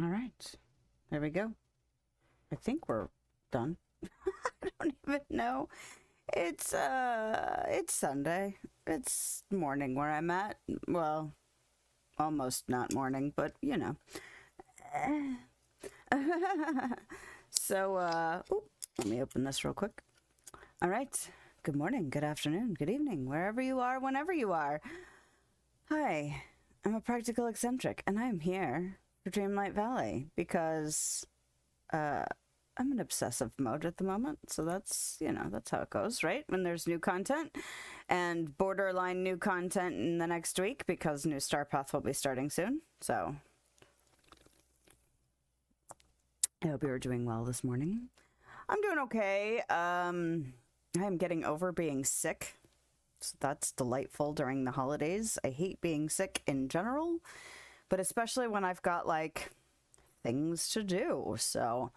All right. There we go. I think we're done. I don't even know. It's Sunday. It's morning where I'm at. Well, almost not morning, but you know. So, let me open this real quick. All right. Good morning, good afternoon, good evening, wherever you are, whenever you are. Hi, I'm a practical eccentric, and I'm here for Dreamlight Valley because uh, I'm in obsessive mode at the moment. So that's how it goes, right? When there's new content and borderline new content in the next week because new Star Path will be starting soon. So I hope you are doing well this morning. I'm doing okay. I am getting over being sick. So that's delightful during the holidays. I hate being sick in general, but especially when I've got like things to do. So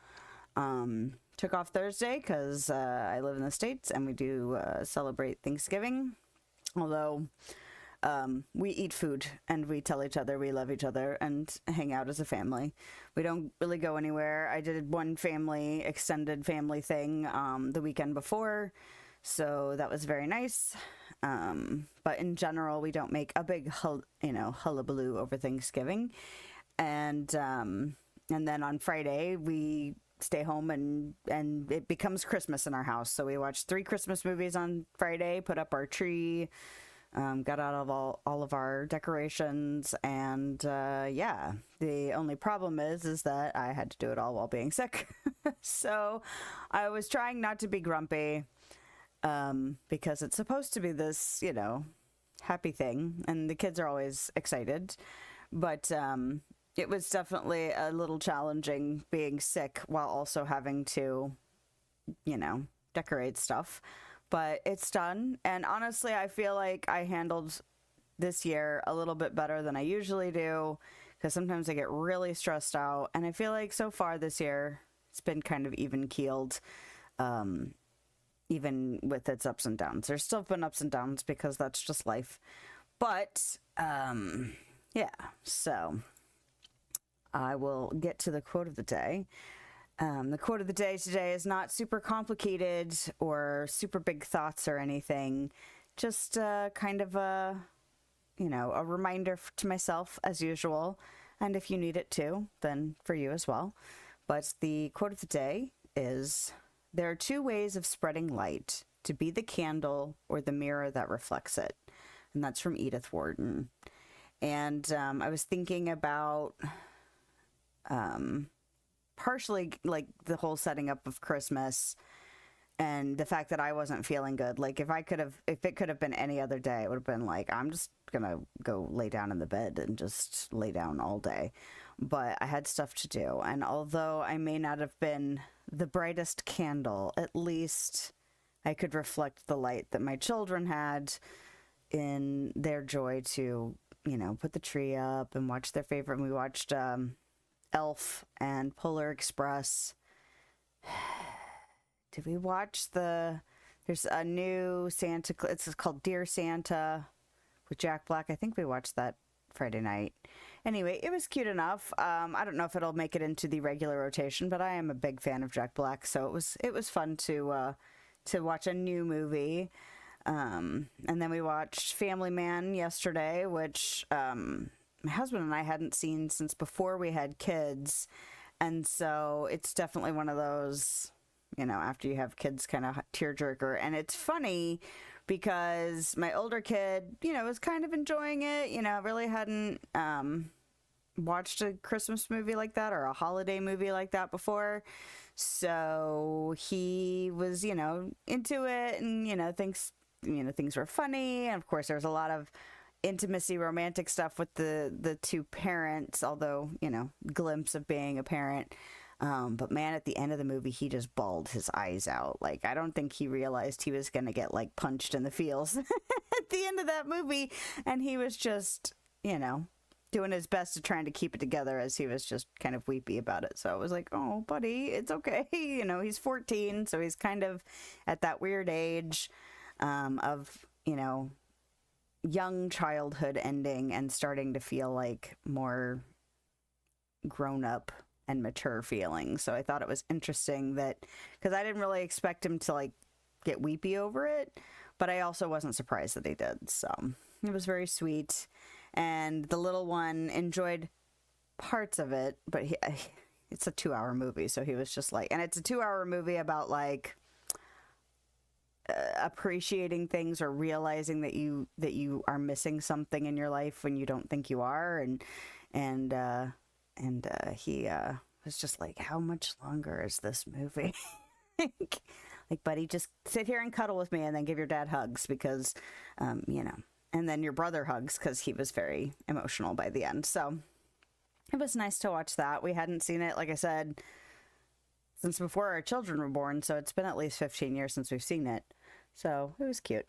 took off Thursday because I live in the States and we do celebrate Thanksgiving. Although we eat food and we tell each other we love each other and hang out as a family. We don't really go anywhere. I did one extended family thing the weekend before, so that was very nice. But in general, we don't make a big hullabaloo over Thanksgiving, and then on Friday we stay home and it becomes Christmas in our house. So we watched 3 Christmas movies on Friday, put up our tree, got out of all of our decorations, and yeah. The only problem is that I had to do it all while being sick. So I was trying not to be grumpy, because it's supposed to be this, happy thing, and the kids are always excited. But it was definitely a little challenging being sick while also having to, decorate stuff. But it's done. And honestly, I feel like I handled this year a little bit better than I usually do because sometimes I get really stressed out. And I feel like so far this year, it's been kind of even keeled, even with its ups and downs. There's still been ups and downs because that's just life. But yeah, so I will get to the quote of the day. The quote of the day today is not super complicated or super big thoughts or anything. Just kind of a reminder to myself as usual. And if you need it too, then for you as well. But the quote of the day is, there are 2 ways of spreading light: to be the candle or the mirror that reflects it. And that's from Edith Wharton. And I was thinking about partially like the whole setting up of Christmas and the fact that I wasn't feeling good. Like if it could have been any other day, it would have been like, I'm just gonna go lay down in the bed and just lay down all day. But I had stuff to do. And although I may not have been the brightest candle, at least I could reflect the light that my children had in their joy to, put the tree up and watch their favorite. We watched Elf and Polar Express. Did we watch there's a new Santa, it's called Dear Santa with Jack Black. I think we watched that Friday night. Anyway, it was cute enough. I don't know if it'll make it into the regular rotation, but I am a big fan of Jack Black, so it was fun to watch a new movie. And then we watched Family Man yesterday, which my husband and I hadn't seen since before we had kids. And so it's definitely one of those, after you have kids, kind of tearjerker. And it's funny because my older kid, was kind of enjoying it, really hadn't watched a Christmas movie like that or a holiday movie like that before. So he was, into it and, things were funny. And of course, there was a lot of intimacy, romantic stuff with the 2 parents, although, glimpse of being a parent. But man, at the end of the movie, he just bawled his eyes out. Like, I don't think he realized he was going to get like punched in the feels at the end of that movie. And he was just, doing his best to trying to keep it together as he was just kind of weepy about it. So I was like, oh, buddy, it's okay. He's 14, so he's kind of at that weird age of, young childhood ending and starting to feel like more, grown up and mature feeling. So I thought it was interesting that, because I didn't really expect him to like get weepy over it, but I also wasn't surprised that he did. So it was very sweet. And the little one enjoyed parts of it, but it's a 2-hour movie. So he was just like, and it's a 2-hour movie about like appreciating things or realizing that you are missing something in your life when you don't think you are. And he was just like, how much longer is this movie? Like, buddy, just sit here and cuddle with me and then give your dad hugs because, you know, and then your brother hugs because he was very emotional by the end. So it was nice to watch that. We hadn't seen it, like I said, since before our children were born. So it's been at least 15 years since we've seen it. So it was cute.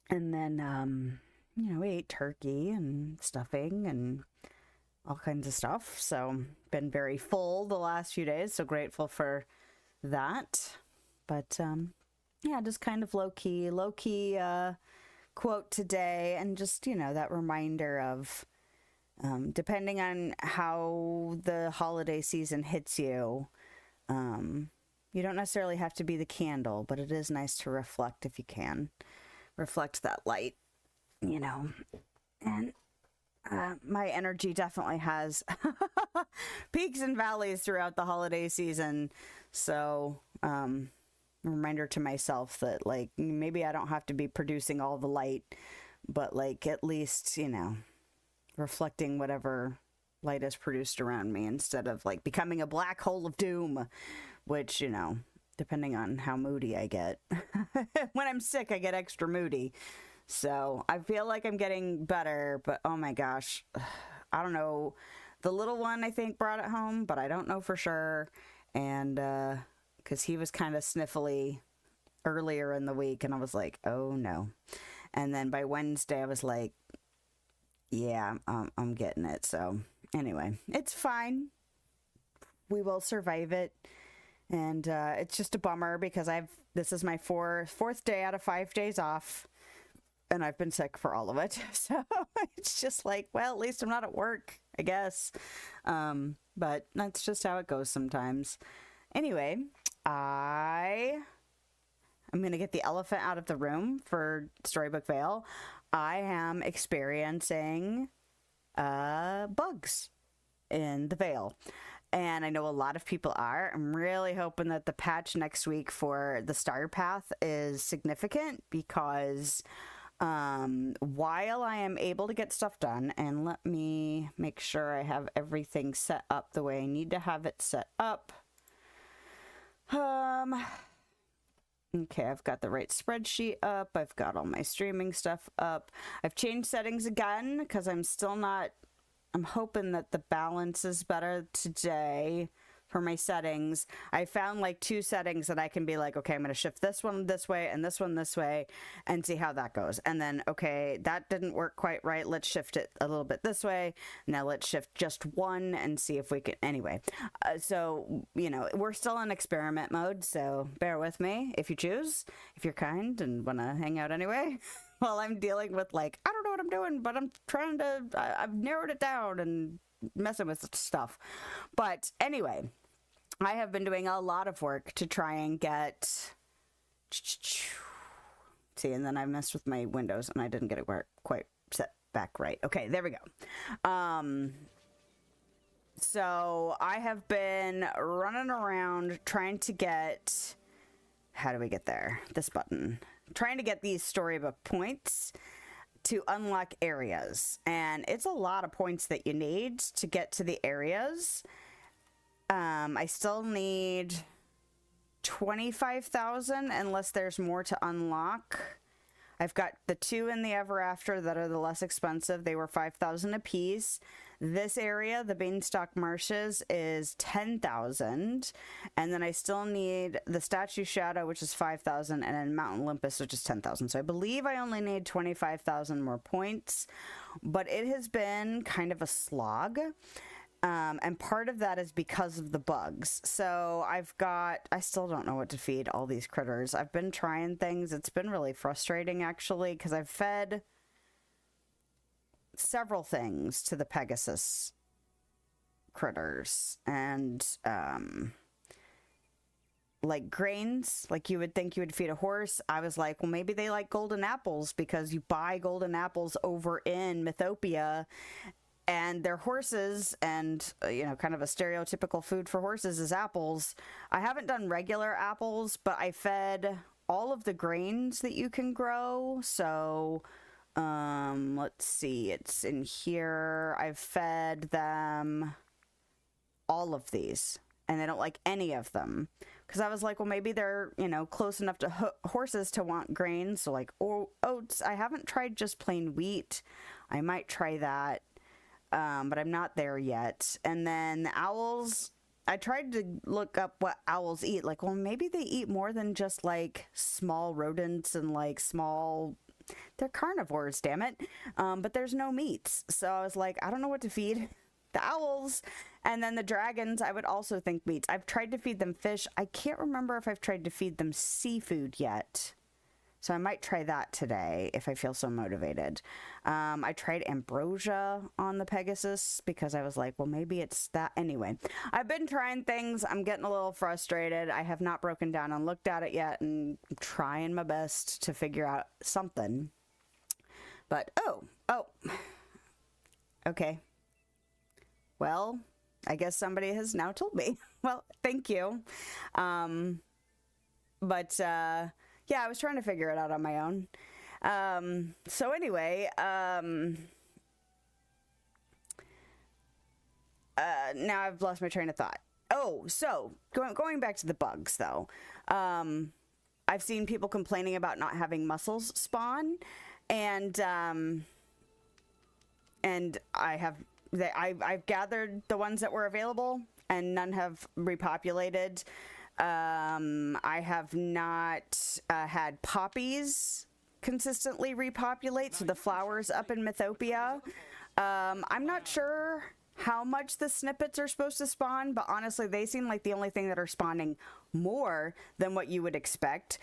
And then, you know, we ate turkey and stuffing and all kinds of stuff. So been very full the last few days. So grateful for that. But yeah, just kind of low key quote today, and just, you know, that reminder of depending on how the holiday season hits you, you don't necessarily have to be the candle, but it is nice to reflect if you can reflect that light, you know. And my energy definitely has peaks and valleys throughout the holiday season. So, reminder to myself that, like, maybe I don't have to be producing all the light, but, like, at least, you know, reflecting whatever light is produced around me instead of, like, becoming a black hole of doom, which, you know, depending on how moody I get. When I'm sick, I get extra moody. So I feel like I'm getting better, but oh my gosh, I don't know. The little one, I think, brought it home, but I don't know for sure. And because he was kind of sniffly earlier in the week, and I was like, oh no. And then by Wednesday, I was like, yeah, I'm getting it. So anyway, it's fine. We will survive it. And it's just a bummer because this is my fourth day out of 5 days off. And I've been sick for all of it. So it's just like, well, at least I'm not at work, I guess. But that's just how it goes sometimes. Anyway, I'm going to get the elephant out of the room for Storybook Vale. I am experiencing bugs in the Vale. And I know a lot of people are. I'm really hoping that the patch next week for the Star Path is significant because while I am able to get stuff done, and let me make sure I have everything set up the way I need to have it set up. Okay, I've got the right spreadsheet up. I've got all my streaming stuff up. I've changed settings again because I'm hoping that the balance is better today for my settings. I found like 2 settings that I can be like, okay, I'm going to shift this one this way and this one this way and see how that goes. And then, okay, that didn't work quite right. Let's shift it a little bit this way. Now let's shift just one and see if we can, anyway. So, you know, we're still in experiment mode, so bear with me if you choose, if you're kind and want to hang out anyway. While I'm dealing with, like, I don't know what I'm doing, but I'm trying to, I've narrowed it down and messing with stuff. But anyway, I have been doing a lot of work to try and get, see, and then I messed with my windows and I didn't get it quite set back right. Okay, there we go. So I have been running around trying to get, how do we get there? This button. Trying to get these storybook points to unlock areas, and it's a lot of points that you need to get to the areas. I still need 25,000 unless there's more to unlock. I've got the 2 in the Ever After that are the less expensive. They were 5,000 a piece. This area, the Beanstalk Marshes, is 10,000. And then I still need the Statue Shadow, which is 5,000, and then Mount Olympus, which is 10,000. So I believe I only need 25,000 more points. But it has been kind of a slog. And part of that is because of the bugs. So I still don't know what to feed all these critters. I've been trying things. It's been really frustrating, actually, because I've fed several things to the Pegasus critters, and like grains, like you would think you would feed a horse. I was like, well, maybe they like golden apples because you buy golden apples over in Mythopia, and they're horses, and you know, kind of a stereotypical food for horses is apples. I haven't done regular apples, but I fed all of the grains that you can grow. So let's see, it's in here. I've fed them all of these, and they don't like any of them, because I was like, well, maybe they're, you know, close enough to horses to want grains. So like oats. I haven't tried just plain wheat. I might try that, but I'm not there yet. And then the owls, I tried to look up what owls eat. Like, well, maybe they eat more than just like small rodents and like small, they're carnivores, damn it. But there's no meats. So I was like, I don't know what to feed the owls. And then the dragons, I would also think meats. I've tried to feed them fish. I can't remember if I've tried to feed them seafood yet. So I might try that today if I feel so motivated. I tried ambrosia on the Pegasus because I was like, well, maybe it's that. Anyway, I've been trying things. I'm getting a little frustrated. I have not broken down and looked at it yet, and I'm trying my best to figure out something. But, oh, okay. Well, I guess somebody has now told me. Well, thank you. Yeah, I was trying to figure it out on my own. So anyway, now I've lost my train of thought. Oh, so going back to the bugs though. I've seen people complaining about not having mussels spawn, and I've gathered the ones that were available, and none have repopulated. I have not had poppies consistently repopulate, so the flowers up in Mythopia. I'm not sure how much the snippets are supposed to spawn, but honestly, they seem like the only thing that are spawning more than what you would expect.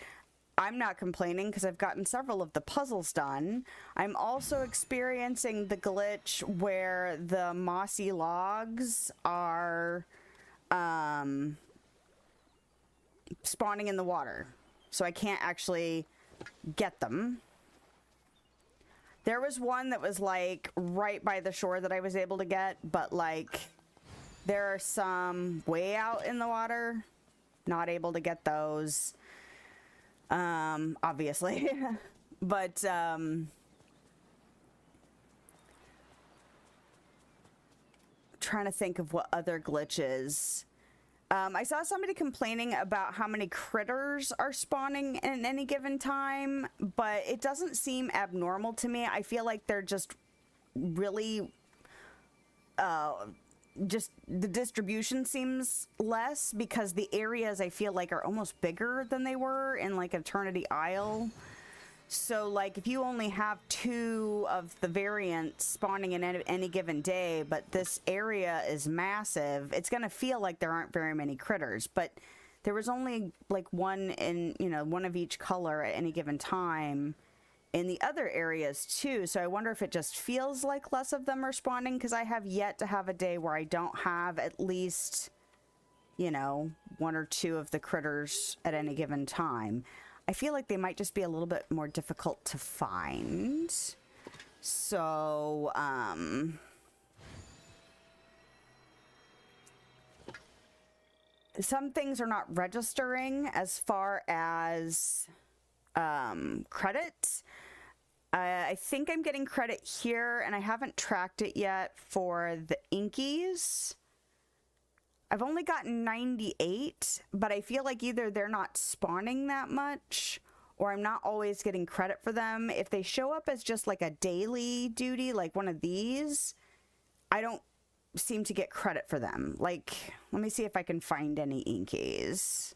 I'm not complaining because I've gotten several of the puzzles done. I'm also experiencing the glitch where the mossy logs are spawning in the water, so I can't actually get them. There was one that was like right by the shore that I was able to get, but like there are some way out in the water, not able to get those, obviously. But trying to think of what other glitches. I saw somebody complaining about how many critters are spawning in any given time, but it doesn't seem abnormal to me. I feel like they're just really, just the distribution seems less because the areas I feel like are almost bigger than they were in like Eternity Isle. So like if you only have 2 of the variants spawning in any given day, but this area is massive, it's going to feel like there aren't very many critters. But there was only like one in, you know, one of each color at any given time in the other areas too. So I wonder if it just feels like less of them are spawning, because I have yet to have a day where I don't have at least, you know, 1 or 2 of the critters at any given time. I feel like they might just be a little bit more difficult to find. So, some things are not registering as far as credit. I think I'm getting credit here, and I haven't tracked it yet for the Inkies. I've only gotten 98, but I feel like either they're not spawning that much, or I'm not always getting credit for them. If they show up as just like a daily duty, like one of these, I don't seem to get credit for them. Like, let me see if I can find any Inkies.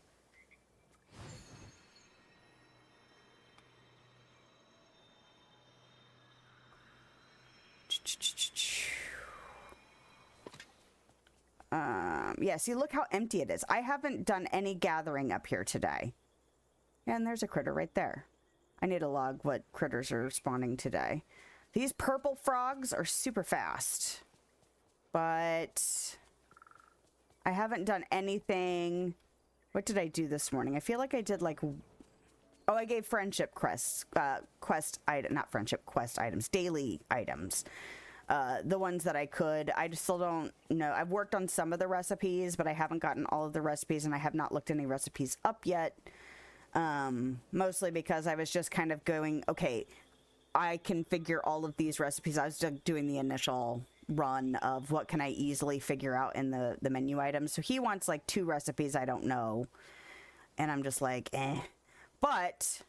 Yeah, see, look how empty it is. I haven't done any gathering up here today. And there's a critter right there. I need to log what critters are spawning today. These purple frogs are super fast, but I haven't done anything. What did I do this morning? I feel like I did like, oh, I gave friendship quests, not friendship quest items, daily items. The ones that I could. I just still don't know. I've worked on some of the recipes, but I haven't gotten all of the recipes, and I have not looked any recipes up yet. Mostly because I was just kind of going, okay, I can figure all of these recipes. I was just doing the initial run of what can I easily figure out in the menu items. So he wants like 2 recipes I don't know. And I'm just like, eh. But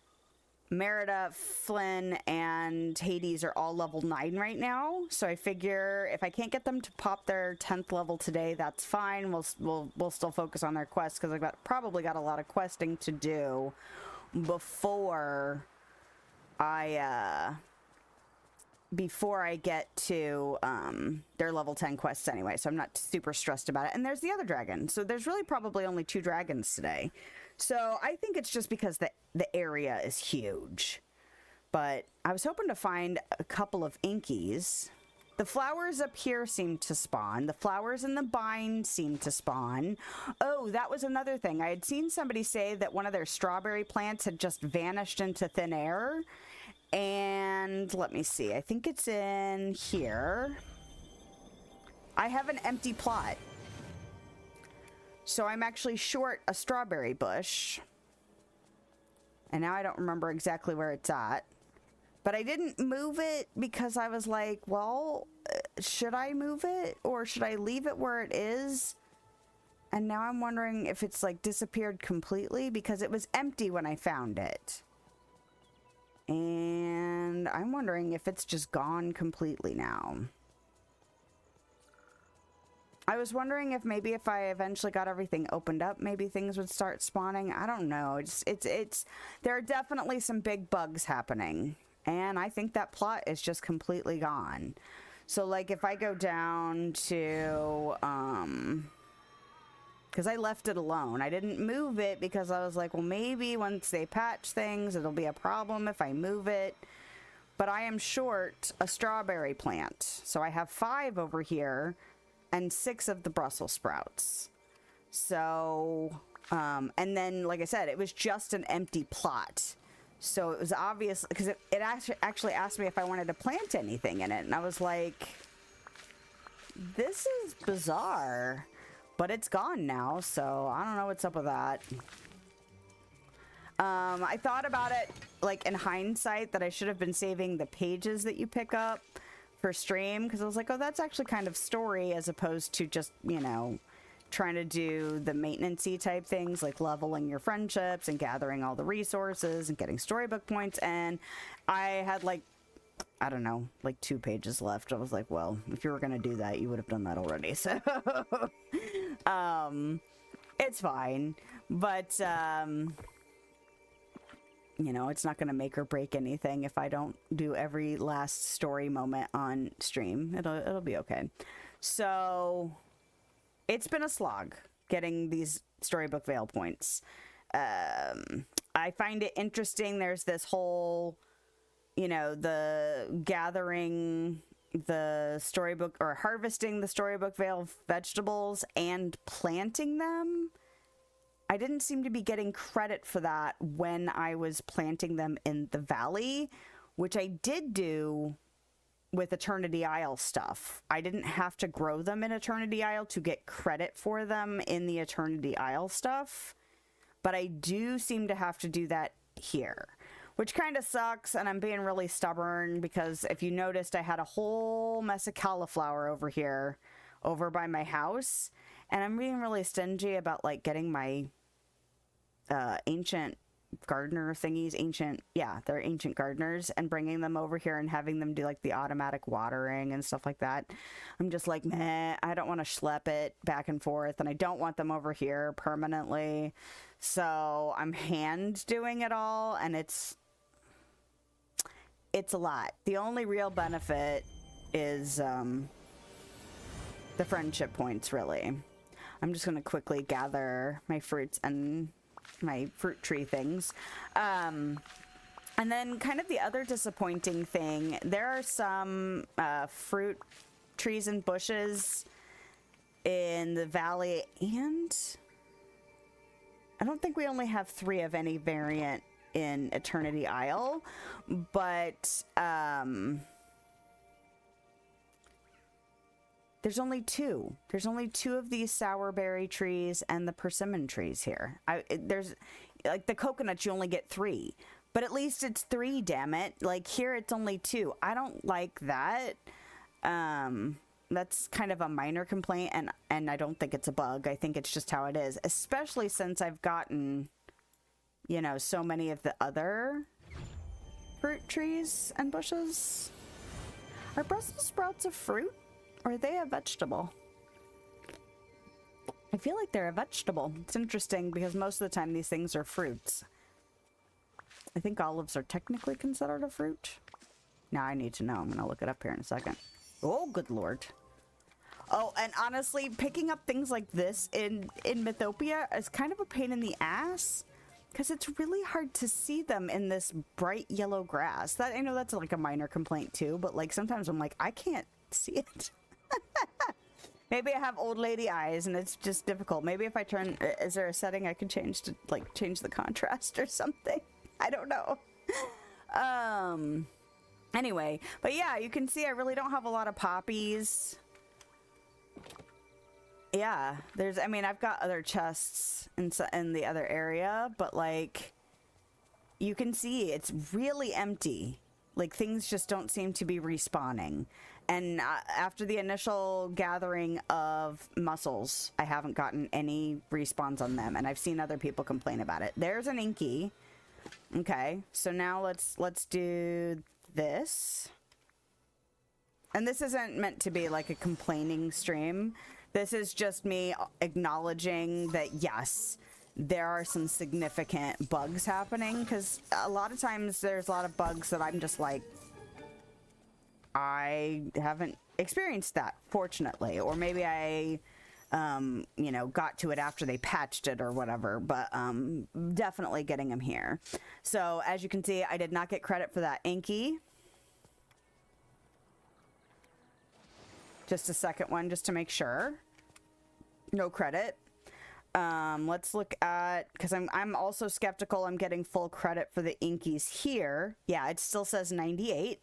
Merida, Flynn, and Hades are all level 9 right now. So I figure if I can't get them to pop their 10th level today, that's fine. We'll still focus on their quests because I've probably got a lot of questing to do before I get to their level 10 quests anyway, so I'm not super stressed about it. And there's the other dragon, so there's really probably only 2 dragons today. So I think it's just because the area is huge. But I was hoping to find a couple of inkies. The flowers up here seem to spawn. The flowers in the bind seem to spawn. Oh, that was another thing. I had seen somebody say that one of their strawberry plants had just vanished into thin air. And let me see. I think it's in here. I have an empty plot. So I'm actually short a strawberry bush. And now I don't remember exactly where it's at. But I didn't move it because I was like, well, should I move it? Or should I leave it where it is? And now I'm wondering if it's like disappeared completely because it was empty when I found it. And I'm wondering if it's just gone completely now. I was wondering if maybe if I eventually got everything opened up, maybe things would start spawning. I don't know. It's there are definitely some big bugs happening. And I think that plot is just completely gone. So like if I go down to, because I left it alone. I didn't move it because I was like, well, maybe once they patch things, it'll be a problem if I move it. But I am short a strawberry plant. So I have 5 over here and 6 of the Brussels sprouts. So, and then, like I said, it was just an empty plot. So it was obvious, because it actually asked me if I wanted to plant anything in it. And I was like, this is bizarre. But it's gone now, so I don't know what's up with that. I thought about it, like, in hindsight, that I should have been saving the pages that you pick up for stream, because I was like, oh, that's actually kind of story, as opposed to just, you know, trying to do the maintenance-y type things, like leveling your friendships and gathering all the resources and getting storybook points. And I had, like, I don't know, like 2 pages left. I was like, well, if you were going to do that, you would have done that already. So, it's fine. But, you know, it's not going to make or break anything if I don't do every last story moment on stream. It'll be okay. So, it's been a slog getting these storybook Vale points. I find it interesting. There's this whole, you know, the gathering the storybook or harvesting the storybook Vale vegetables and planting them. I didn't seem to be getting credit for that when I was planting them in the valley, which I did do with Eternity Isle stuff. I didn't have to grow them in Eternity Isle to get credit for them in the Eternity Isle stuff, but I do seem to have to do that here, which kind of sucks, and I'm being really stubborn because if you noticed, I had a whole mess of cauliflower over here, over by my house, and I'm being really stingy about, like, getting my ancient gardener thingies, they're ancient gardeners, and bringing them over here and having them do, like, the automatic watering and stuff like that. I'm just like, meh, I don't want to schlep it back and forth, and I don't want them over here permanently, so I'm hand doing it all, and it's a lot. The only real benefit is the friendship points, really. I'm just going to quickly gather my fruits and my fruit tree things. And And then kind of the other disappointing thing, there are some fruit trees and bushes in the valley, and I don't think we only have 3 of any variant in Eternity Isle, but there's only 2. There's only 2 of these sourberry trees and the persimmon trees here. There's, like, the coconuts, you only get 3. But at least it's 3, damn it. Like, here it's only 2. I don't like that. That's kind of a minor complaint, and I don't think it's a bug. I think it's just how it is. Especially since I've gotten, you know, so many of the other fruit trees and bushes. Are Brussels sprouts a fruit? Or are they a vegetable? I feel like they're a vegetable. It's interesting because most of the time these things are fruits. I think olives are technically considered a fruit. Now I need to know. I'm going to look it up here in a second. Oh, good lord. Oh, and honestly, picking up things like this in Mythopia is kind of a pain in the ass. Because it's really hard to see them in this bright yellow grass. That, I know that's like a minor complaint too, but like sometimes I'm like, I can't see it. Maybe I have old lady eyes and it's just difficult. Maybe if I turn, is there a setting I can change to like change the contrast or something? I don't know. Anyway, but yeah, you can see I really don't have a lot of poppies. Yeah, I mean, I've got other chests in the other area, but like, you can see it's really empty. Like, things just don't seem to be respawning. And after the initial gathering of mussels, I haven't gotten any respawns on them, and I've seen other people complain about it. There's an inky. Okay, so now let's do this. And this isn't meant to be like a complaining stream. This is just me acknowledging that, yes, there are some significant bugs happening, because a lot of times there's a lot of bugs that I'm just like, I haven't experienced that, fortunately. Or maybe I, you know, got to it after they patched it or whatever, but definitely getting them here. So as you can see, I did not get credit for that inky. Just a second one, just to make sure. No credit. Let's look at, because I'm also skeptical I'm getting full credit for the inkies here. Yeah, it still says 98.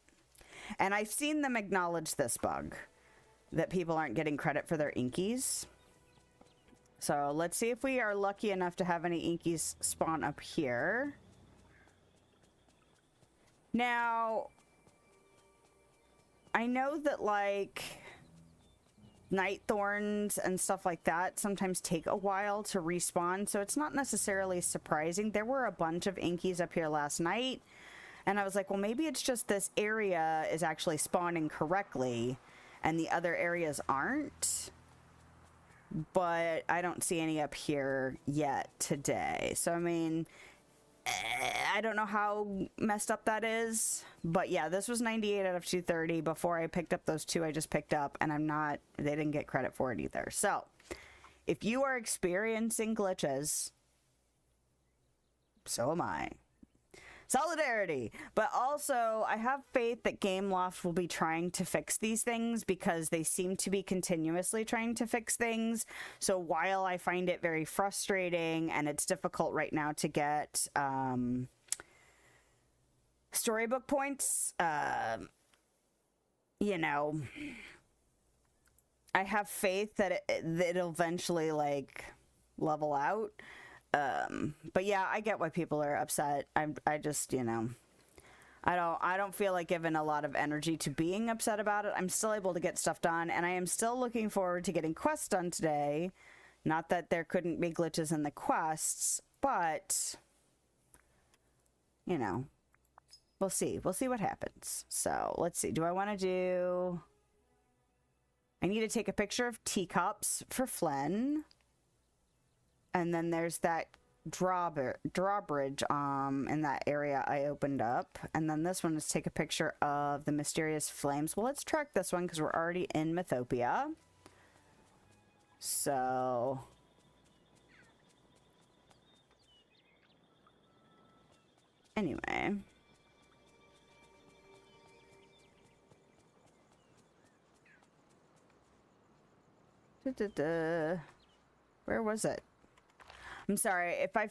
And I've seen them acknowledge this bug, that people aren't getting credit for their inkies. So let's see if we are lucky enough to have any inkies spawn up here. Now, I know that like night thorns and stuff like that sometimes take a while to respawn, so it's not necessarily surprising. There were a bunch of inkies up here last night, and I was like, well, maybe it's just this area is actually spawning correctly and the other areas aren't. But I don't see any up here yet today. So, I mean, I don't know how messed up that is. But yeah, this was 98 out of 230 before I picked up those 2 I just picked up. And they didn't get credit for it either. So, if you are experiencing glitches, so am I. Solidarity. But also, I have faith that Gameloft will be trying to fix these things, because they seem to be continuously trying to fix things. So while I find it very frustrating and it's difficult right now to get storybook points, you know, I have faith that it'll eventually like level out. But yeah, I get why people are upset. I just, you know, I don't feel like giving a lot of energy to being upset about it. I'm still able to get stuff done, and I am still looking forward to getting quests done today. Not that there couldn't be glitches in the quests, but, you know, we'll see. We'll see what happens. So let's see. Do I want to do... I need to take a picture of teacups for Flynn. And then there's that drawbridge in that area I opened up. And then this one is take a picture of the mysterious flames. Well, let's track this one because we're already in Mythopia. So... anyway. Where was it? I'm sorry. If I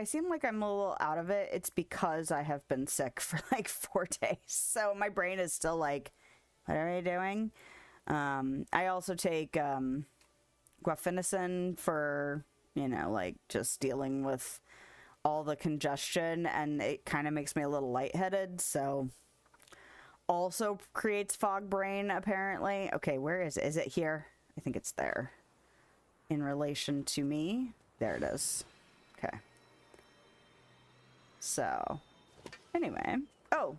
seem like I'm a little out of it, it's because I have been sick for like 4 days. So my brain is still like, what are we doing? I also take guaifenesin for, you know, like just dealing with all the congestion, and it kind of makes me a little lightheaded. So also creates fog brain apparently. Okay, where is it? Is it here? I think it's there. In relation to me. There it is. Okay. So, anyway. Oh,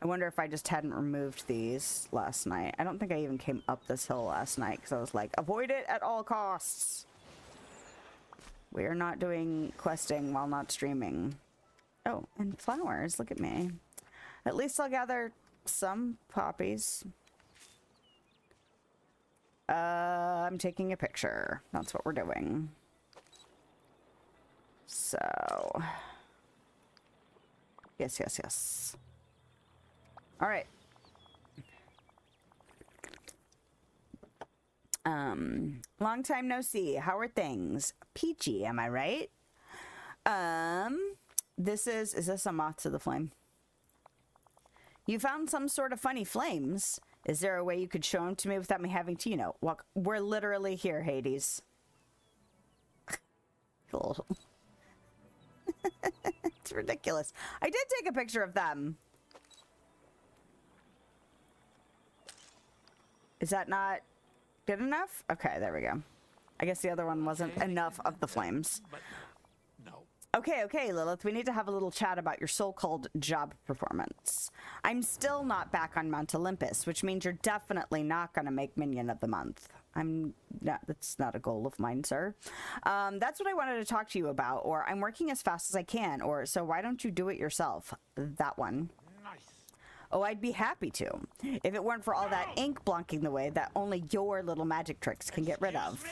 I wonder if I just hadn't removed these last night. I don't think I even came up this hill last night because I was like, avoid it at all costs. We are not doing questing while not streaming. Oh, and flowers. Look at me. At least I'll gather some poppies. I'm taking a picture. That's what we're doing. So, yes. All right. Long time no see. How are things? Peachy, am I right? Is this a moth to the flame? You found some sort of funny flames. Is there a way you could show them to me without me having to, you know, walk? We're literally here, Hades. It's ridiculous. I did take a picture of them. Is that not good enough? Okay, there we go. I guess the other one wasn't enough of the flames. Okay, Lilith, we need to have a little chat about your so-called job performance. I'm still not back on Mount Olympus, which means you're definitely not going to make Minion of the Month. That's not a goal of mine, sir. That's what I wanted to talk to you about, or I'm working as fast as I can, or so why don't you do it yourself? That one. Nice. Oh, I'd be happy to, if it weren't for all that ink blocking the way that only your little magic tricks can get rid of.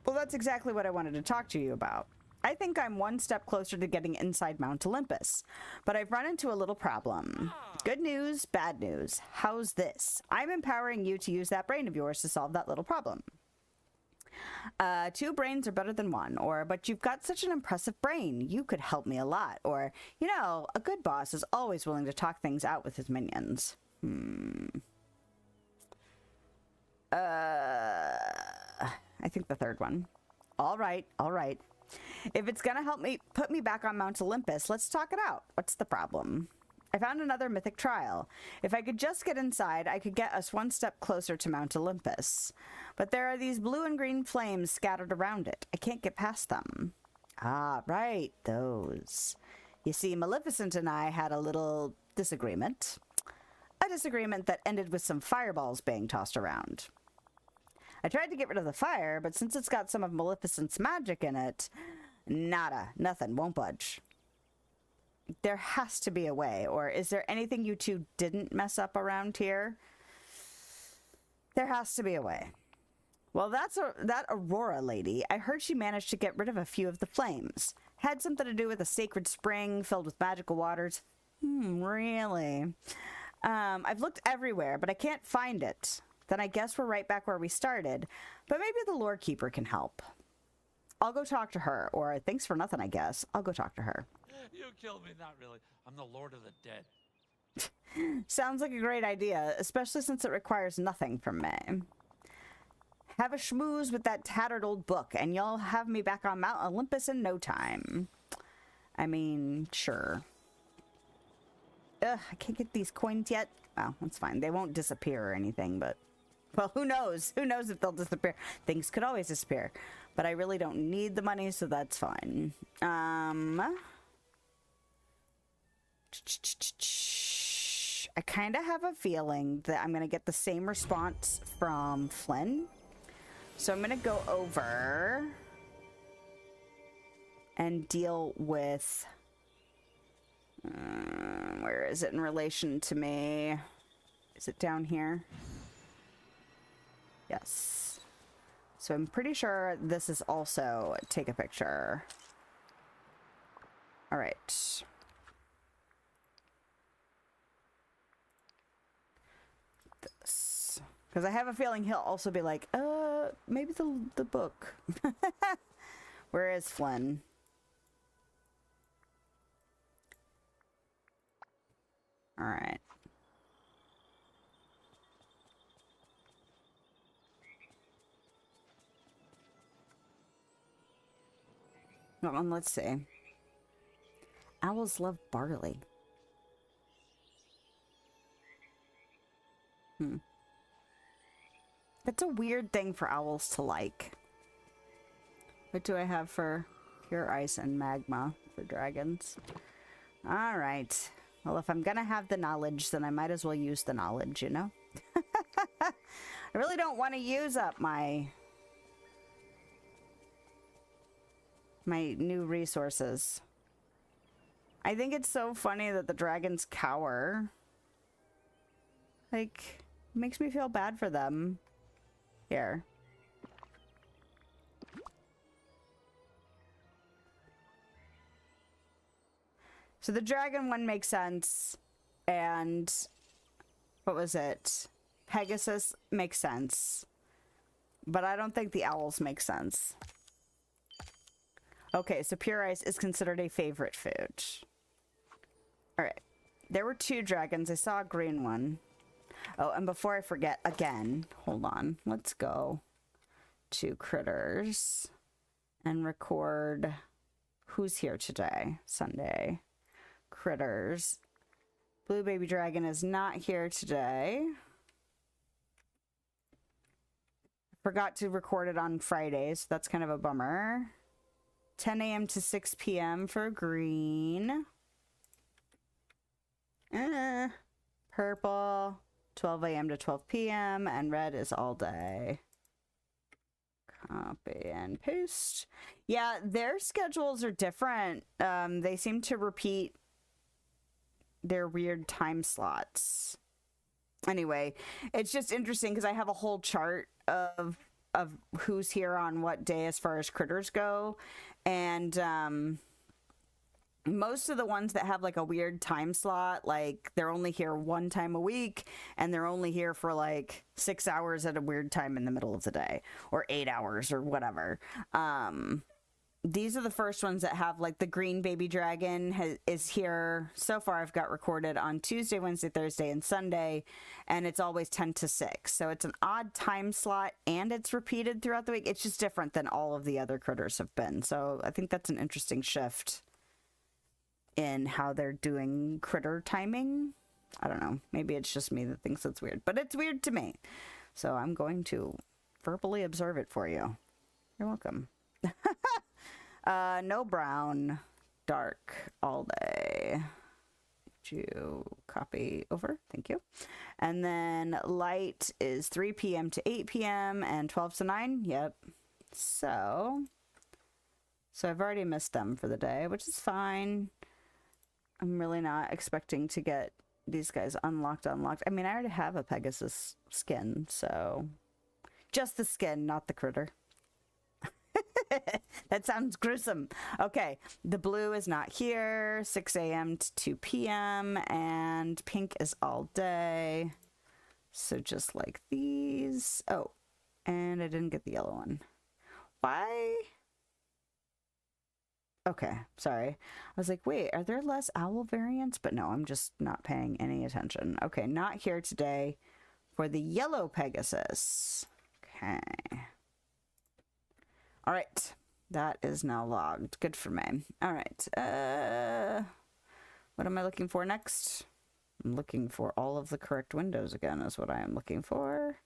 Well, that's exactly what I wanted to talk to you about. I think I'm one step closer to getting inside Mount Olympus, but I've run into a little problem. Good news, bad news. How's this? I'm empowering you to use that brain of yours to solve that little problem. 2 brains are better than 1, but you've got such an impressive brain. You could help me a lot. Or, you know, a good boss is always willing to talk things out with his minions. I think the third one. All right. If it's gonna help me put me back on Mount Olympus, let's talk it out. What's the problem? I found another mythic trial. If I could just get inside, I could get us one step closer to Mount Olympus. But there are these blue and green flames scattered around it. I can't get past them. Ah, right, those. You see, Maleficent and I had a little disagreement. A disagreement that ended with some fireballs being tossed around. I tried to get rid of the fire, but since it's got some of Maleficent's magic in it, nada, nothing, won't budge. There has to be a way, or is there anything you two didn't mess up around here? There has to be a way. Well, that Aurora lady, I heard she managed to get rid of a few of the flames. Had something to do with a sacred spring filled with magical waters. Really? I've looked everywhere, but I can't find it. Then I guess we're right back where we started, but maybe the Lore Keeper can help. I'll go talk to her, or thanks for nothing, I guess. I'll go talk to her. You killed me, not really. I'm the Lord of the Dead. Sounds like a great idea, especially since it requires nothing from me. Have a schmooze with that tattered old book, and you'll have me back on Mount Olympus in no time. I mean, sure. Ugh, I can't get these coins yet. Well, that's fine. They won't disappear or anything, but... Well, who knows? Who knows if they'll disappear? Things could always disappear. But I really don't need the money, so that's fine. I kind of have a feeling that I'm going to get the same response from Flynn. So I'm going to go over and deal with... where is it in relation to me? Is it down here? Yes. So I'm pretty sure this is also take a picture. All right. This. Because I have a feeling he'll also be like, the book. Where is Flynn? All right. Well, let's see. Owls love barley. That's a weird thing for owls to like. What do I have for pure ice and magma for dragons? All right. Well, if I'm gonna have the knowledge, then I might as well use the knowledge, you know? I really don't want to use up my new resources. I think it's so funny that the dragons cower. Like, it makes me feel bad for them. Here. So the dragon one makes sense, and what was it? Pegasus makes sense, but I don't think the owls make sense. Okay, so pure ice is considered a favorite food. All right, there were 2 dragons. I saw a green one. Oh, and before I forget, again, hold on. Let's go to critters and record who's here today, Sunday. Critters. Blue baby dragon is not here today. Forgot to record it on Friday, so that's kind of a bummer. 10 a.m. to 6 p.m. for green. Purple. 12 a.m. to 12 p.m. and red is all day. Copy and paste. Yeah, their schedules are different. They seem to repeat their weird time slots. Anyway, it's just interesting because I have a whole chart of who's here on what day as far as critters go, and most of the ones that have like a weird time slot, like they're only here 1 time a week and they're only here for like 6 hours at a weird time in the middle of the day, or 8 hours or whatever. These are the first ones that have, like, the green baby dragon is here. So far I've got recorded on Tuesday, Wednesday, Thursday, and Sunday, and it's always 10 to 6. So it's an odd time slot and it's repeated throughout the week. It's just different than all of the other critters have been. So I think that's an interesting shift in how they're doing critter timing. I don't know. Maybe it's just me that thinks it's weird, but it's weird to me. So I'm going to verbally observe it for you. You're welcome. No brown, dark all day. To copy over, thank you. And then light is 3 p.m. to 8 p.m. and 12 to 9. Yep. So I've already missed them for the day, which is fine. I'm really not expecting to get these guys unlocked. I mean, I already have a Pegasus skin, so just the skin, not the critter. That sounds gruesome. Okay, the blue is not here. 6 a.m. to 2 p.m. and pink is all day. So just like these. Oh, and I didn't get the yellow one. Why? Okay, sorry. I was like, wait, are there less owl variants? But no, I'm just not paying any attention. Okay, not here today for the yellow Pegasus. Okay. All right, that is now logged. Good for me. All right, what am I looking for next? I'm looking for all of the correct windows again is what I am looking for.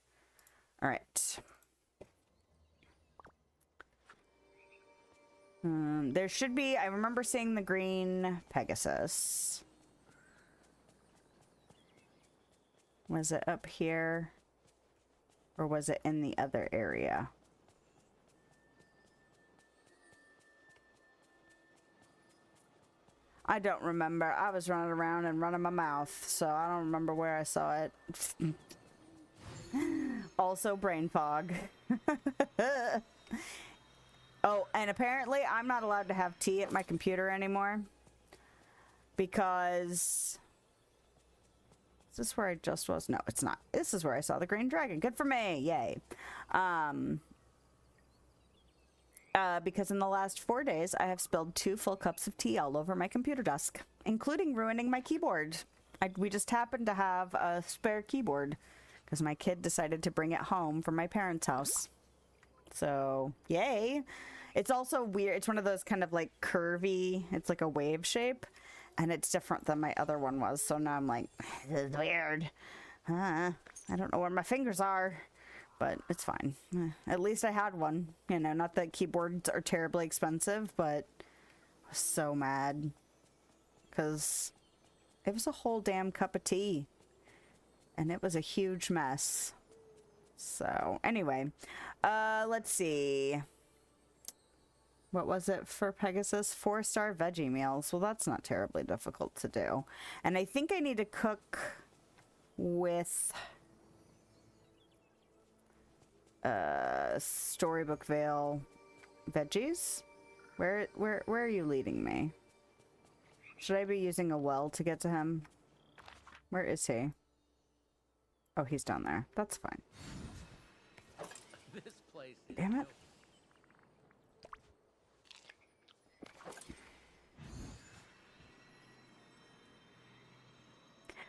All right. There should be, I remember seeing the green Pegasus. Was it up here? Or was it in the other area? I don't remember. I was running around and running my mouth, so I don't remember where I saw it. Also brain fog. Oh, and apparently I'm not allowed to have tea at my computer anymore because Is this where I just was? No, it's not. This is where I saw the green dragon. Good for me. Yay. Because in the last 4 days, I have spilled 2 full cups of tea all over my computer desk, including ruining my keyboard. We just happened to have a spare keyboard because my kid decided to bring it home from my parents' house. So, yay. It's also weird. It's one of those kind of like curvy, it's like a wave shape, and it's different than my other one was. So now I'm like, this is weird. I don't know where my fingers are, but it's fine. At least I had one. You know, not that keyboards are terribly expensive, but I was so mad because it was a whole damn cup of tea, and it was a huge mess. So, anyway, let's see. What was it for Pegasus? 4-star veggie meals. Well, that's not terribly difficult to do. And I think I need to cook with Storybook Vale veggies. Where are you leading me? Should I be using a well to get to him? Where is he? Oh, he's down there. That's fine. This place is Damn it.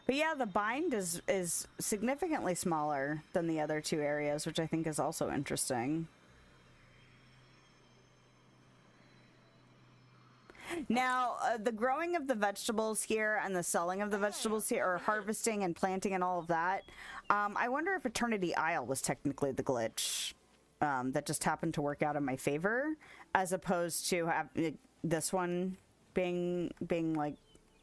But yeah, the bind is significantly smaller than the other 2 areas, which I think is also interesting. Now, the growing of the vegetables here and the selling of the vegetables here, or harvesting and planting and all of that, I wonder if Eternity Isle was technically the glitch that just happened to work out in my favor, as opposed to this one being like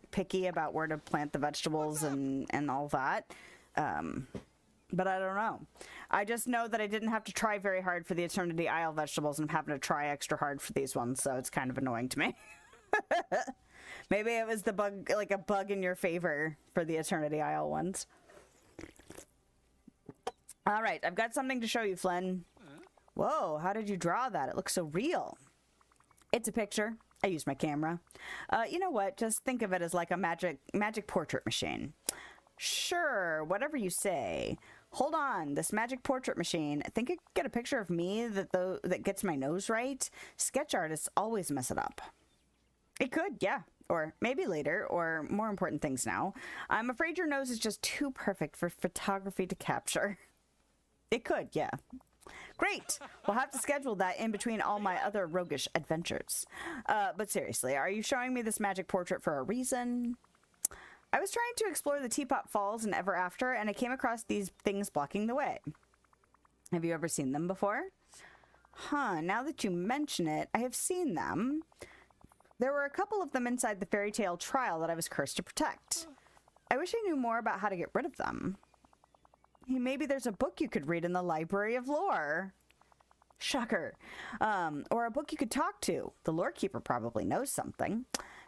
picky about where to plant the vegetables and all that. But I don't know. I just know that I didn't have to try very hard for the Eternity Isle vegetables, and I'm having to try extra hard for these ones, so it's kind of annoying to me. Maybe it was the bug, like a bug in your favor for the Eternity Isle ones. All right, I've got something to show you, Flynn. Whoa, how did you draw that? It looks so real. It's a picture. I used my camera. You know what? Just think of it as like a magic portrait machine. Sure, whatever you say. Hold on, this magic portrait machine. Think it could get a picture of me that gets my nose right? Sketch artists always mess it up. It could, yeah. Or maybe later, or more important things now. I'm afraid your nose is just too perfect for photography to capture. It could, yeah. Great. We'll have to schedule that in between all my other roguish adventures. But seriously, are you showing me this magic portrait for a reason? I was trying to explore the Teapot Falls and Ever After, and I came across these things blocking the way. Have you ever seen them before? Huh, now that you mention it, I have seen them. There were a couple of them inside the fairy tale trial that I was cursed to protect. I wish I knew more about how to get rid of them. Maybe there's a book you could read in the Library of Lore. Shocker. Or a book you could talk to. The lore keeper probably knows something.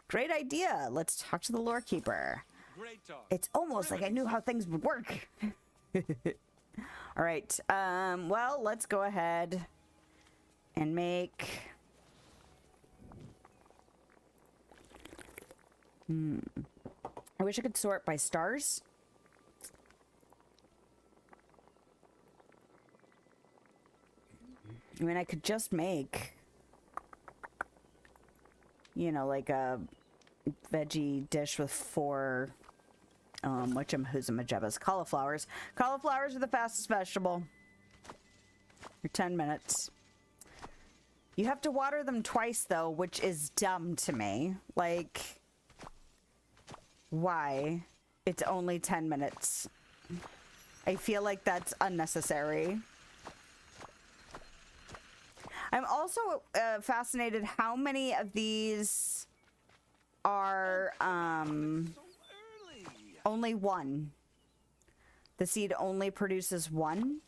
Great idea. Let's talk to the lore keeper. Great talk. It's almost like I knew how things would work. All right. Well, let's go ahead and make... I wish I could sort by stars. I mean, I could just make, you know, like a veggie dish with 4, whatchamajebas, cauliflowers. Cauliflowers are the fastest vegetable. For 10 minutes. You have to water them twice, though, which is dumb to me. Like, why? It's only 10 minutes. I feel like that's unnecessary. I'm also fascinated how many of these are only 1. The seed only produces 1.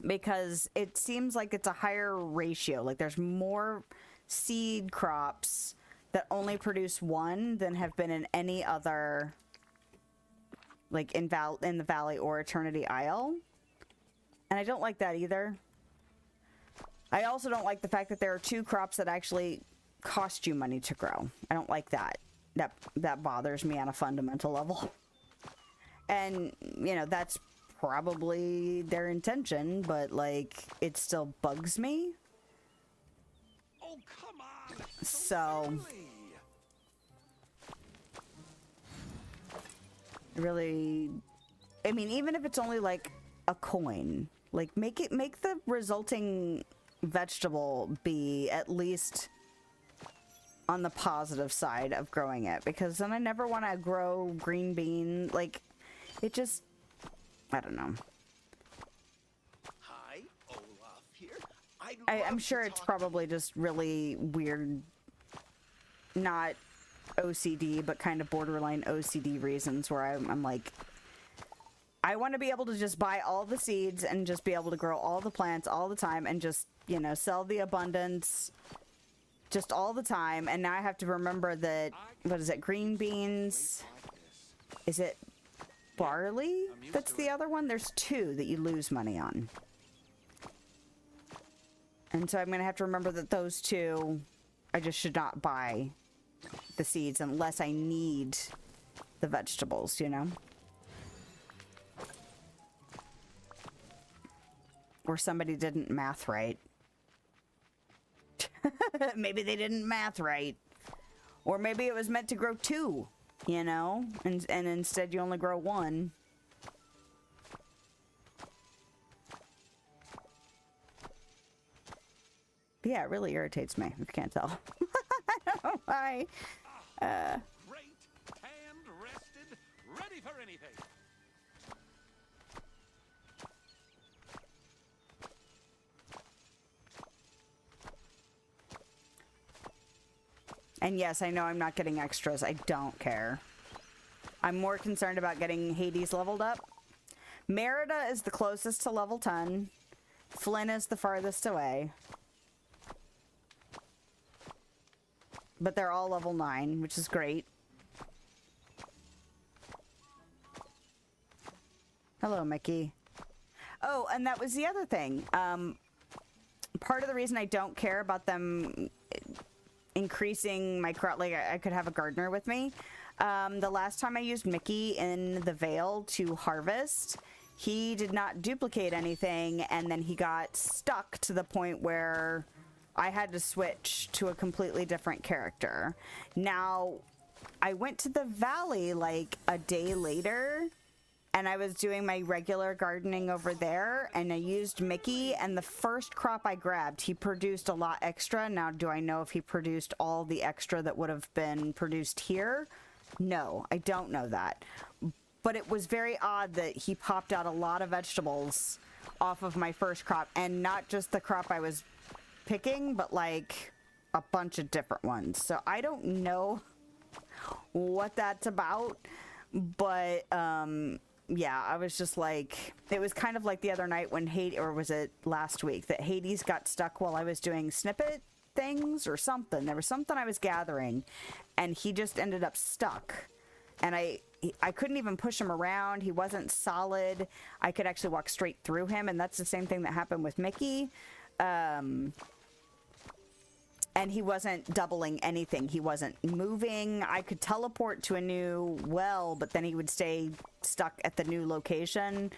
Because it seems like it's a higher ratio. Like there's more seed crops that only produce 1 than have been in any other, like in the Valley or Eternity Isle. And I don't like that either. I also don't like the fact that there are 2 crops that actually cost you money to grow. I don't like that. That bothers me on a fundamental level. And, you know, that's probably their intention, but, like, it still bugs me. Oh, come on. So, Silly. really, I mean, even if it's only, like, a coin, like, make the resulting vegetable be at least on the positive side of growing it, because then I never want to grow green bean. Like, it just, I don't know. Hi, Olaf here. I'm sure it's probably just really weird, not OCD, but kind of borderline OCD reasons where I'm like, I want to be able to just buy all the seeds and just be able to grow all the plants all the time and just, you know, sell the abundance just all the time. And now I have to remember that, what is it, green beans? Is it barley that's the other one? There's two that you lose money on. And so I'm going to have to remember that those two, I just should not buy the seeds unless I need the vegetables, you know? Or somebody didn't math right. Maybe they didn't math right. Or maybe it was meant to grow two, you know? And instead you only grow one. But yeah, it really irritates me, if you can't tell. I don't know why. Great, tanned, rested, ready for anything. And yes, I know I'm not getting extras. I don't care. I'm more concerned about getting Hades leveled up. Merida is the closest to level 10. Flynn is the farthest away. But they're all level 9, which is great. Hello, Mickey. Oh, and that was the other thing. Part of the reason I don't care about them increasing my crop, like I could have a gardener with me. The last time I used Mickey in the Vale to harvest, he did not duplicate anything, and then he got stuck to the point where I had to switch to a completely different character. Now, I went to the Valley like a day later, and I was doing my regular gardening over there, and I used Mickey, and the first crop I grabbed, he produced a lot extra. Now, do I know if he produced all the extra that would have been produced here? No, I don't know that. But it was very odd that he popped out a lot of vegetables off of my first crop, and not just the crop I was picking, but like a bunch of different ones. So I don't know what that's about, but yeah, I was just like, it was kind of like the other night when or was it last week, that Hades got stuck while I was doing snippet things or something. There was something I was gathering, and he just ended up stuck. And I couldn't even push him around. He wasn't solid. I could actually walk straight through him, and that's the same thing that happened with Mickey. And he wasn't doubling anything. He wasn't moving. I could teleport to a new well, but then he would stay stuck at the new location.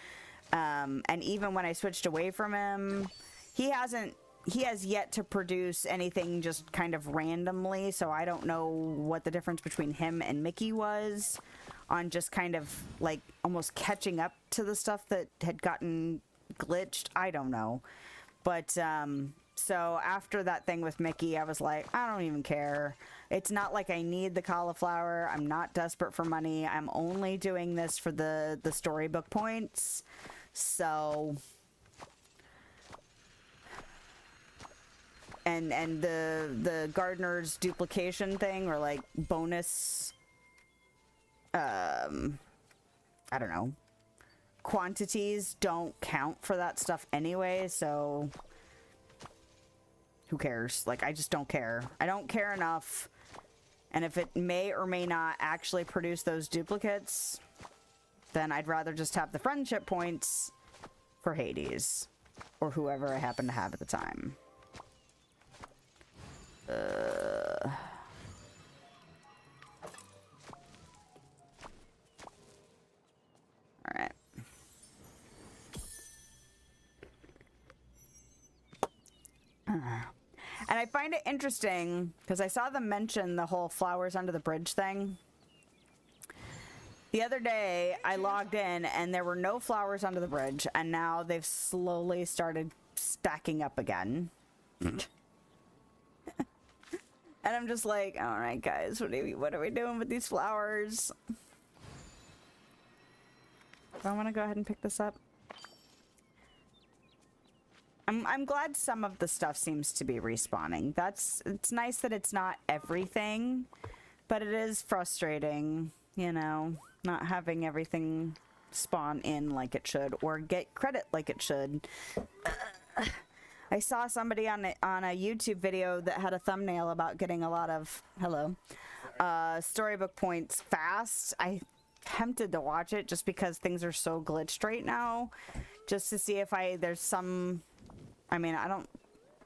And even when I switched away from him, he has yet to produce anything just kind of randomly, so I don't know what the difference between him and Mickey was on just kind of like almost catching up to the stuff that had gotten glitched. I don't know. But so after that thing with Mickey, I was like, I don't even care. It's not like I need the cauliflower. I'm not desperate for money. I'm only doing this for the storybook points. So, and the gardener's duplication thing, or like bonus, I don't know, quantities don't count for that stuff anyway, so who cares? Like, I just don't care. I don't care enough. And if it may or may not actually produce those duplicates, then I'd rather just have the friendship points for Hades, or whoever I happen to have at the time. And I find it interesting because I saw them mention the whole flowers under the bridge thing. The other day, I logged in and there were no flowers under the bridge, and now they've slowly started stacking up again. And I'm just like, all right, guys, what are we doing with these flowers? Do I want to go ahead and pick this up? I'm glad some of the stuff seems to be respawning. It's nice that it's not everything, but it is frustrating, you know, not having everything spawn in like it should or get credit like it should. I saw somebody on a YouTube video that had a thumbnail about getting a lot of storybook points fast. I tempted to watch it just because things are so glitched right now, just to see if there's some. I mean, I don't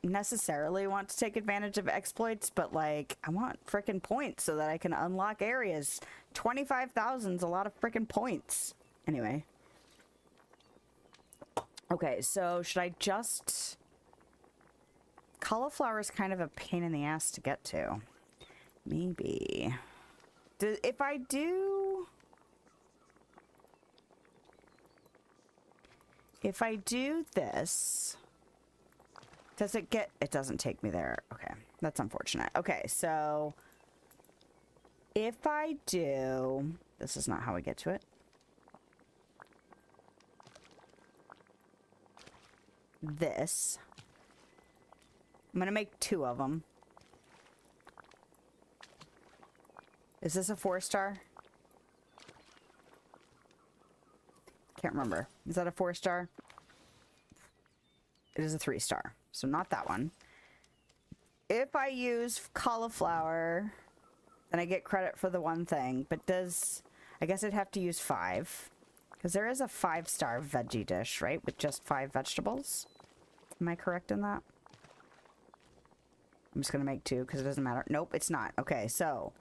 necessarily want to take advantage of exploits, but like, I want frickin' points so that I can unlock areas. 25,000 is a lot of frickin' points. Anyway. Okay, so should I just... Cauliflower is kind of a pain in the ass to get to. Maybe. If I do this... Does it get... It doesn't take me there. Okay. That's unfortunate. Okay, so... If I do... This is not how we get to it. This. I'm gonna make 2 of them. Is this a 4-star? Can't remember. Is that a 4-star? It is a 3-star. So not that one. If I use cauliflower, then I get credit for the one thing. But I guess I'd have to use 5. Because there is a 5-star veggie dish, right? With just 5 vegetables. Am I correct in that? I'm just going to make 2 because it doesn't matter. Nope, it's not. Okay, so...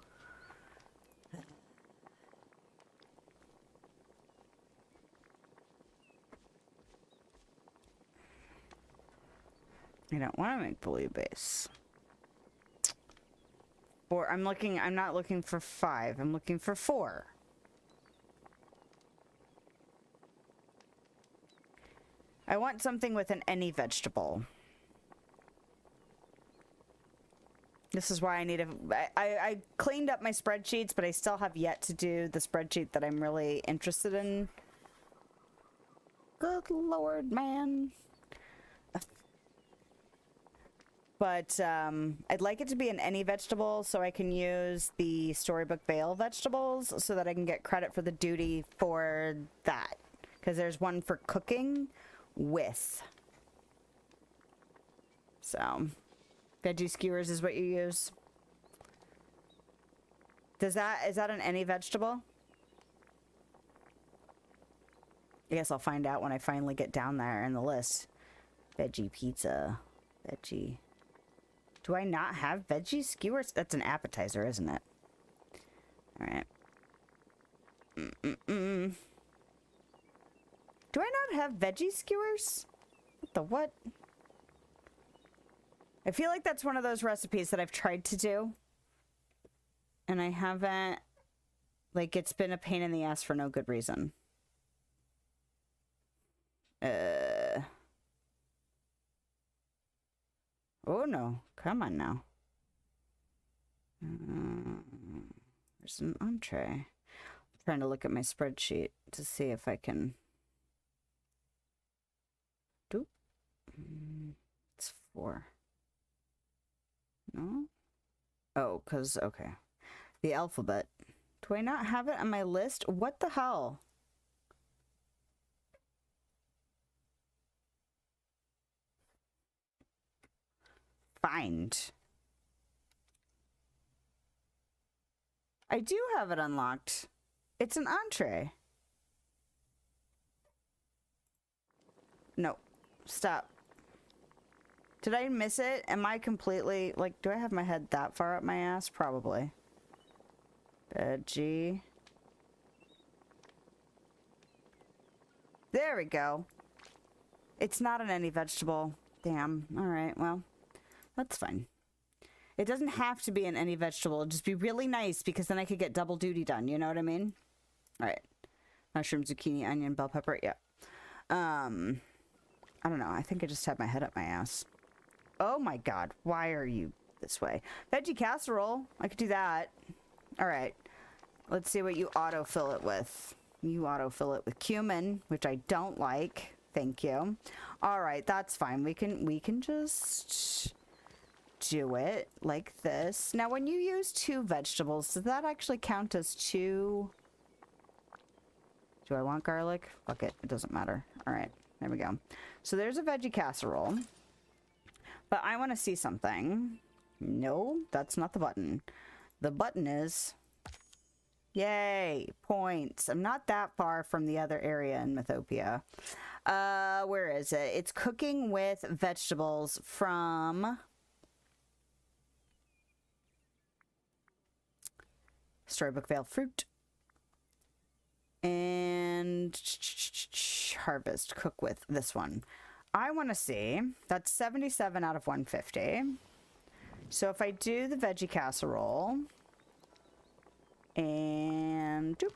I don't want to make blue base. Or I'm not looking for 5. I'm looking for 4. I want something with any vegetable. This is why I need I cleaned up my spreadsheets, but I still have yet to do the spreadsheet that I'm really interested in. Good Lord, man. But I'd like it to be in any vegetable so I can use the Storybook Vale vegetables so that I can get credit for the duty for that. Because there's one for cooking with. So, veggie skewers is what you use. Is that an any vegetable? I guess I'll find out when I finally get down there in the list. Veggie pizza. Veggie. Do I not have veggie skewers? That's an appetizer, isn't it? Alright. Do I not have veggie skewers? What the what? I feel like that's one of those recipes that I've tried to do. And I haven't... Like, it's been a pain in the ass for no good reason. Oh no, come on now. There's an entree. I'm trying to look at my spreadsheet to see if I can... Doop. It's 4. No? Oh, because, okay. The alphabet. Do I not have it on my list? What the hell? Find. I do have it unlocked. It's an entree. No. Stop. Did I miss it? Am I completely... Like, do I have my head that far up my ass? Probably. Veggie. There we go. It's not an any vegetable. Damn. Alright, well. That's fine. It doesn't have to be in any vegetable. It'll just be really nice because then I could get double duty done. You know what I mean? All right. Mushroom, zucchini, onion, bell pepper. Yeah. I don't know. I think I just had my head up my ass. Oh my God. Why are you this way? Veggie casserole. I could do that. All right. Let's see what you autofill it with. You autofill it with cumin, which I don't like. Thank you. All right. That's fine. We can just do it like this. Now, when you use 2 vegetables, does that actually count as 2? Do I want garlic? Fuck it. It doesn't matter. All right. There we go. So there's a veggie casserole. But I want to see something. No, that's not the button. The button is... Yay! Points. I'm not that far from the other area in Mythopia. Where is it? It's cooking with vegetables from... Storybook Veiled Fruit. And harvest, cook with this one. I want to see, that's 77 out of 150. So if I do the veggie casserole and doop.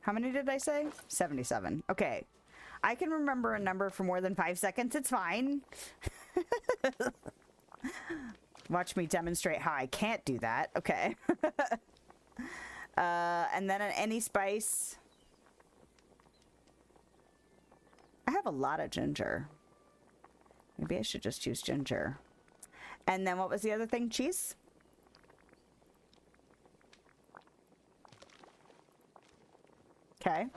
How many did I say? 77. Okay. I can remember a number for more than 5 seconds. It's fine. Watch me demonstrate how I can't do that. Okay. And then any spice. I have a lot of ginger. Maybe I should just use ginger. And then what was the other thing? Cheese? Okay.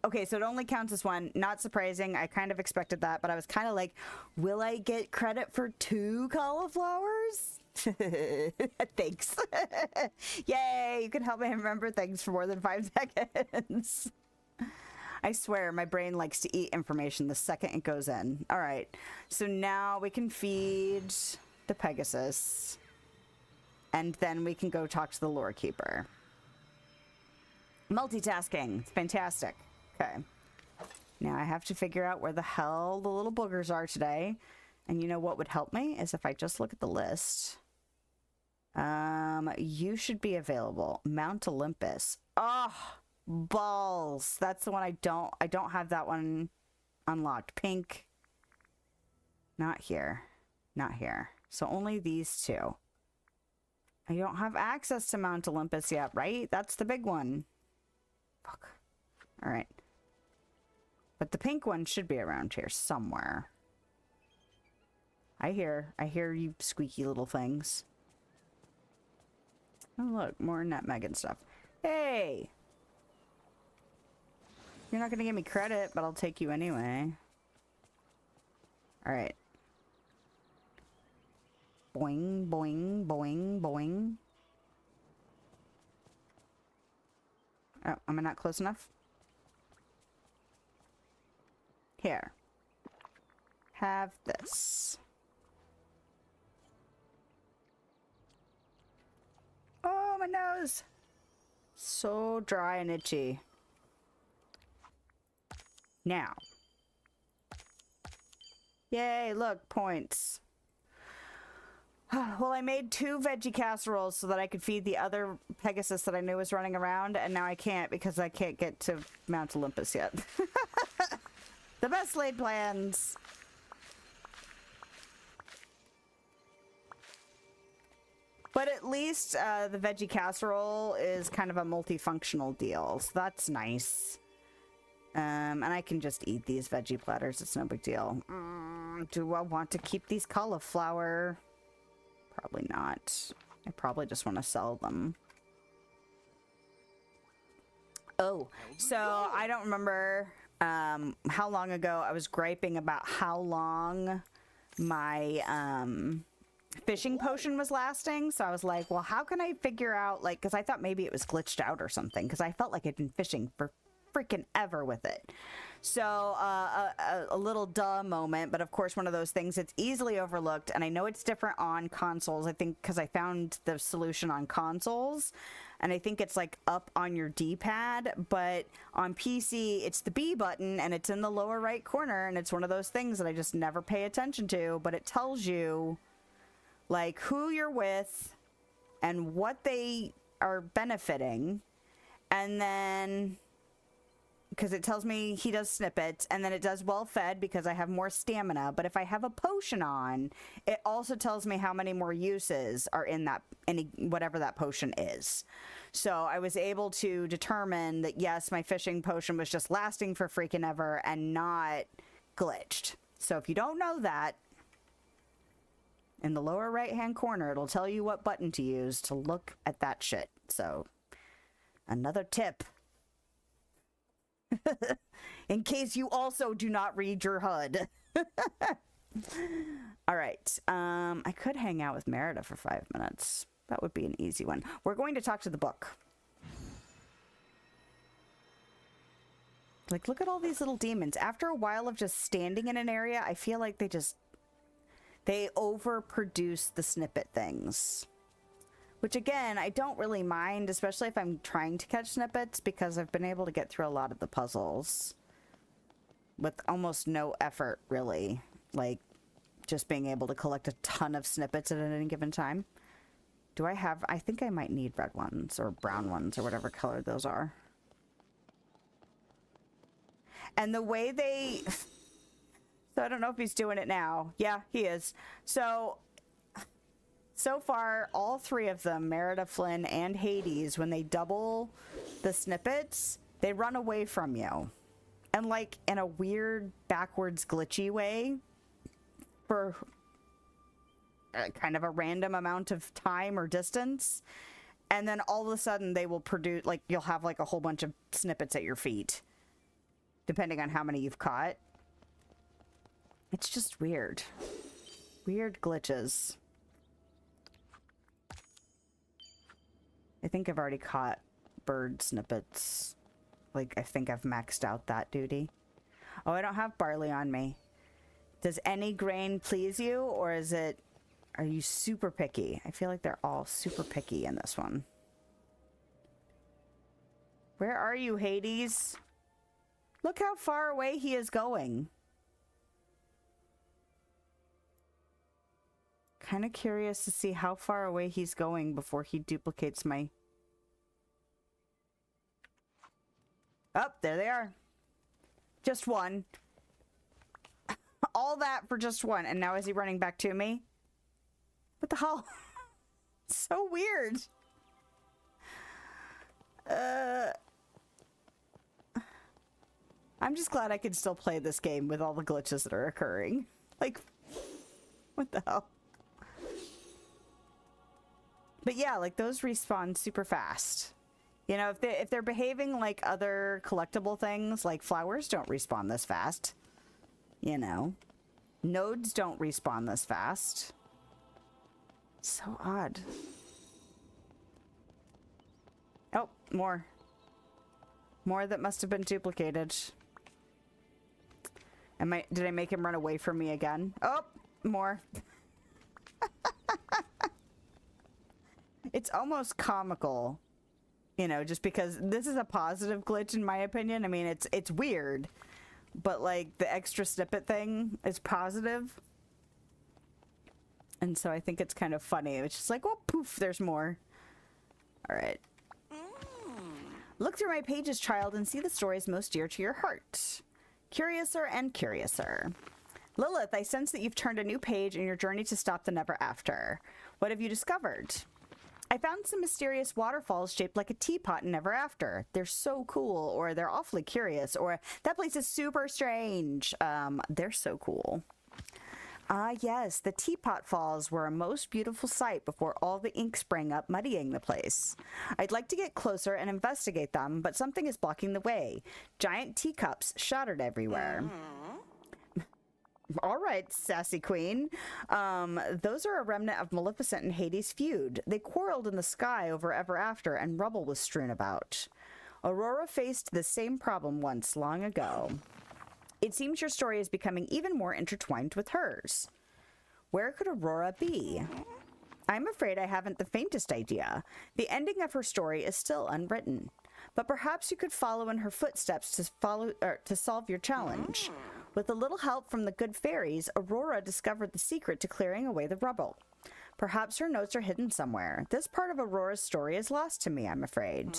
Okay, so it only counts as 1. Not surprising. I kind of expected that, but I was kind of like, will I get credit for 2 cauliflowers? Thanks. Yay, you can help me remember things for more than 5 seconds. I swear, my brain likes to eat information the second it goes in. All right, so now we can feed the Pegasus. And then we can go talk to the lore keeper. Multitasking. It's fantastic. Okay. Now I have to figure out where the hell the little boogers are today. And you know what would help me is if I just look at the list. You should be available. Mount Olympus. Oh, balls. That's the one I don't have that one unlocked. Pink. Not here. Not here. So only these 2. I don't have access to Mount Olympus yet, right? That's the big one. Fuck. All right. But the pink one should be around here somewhere. I hear you squeaky little things. Oh, look, more nutmeg and stuff. Hey! You're not going to give me credit, but I'll take you anyway. All right. Boing, boing, boing, boing. Oh, am I not close enough? Here. Have this. Oh, my nose! So dry and itchy. Now. Yay, look, points. Well, I made 2 veggie casseroles so that I could feed the other Pegasus that I knew was running around, and now I can't because I can't get to Mount Olympus yet. The best laid plans. But at least the veggie casserole is kind of a multifunctional deal, so that's nice. And I can just eat these veggie platters. It's no big deal. Do I want to keep these cauliflower? Probably not. I probably just want to sell them. Oh, so I don't remember how long ago I was griping about how long my fishing potion was lasting. So I was like, well, how can I figure out, like, because I thought maybe it was glitched out or something, because I felt like I'd been fishing for freaking ever with it. So a little duh moment, but of course one of those things that's easily overlooked, and I know it's different on consoles, I think, because I found the solution on consoles. and I think it's like up on your D-pad, but on PC it's the B button and it's in the lower right corner, and it's one of those things that I just never pay attention to, but it tells you like who you're with and what they are benefiting, and then because it tells me he does snippets, and then it does well fed because I have more stamina. But if I have a potion on, it also tells me how many more uses are in that, whatever that potion is. So I was able to determine that yes, my fishing potion was just lasting for freaking ever and not glitched. So if you don't know that, in the lower right hand corner it'll tell you what button to use to look at that shit. So another tip. In case you also do not read your HUD. All right. I could hang out with Merida for 5 minutes. That would be an easy one. We're going to talk to the book. Like, look at all these little demons. After a while of just standing in an area, I feel like they overproduce the snippet things. Which, again, I don't really mind, especially if I'm trying to catch snippets, because I've been able to get through a lot of the puzzles with almost no effort, really. Like, just being able to collect a ton of snippets at any given time. Do I have... I think I might need red ones, or brown ones, or whatever color those are. And the way they... So I don't know if he's doing it now. Yeah, he is. So far, all three of them, Merida, Flynn, and Hades, when they double the snippets, they run away from you. And like in a weird, backwards, glitchy way for kind of a random amount of time or distance. And then all of a sudden they will produce, like, you'll have like a whole bunch of snippets at your feet, depending on how many you've caught. It's just weird. Weird glitches. I think I've already caught bird snippets. Like, I think I've maxed out that duty. Oh, I don't have barley on me. Does any grain please you, or is it... Are you super picky? I feel like they're all super picky in this one. Where are you, Hades? Look how far away he is going. Kind of curious to see how far away he's going before he duplicates my... Oh, there they are. Just one. All that for just one. And now is he running back to me? What the hell? So weird. I'm just glad I can still play this game with all the glitches that are occurring. Like, what the hell? But yeah, like, those respawn super fast. You know, if they're behaving like other collectible things, like flowers don't respawn this fast. You know. Nodes don't respawn this fast. So odd. Oh, more. More that must have been duplicated. Did I make him run away from me again? Oh, more. It's almost comical, you know, just because this is a positive glitch in my opinion. I mean, it's weird, but like the extra snippet thing is positive. And so I think it's kind of funny. It's just like, oh, poof, there's more. All right. Look through my pages, child, and see the stories most dear to your heart. Curiouser and curiouser. Lilith, I sense that you've turned a new page in your journey to stop the never after. What have you discovered? I found some mysterious waterfalls shaped like a teapot in Never After. They're so cool, or they're awfully curious, or that place is super strange. They're so cool. Ah, yes, the Teapot Falls were a most beautiful sight before all the ink sprang up, muddying the place. I'd like to get closer and investigate them, but something is blocking the way. Giant teacups shattered everywhere. All right, sassy queen. Those are a remnant of Maleficent and Hades' feud. They quarreled in the sky over Ever After, and rubble was strewn about. Aurora faced the same problem once, long ago. It seems your story is becoming even more intertwined with hers. Where could Aurora be? I'm afraid I haven't the faintest idea. The ending of her story is still unwritten. But perhaps you could follow in her footsteps to solve your challenge. With a little help from the good fairies, Aurora discovered the secret to clearing away the rubble. Perhaps her notes are hidden somewhere. This part of Aurora's story is lost to me, I'm afraid.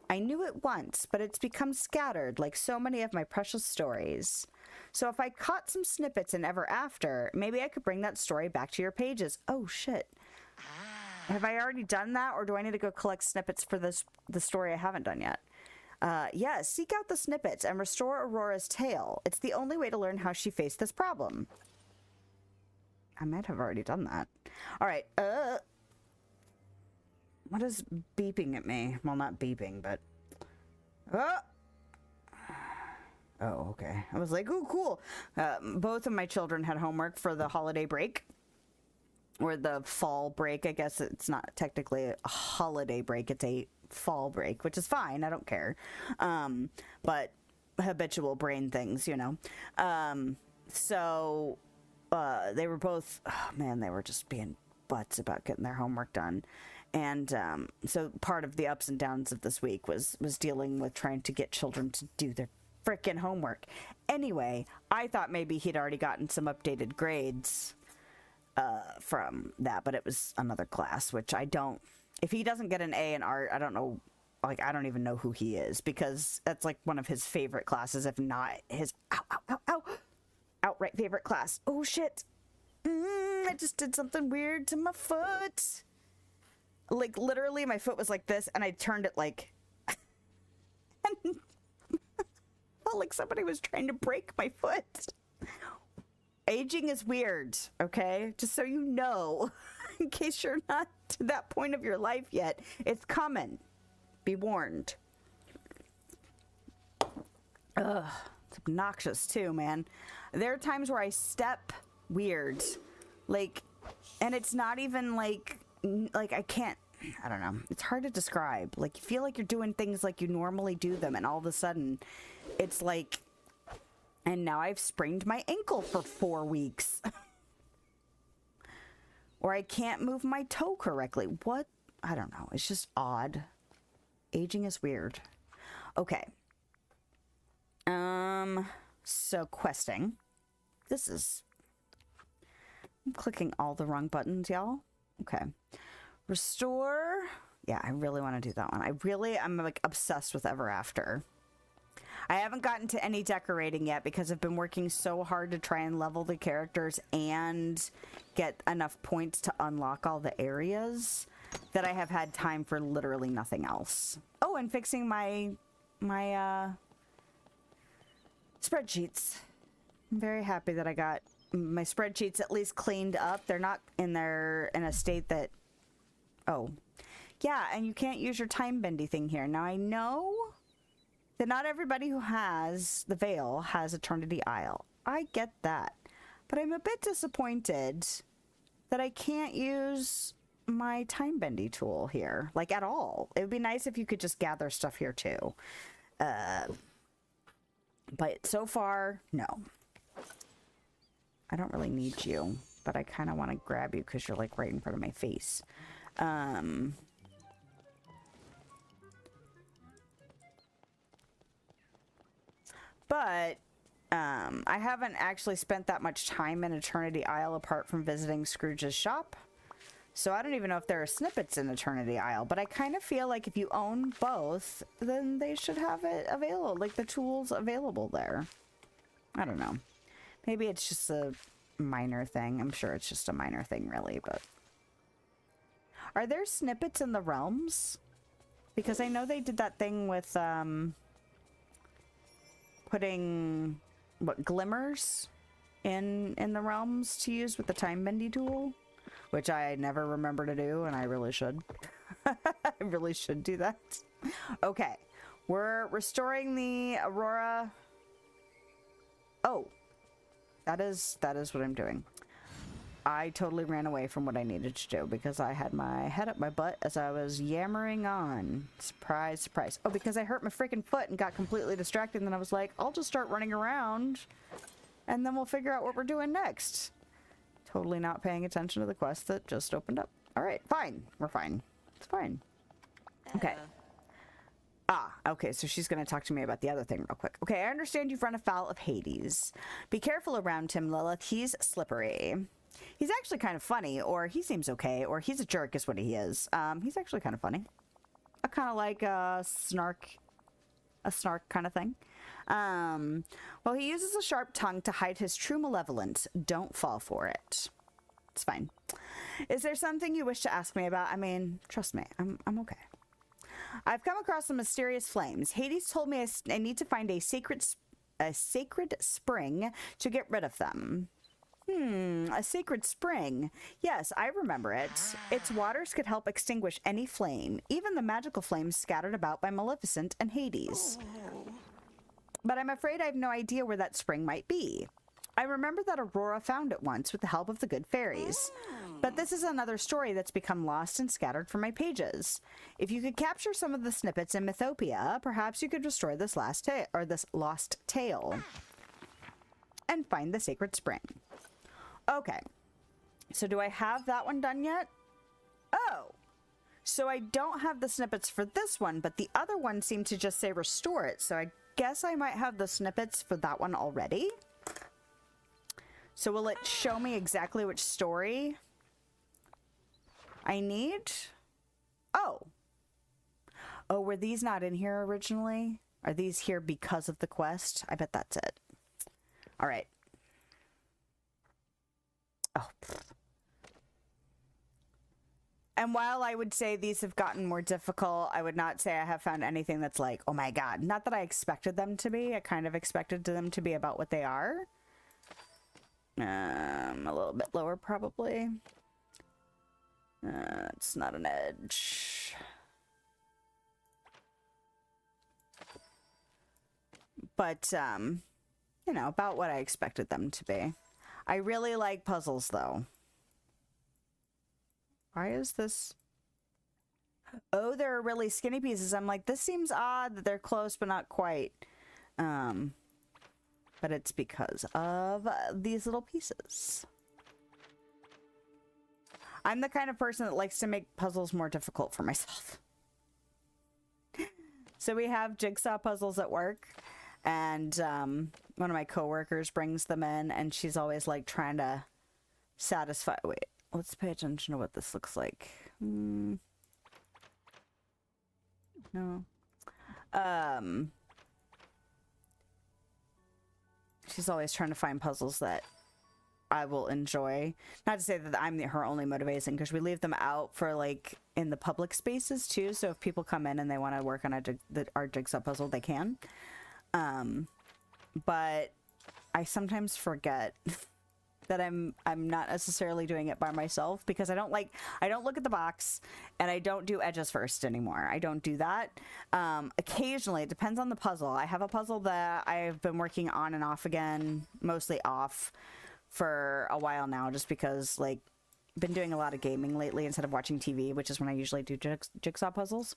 I knew it once, but it's become scattered like so many of my precious stories. So if I caught some snippets in Ever After, maybe I could bring that story back to your pages. Oh, shit. Have I already done that, or do I need to go collect snippets for the story I haven't done yet? Yeah, seek out the snippets and restore Aurora's tale. It's the only way to learn how she faced this problem. I might have already done that. All right. What is beeping at me? Well, not beeping, but... Oh, okay. I was like, oh, cool. Both of my children had homework for the holiday break. Or the fall break. I guess it's not technically a holiday break. It's a fall break, which is fine. I don't care. But habitual brain things, you know. So they were both, oh man, they were just being butts about getting their homework done. And so part of the ups and downs of this week was dealing with trying to get children to do their frickin' homework. Anyway, I thought maybe he'd already gotten some updated grades from that, but it was another class, which I don't... If he doesn't get an A in art, I don't know, like, I don't even know who he is, because that's, like, one of his favorite classes, if not his... outright favorite class. Oh, shit. I just did something weird to my foot. Like, literally, my foot was like this, and I turned it, like... and felt like somebody was trying to break my foot. Aging is weird, okay? Just so you know, in case you're not to that point of your life yet, it's coming. Be warned. Ugh, it's obnoxious too, man. There are times where I step weird, like, and it's not even like I can't, I don't know. It's hard to describe. Like, you feel like you're doing things like you normally do them, and all of a sudden, it's like... And now I've sprained my ankle for 4 weeks. Or I can't move my toe correctly. What? I don't know. It's just odd. Aging is weird. Okay. So questing. This is... I'm clicking all the wrong buttons, y'all. Okay. Restore. Yeah, I really want to do that one. I'm like obsessed with Ever After. I haven't gotten to any decorating yet because I've been working so hard to try and level the characters and get enough points to unlock all the areas that I have had time for literally nothing else. Oh, and fixing my spreadsheets. I'm very happy that I got my spreadsheets at least cleaned up. They're not in a state that... Oh. Yeah, and you can't use your time bendy thing here. Now I know... that not everybody who has the Vale has Eternity Isle. I get that. But I'm a bit disappointed that I can't use my time bendy tool here, like at all. It would be nice if you could just gather stuff here too. But so far, no. I don't really need you, but I kind of want to grab you because you're like right in front of my face. But I haven't actually spent that much time in Eternity Isle apart from visiting Scrooge's shop. So I don't even know if there are snippets in Eternity Isle, but I kind of feel like if you own both, then they should have it available, like the tools available there. I don't know. Maybe it's just a minor thing. I'm sure it's just a minor thing, really, but... Are there snippets in the realms? Because I know they did that thing with, putting, what, glimmers in the realms to use with the time bendy tool, which I never remember to do, and I really should. I really should do that. Okay, we're restoring the Aurora. Oh, that is what I'm doing. I totally ran away from what I needed to do because I had my head up my butt as I was yammering on. Surprise, surprise. Oh, because I hurt my freaking foot and got completely distracted, and then I was like, I'll just start running around and then we'll figure out what we're doing next. Totally not paying attention to the quest that just opened up. All right, fine. We're fine. It's fine. Okay. Okay, so she's going to talk to me about the other thing real quick. Okay, I understand you've run afoul of Hades. Be careful around him, Lilith. He's slippery. He's actually kind of funny, or he seems okay, or he's a jerk is what he is. He's actually kind of funny. A kind of like a snark kind of thing. Well, he uses a sharp tongue to hide his true malevolence. Don't fall for it. It's fine. Is there something you wish to ask me about? I mean, trust me, I'm okay. I've come across some mysterious flames. Hades told me I need to find a sacred spring to get rid of them. A sacred spring. Yes, I remember it. Its waters could help extinguish any flame, even the magical flames scattered about by Maleficent and Hades. But I'm afraid I have no idea where that spring might be. I remember that Aurora found it once with the help of the good fairies. But this is another story that's become lost and scattered from my pages. If you could capture some of the snippets in Mythopia, perhaps you could restore this lost tale and find the sacred spring. Okay. So do I have that one done yet? Oh. So I don't have the snippets for this one, but the other one seemed to just say restore it. So I guess I might have the snippets for that one already. So will it show me exactly which story I need? Oh. Oh, were these not in here originally? Are these here because of the quest? I bet that's it. All right. Oh. And while I would say these have gotten more difficult, I would not say I have found anything that's like, oh my god. Not that I expected them to be. I kind of expected them to be about what they are. A little bit lower probably. It's not an edge. But, you know, about what I expected them to be. I really like puzzles, though. Why is this? Oh, there are really skinny pieces. I'm like, this seems odd that they're close, but not quite. But it's because of these little pieces. I'm the kind of person that likes to make puzzles more difficult for myself. So we have jigsaw puzzles at work, and one of my coworkers brings them in, and she's always like trying to satisfy. Wait, let's pay attention to what this looks like. No. She's always trying to find puzzles that I will enjoy. Not to say that I'm her only motivation, because we leave them out for like in the public spaces too. So if people come in and they want to work on our jigsaw puzzle, they can. But I sometimes forget that I'm not necessarily doing it by myself, because I don't look at the box, and I don't do edges first anymore. I don't do that. Occasionally, it depends on the puzzle. I have a puzzle that I've been working on and off again, mostly off for a while now, just because like been doing a lot of gaming lately instead of watching TV, which is when I usually do jigsaw puzzles.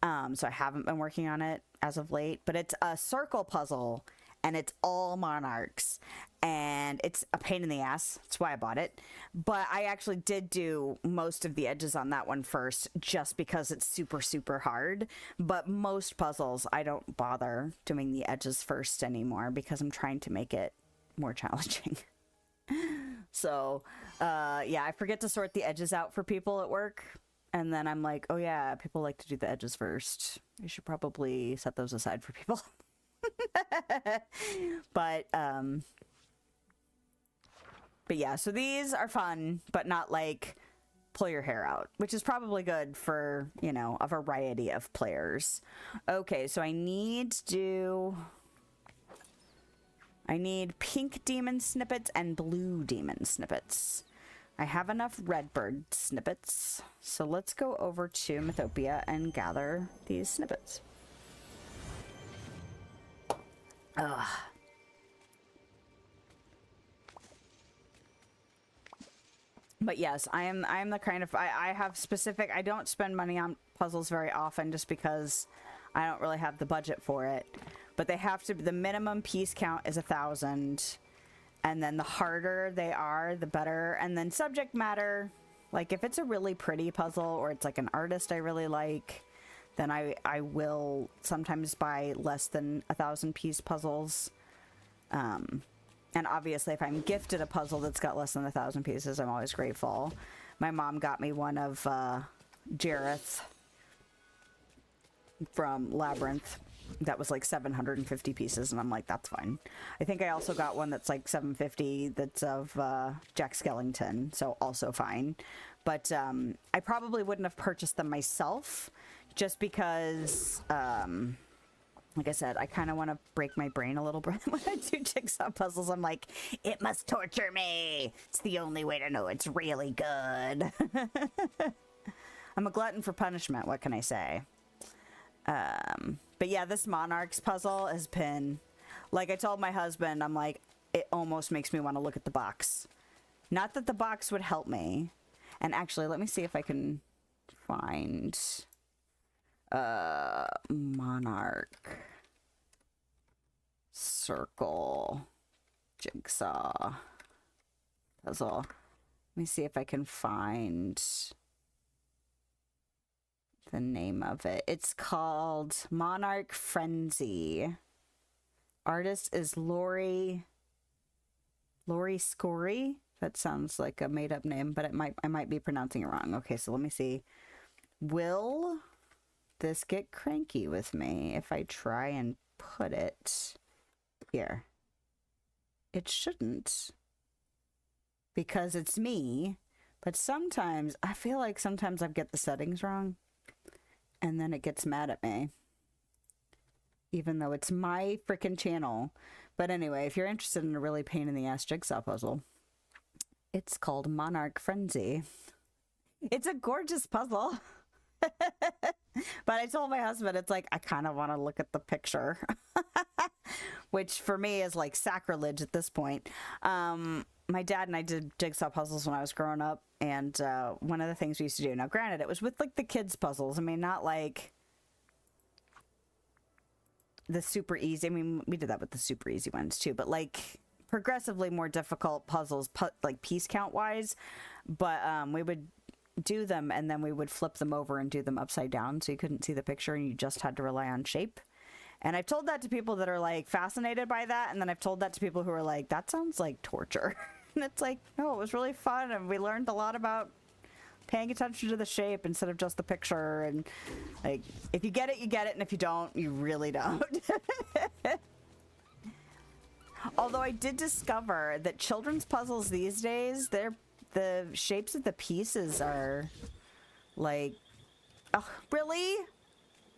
So I haven't been working on it as of late, but it's a circle puzzle, and it's all monarchs, and it's a pain in the ass. That's why I bought it. But I actually did do most of the edges on that one first, just because it's super, super hard. But most puzzles, I don't bother doing the edges first anymore, because I'm trying to make it more challenging. So, yeah, I forget to sort the edges out for people at work. And then I'm like, oh yeah, people like to do the edges first. You should probably set those aside for people. But yeah, so these are fun, but not like pull your hair out, which is probably good for, you know, a variety of players. Okay, so I need pink demon snippets and blue demon snippets. I have enough redbird snippets, so let's go over to Mythopia and gather these snippets. Ugh. But yes, I am the kind of I have specific. I don't spend money on puzzles very often, just because I don't really have the budget for it. But they have to. The minimum piece count is 1,000. And then the harder they are, the better. And then subject matter, Like, if it's a really pretty puzzle or it's like an artist I really like, then I will sometimes buy less than 1,000-piece puzzles. And obviously, if I'm gifted a puzzle that's got less than 1,000 pieces, I'm always grateful. My mom got me one of Jareth from Labyrinth that was like 750 pieces, and I'm like, that's fine. I think I also got one that's like 750 that's of Jack Skellington, so also fine. But I probably wouldn't have purchased them myself just because, like I said, I kind of want to break my brain a little bit when I do jigsaw puzzles. I'm like, it must torture me. It's the only way to know it's really good. I'm a glutton for punishment, what can I say? But yeah, this Monarchs puzzle has been, like I told my husband, I'm like, it almost makes me want to look at the box. Not that the box would help me. And actually, let me see if I can find Monarch Circle Jigsaw puzzle. Let me see if I can find the name of it. It's called Monarch Frenzy. Artist is Lori Scory. That sounds like a made-up name, but I might be pronouncing it wrong. Okay, so let me see. Will this get cranky with me if I try and put it here? It shouldn't, because it's me. But sometimes I feel like sometimes I get the settings wrong, and then it gets mad at me, even though it's my freaking channel. But anyway, if you're interested in a really pain in the ass jigsaw puzzle, it's called Monarch Frenzy. It's a gorgeous puzzle. But I told my husband, it's like, I kind of want to look at the picture, which for me is like sacrilege at this point. My dad and I did jigsaw puzzles when I was growing up, and one of the things we used to do, now granted, it was with like the kids' puzzles. I mean, not like the super easy. I mean, we did that with the super easy ones too, but like progressively more difficult puzzles, like piece count wise. But we would do them, and then we would flip them over and do them upside down, so you couldn't see the picture and you just had to rely on shape. And I've told that to people that are like fascinated by that, and then I've told that to people who are like, that sounds like torture. And it's like, no, it was really fun, and we learned a lot about paying attention to the shape instead of just the picture. And like, if you get it, you get it, and if you don't, you really don't. Although I did discover that children's puzzles these days, the shapes of the pieces are like, oh, really?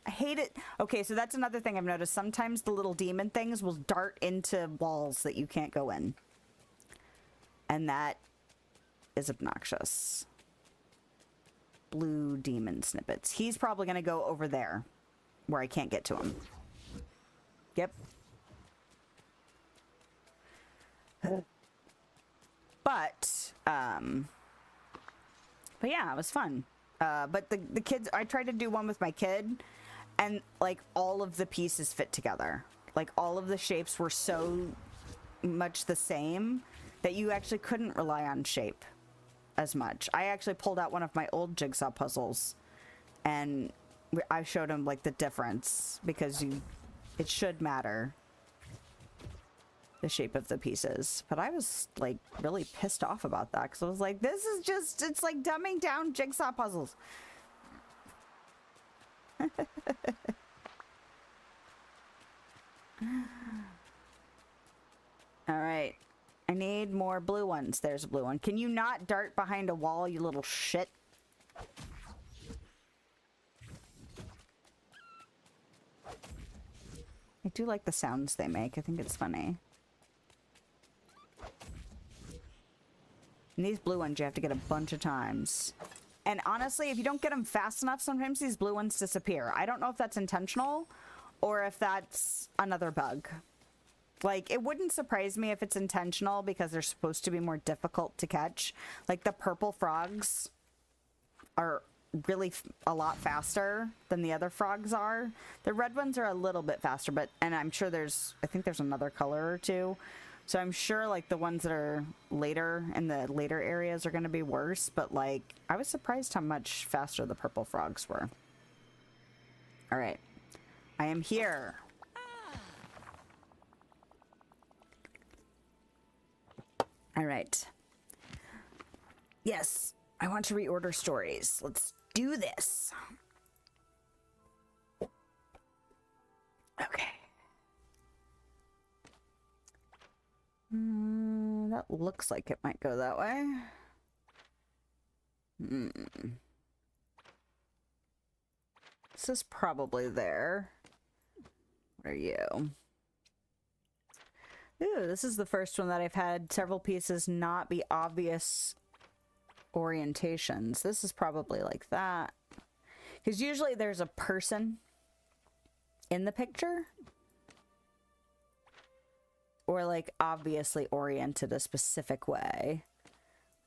I hate it. Okay, so that's another thing I've noticed. Sometimes the little demon things will dart into walls that you can't go in. And that is obnoxious. Blue demon snippets. He's probably going to go over there where I can't get to him. Yep. But yeah, it was fun. But the kids, I tried to do one with my kid, and like all of the pieces fit together. Like all of the shapes were so much the same that you actually couldn't rely on shape as much. I actually pulled out one of my old jigsaw puzzles, and I showed him like the difference, because it should matter, the shape of the pieces. But I was like really pissed off about that, because I was like, this is just, it's like dumbing down jigsaw puzzles. All right, I need more blue ones. There's a blue one. Can you not dart behind a wall, you little shit? I do like the sounds they make. I think it's funny. And these blue ones you have to get a bunch of times. And honestly, if you don't get them fast enough, sometimes these blue ones disappear. I don't know if that's intentional or if that's another bug. Like, it wouldn't surprise me if it's intentional, because they're supposed to be more difficult to catch. Like, the purple frogs are really a lot faster than the other frogs are. The red ones are a little bit faster, but, and I'm sure I think there's another color or two. So I'm sure like the ones that are later in the later areas are going to be worse, but like I was surprised how much faster the purple frogs were. All right. I am here. All right. Yes, I want to reorder stories. Let's do this. Okay. That looks like it might go that way. This is probably there. What are you? Ooh, this is the first one that I've had several pieces not be obvious orientations. This is probably like that. Because usually there's a person in the picture. Or like obviously oriented a specific way.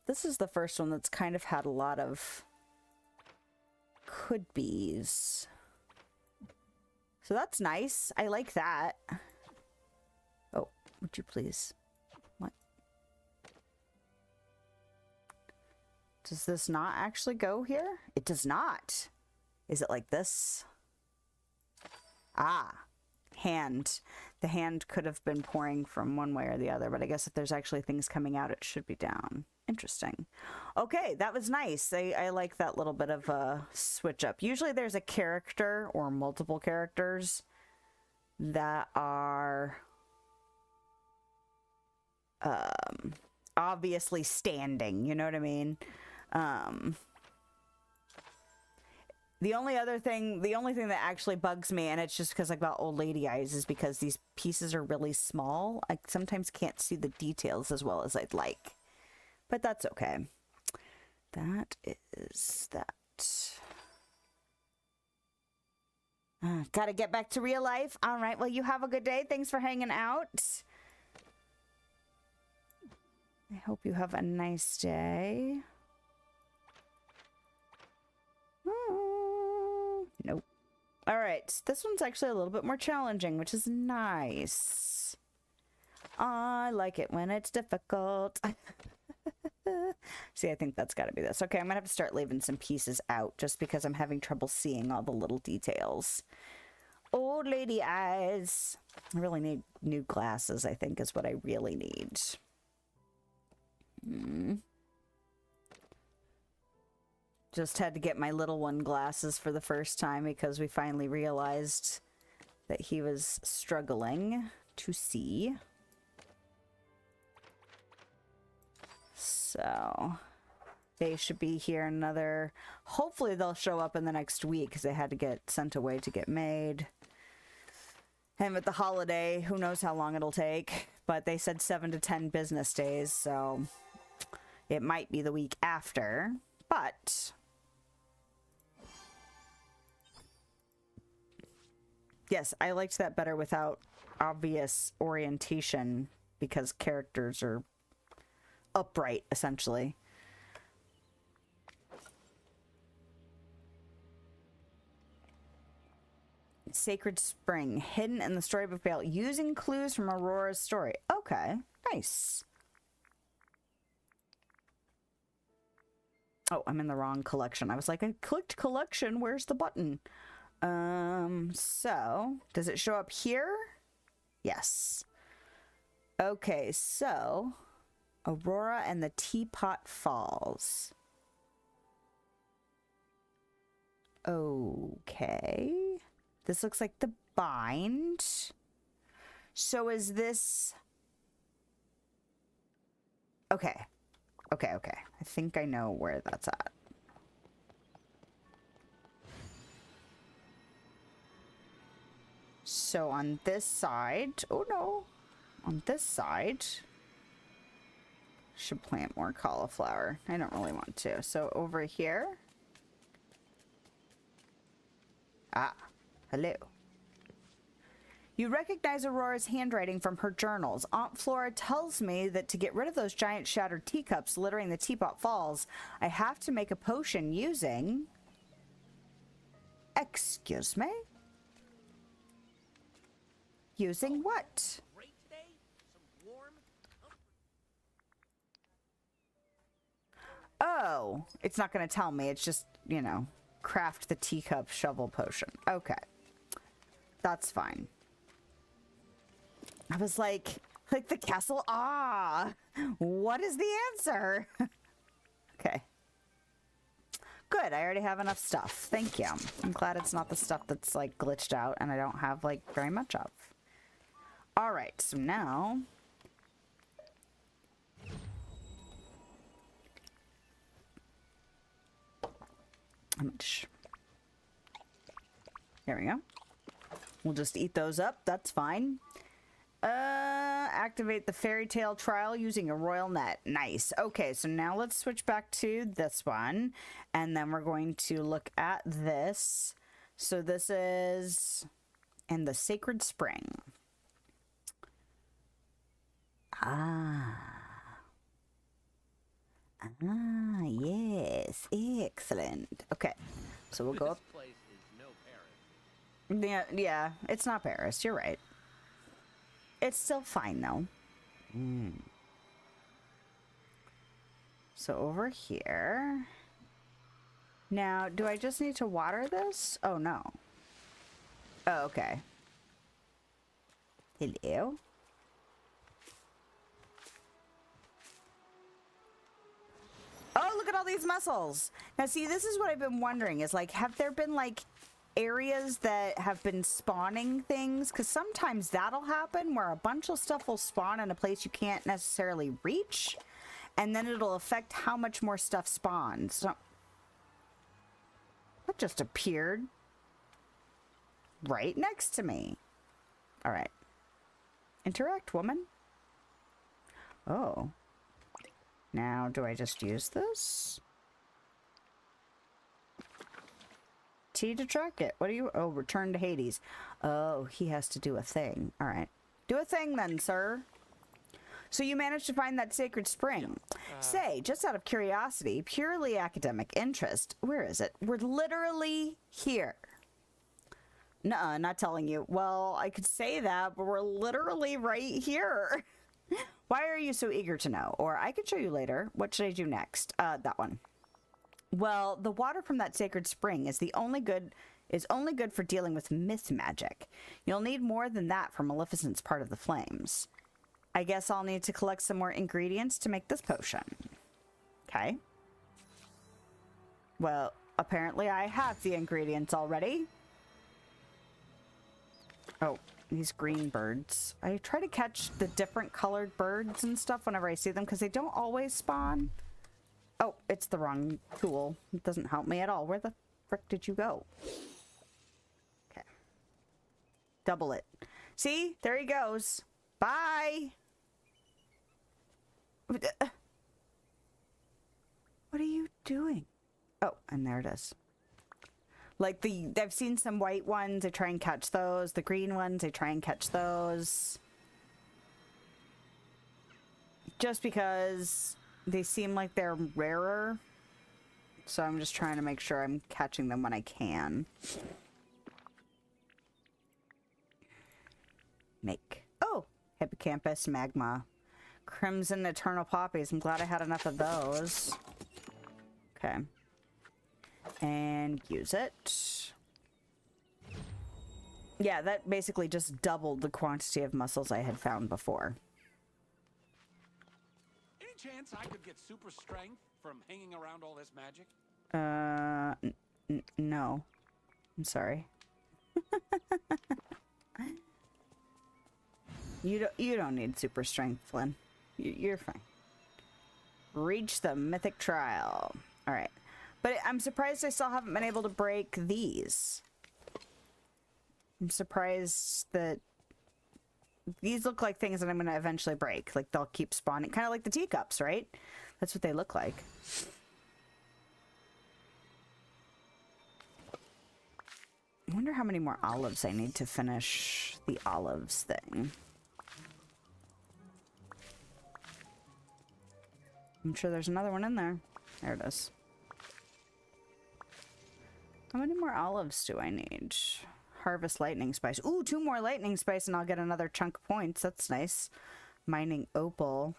This is the first one that's kind of had a lot of could be's. So that's nice. I like that. Oh, would you please? What? Does this not actually go here? It does not. Is it like this? Ah, hand. The hand could have been pouring from one way or the other, but I guess if there's actually things coming out, it should be down. Interesting. Okay, that was nice. I like that little bit of a switch up. Usually there's a character or multiple characters that are obviously standing, you know what I mean? The only thing that actually bugs me, and it's just because I've got old lady eyes, is because these pieces are really small. I sometimes can't see the details as well as I'd like. But that's okay. That is that. Gotta get back to real life. All right, well, you have a good day. Thanks for hanging out. I hope you have a nice day. Nope. All right, this one's actually a little bit more challenging, which is nice. I like it when it's difficult. See, I think that's got to be this. Okay, I'm gonna have to start leaving some pieces out just because I'm having trouble seeing all the little details. Old lady eyes. I really need new glasses, I think, is what I really need. Just had to get my little one glasses for the first time because we finally realized that he was struggling to see. So they should be here another... Hopefully they'll show up in the next week because they had to get sent away to get made. And with the holiday, who knows how long it'll take. But they said 7 to 10 business days, so it might be the week after. But... yes, I liked that better without obvious orientation because characters are upright, essentially. Sacred Spring, hidden in the storybook Vale, using clues from Aurora's story. Okay, nice. Oh, I'm in the wrong collection. I was like, I clicked collection. Where's the button? So, does it show up here? Yes. Okay, so, Aurora and the Teapot Falls. Okay. This looks like the bind. So is this... okay. Okay. I think I know where that's at. So on this side... oh no. On this side... should plant more cauliflower. I don't really want to. So over here... ah. Hello. You recognize Aurora's handwriting from her journals. Aunt Flora tells me that to get rid of those giant shattered teacups littering the Teapot Falls, I have to make a potion using... excuse me? Using what? Great day, some warm, Oh, it's not going to tell me. It's just, you know, craft the teacup shovel potion. Okay. That's fine. I was like the castle. Ah, what is the answer? Okay. Good. I already have enough stuff. Thank you. I'm glad it's not the stuff that's like glitched out and I don't have like very much of. All right. So now. How much? There we go. We'll just eat those up. That's fine. Activate the fairy tale trial using a royal net. Nice. Okay, so now let's switch back to this one. And then we're going to look at this. So this is in the Sacred Spring. Yes. Excellent. Okay. So we'll go up. This place is no Paris. Yeah, it's not Paris. You're right. It's still fine, though. So over here. Now, do I just need to water this? Oh, no. Oh, okay. Hello? Oh, look at all these mussels. Now, see, this is what I've been wondering is, like, have there been, like, areas that have been spawning things? Because sometimes that'll happen where a bunch of stuff will spawn in a place you can't necessarily reach. And then it'll affect how much more stuff spawns. So, that just appeared right next to me. All right. Interact, woman. Oh. Now, do I just use this? T to track it. What do you... Oh, return to Hades. Oh, he has to do a thing. All right. Do a thing then, sir. So you managed to find that sacred spring. Say, just out of curiosity, purely academic interest, where is it? We're literally here. Nuh-uh, not telling you. Well, I could say that, but we're literally right here. Why are you so eager to know? Or I could show you later. What should I do next? That one. Well, the water from that sacred spring is only good for dealing with myth magic. You'll need more than that for Maleficent's part of the flames. I guess I'll need to collect some more ingredients to make this potion. Okay. Well, apparently I have the ingredients already. Oh, these green birds. I try to catch the different colored birds and stuff whenever I see them because they don't always spawn. Oh, it's the wrong tool. It doesn't help me at all. Where the frick did you go? Okay. Double it. See? There he goes. Bye! What are you doing? Oh, and there it is. Like I've seen some white ones. I try and catch those. The green ones, I try and catch those. Just because they seem like they're rarer. So I'm just trying to make sure I'm catching them when I can. Make. Oh! Hippocampus, magma. Crimson eternal poppies. I'm glad I had enough of those. Okay. And use it. Yeah, that basically just doubled the quantity of mussels I had found before. Any chance I could get super strength from hanging around all this magic? No. I'm sorry. You don't need super strength, Flynn. You're fine. Reach the mythic trial. All right. But I'm surprised I still haven't been able to break these. I'm surprised that these look like things that I'm going to eventually break. Like they'll keep spawning. Kind of like the teacups, right? That's what they look like. I wonder how many more olives I need to finish the olives thing. I'm sure there's another one in there. There it is. How many more olives do I need? Harvest lightning spice. Ooh, 2 more lightning spice and I'll get another chunk of points. That's nice. Mining opal.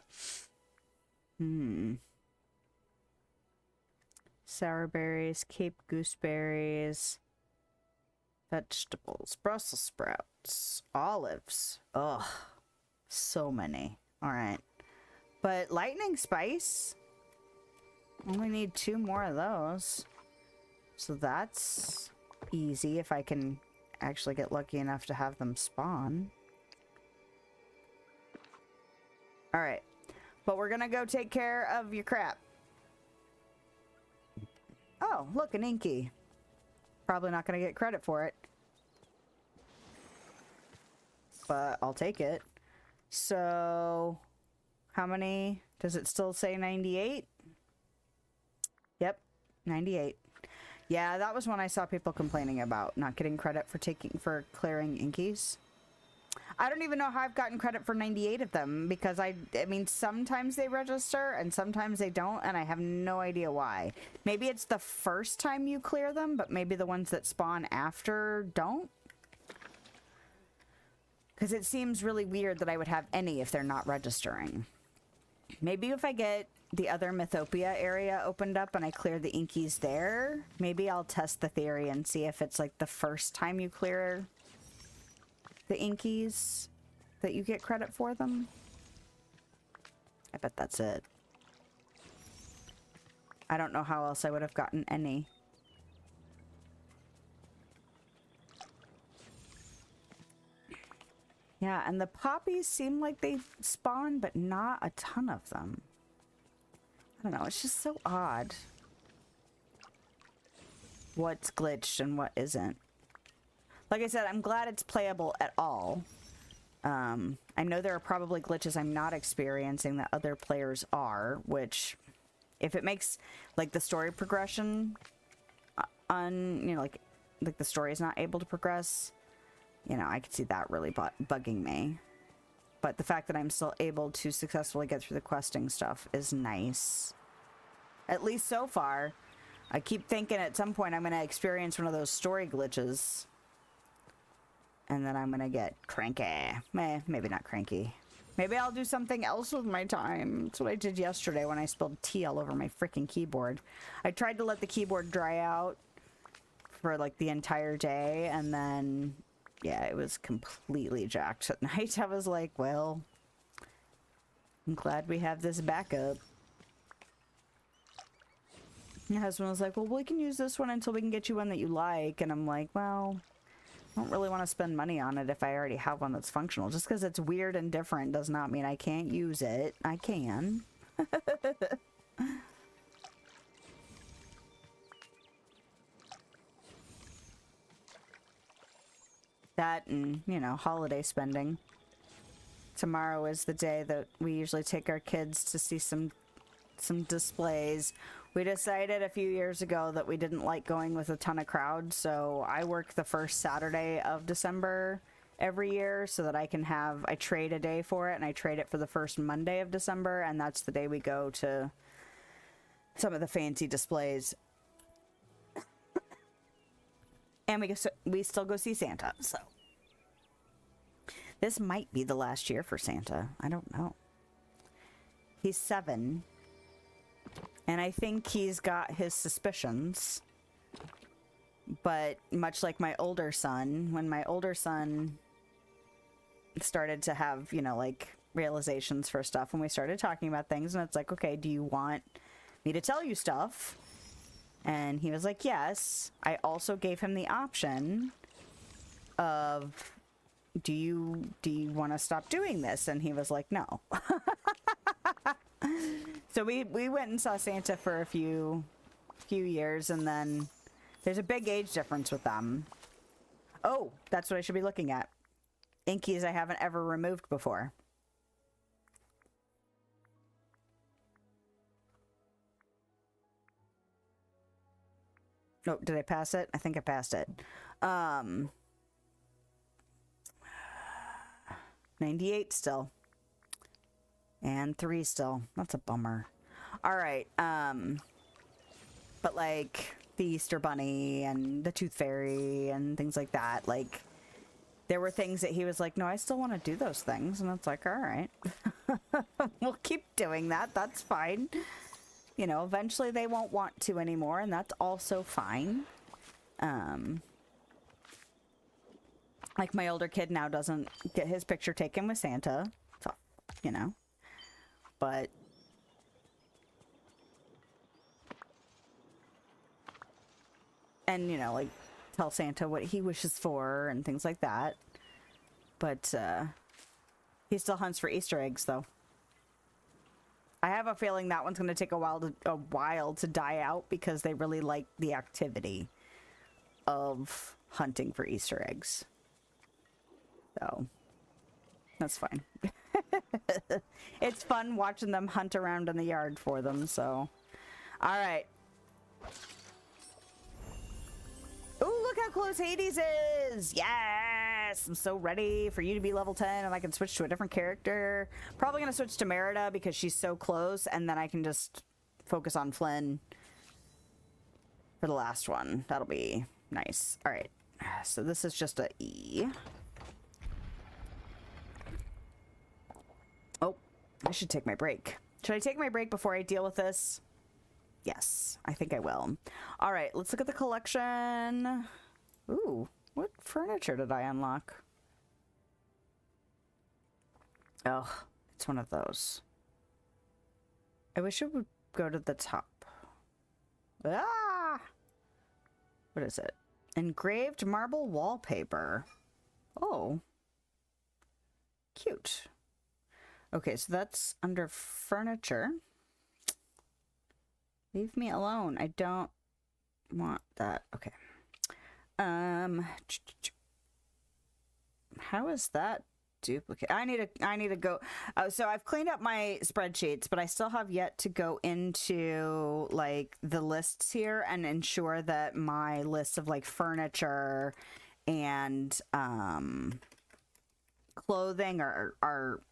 sour berries, Cape gooseberries, vegetables, Brussels sprouts, olives. Ugh, so many. All right. But lightning spice, only need 2 more of those. So that's easy if I can actually get lucky enough to have them spawn. All right. But we're gonna go take care of your crap. Oh, look, an inky. Probably not gonna get credit for it. But I'll take it. So, how many? Does it still say 98? Yep, 98. Yeah, that was one I saw people complaining about, not getting credit for clearing inkies. I don't even know how I've gotten credit for 98 of them, because I mean, sometimes they register and sometimes they don't, and I have no idea why. Maybe it's the first time you clear them, but maybe the ones that spawn after don't? Because it seems really weird that I would have any if they're not registering. Maybe if I get the other Mythopia area opened up and I clear the inkies there, maybe I'll test the theory and see if it's like the first time you clear the inkies that you get credit for them. I bet that's it. I don't know how else I would have gotten any. Yeah, and the poppies seem like they spawn, but not a ton of them. I don't know, it's just so odd. What's glitched and what isn't. Like I said, I'm glad it's playable at all. I know there are probably glitches I'm not experiencing that other players are, which, if it makes, like, the story progression you know, like the story is not able to progress, you know, I could see that really bugging me. But the fact that I'm still able to successfully get through the questing stuff is nice. At least so far. I keep thinking at some point I'm going to experience one of those story glitches. And then I'm going to get cranky. Maybe not cranky. Maybe I'll do something else with my time. That's what I did yesterday when I spilled tea all over my freaking keyboard. I tried to let the keyboard dry out for like the entire day, and then yeah, it was completely jacked at night. I was like, well, I'm glad we have this backup. My husband was like, well, we can use this one until we can get you one that you like. And I'm like, well, I don't really want to spend money on it if I already have one that's functional. Just because it's weird and different does not mean I can't use it. I can. That and, you know, holiday spending. Tomorrow is the day that we usually take our kids to see some displays. We decided a few years ago that we didn't like going with a ton of crowds, so I work the first Saturday of December every year so that I trade a day for it, and I trade it for the first Monday of December, and that's the day we go to some of the fancy displays. And we still go see Santa, so. This might be the last year for Santa. I don't know. He's 7. And I think he's got his suspicions. But much like my older son, when my older son started to have, you know, like, realizations for stuff, and we started talking about things, and it's like, okay, do you want me to tell you stuff? And he was like, yes. I also gave him the option of, do you want to stop doing this? And he was like, no. So we went and saw Santa for a few years, and then there's a big age difference with them. Oh, that's what I should be looking at. Inkies I haven't ever removed before. Oh, did I pass it? I think I passed it. 98 still. And 3 still. That's a bummer. Alright, but like the Easter Bunny and the Tooth Fairy and things like that, like, there were things that he was like, no, I still want to do those things. And it's like, alright. We'll keep doing that. That's fine. You know, eventually they won't want to anymore, and that's also fine. Like my older kid now doesn't get his picture taken with Santa, so, you know, but and you know, like tell Santa what he wishes for and things like that. But he still hunts for Easter eggs though. I have a feeling that one's going to take a while to die out because they really like the activity of hunting for Easter eggs. So that's fine. It's fun watching them hunt around in the yard for them, so. All right. Ooh, look how close Hades is! Yes! I'm so ready for you to be level 10 and I can switch to a different character. Probably gonna switch to Merida because she's so close, and then I can just focus on Flynn for the last one. That'll be nice. Alright, so this is just a E. Oh, I should take my break. Should I take my break before I deal with this? Yes, I think I will. All right, let's look at the collection. Ooh, what furniture did I unlock? Oh, it's one of those. I wish it would go to the top. Ah! What is it? Engraved marble wallpaper. Oh. Cute. Okay, so that's under furniture. Leave me alone. I don't want that. Okay. How is that duplicate? I need to go. So I've cleaned up my spreadsheets, but I still have yet to go into like the lists here and ensure that my lists of like furniture and clothing are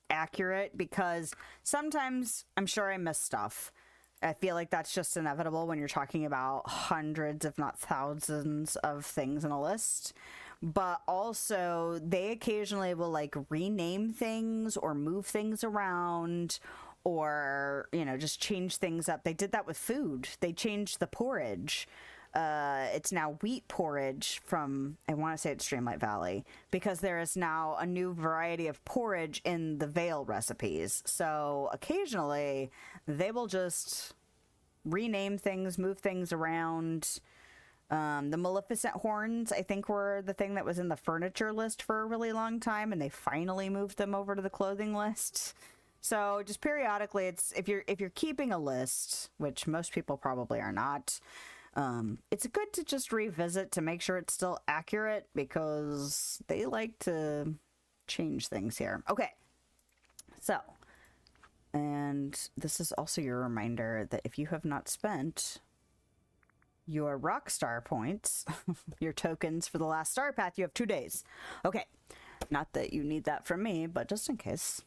accurate, because sometimes I'm sure I miss stuff. I feel like that's just inevitable when you're talking about hundreds, if not thousands, of things in a list. But also, they occasionally will like rename things or move things around, or, you know, just change things up. They did that with food. They changed the porridge. It's now wheat porridge from, I want to say it's Dreamlight Valley, because there is now a new variety of porridge in the Vale recipes. So occasionally they will just rename things, move things around. The Maleficent horns, I think, were the thing that was in the furniture list for a really long time, and they finally moved them over to the clothing list. So just periodically, it's if you're keeping a list, which most people probably are not, it's good to just revisit to make sure it's still accurate, because they like to change things here. Okay, so, and this is also your reminder that if you have not spent your Rockstar points, your tokens for the last star path, you have 2 days. Okay, not that you need that from me, but just in case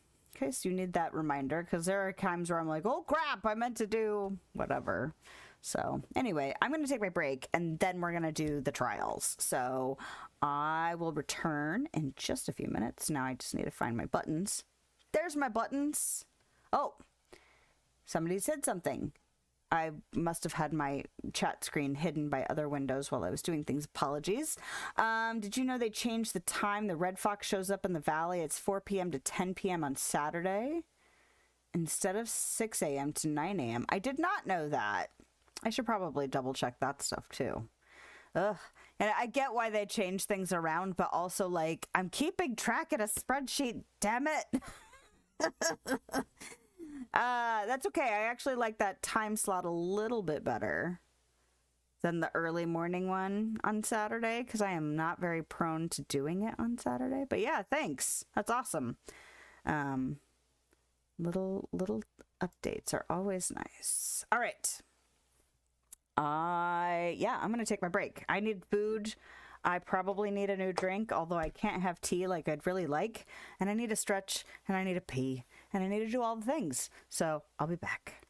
you need that reminder, because there are times where I'm like, oh crap, I meant to do whatever. So anyway, I'm going to take my break and then we're going to do the trials. So I will return in just a few minutes. Now I just need to find my buttons. There's my buttons. Oh, somebody said something. I must have had my chat screen hidden by other windows while I was doing things. Apologies. Did you know they changed the time the Red Fox shows up in the valley? It's 4 p.m. to 10 p.m. on Saturday instead of 6 a.m. to 9 a.m. I did not know that. I should probably double check that stuff too. Ugh. And I get why they change things around, but also, like, I'm keeping track in a spreadsheet, damn it. That's okay. I actually like that time slot a little bit better than the early morning one on Saturday, because I am not very prone to doing it on Saturday. But yeah, thanks. That's awesome. Little updates are always nice. All right. I'm gonna take my break. I need food. I probably need a new drink, although I can't have tea like I'd really like. And I need to stretch, and I need to pee, and I need to do all the things. So I'll be back.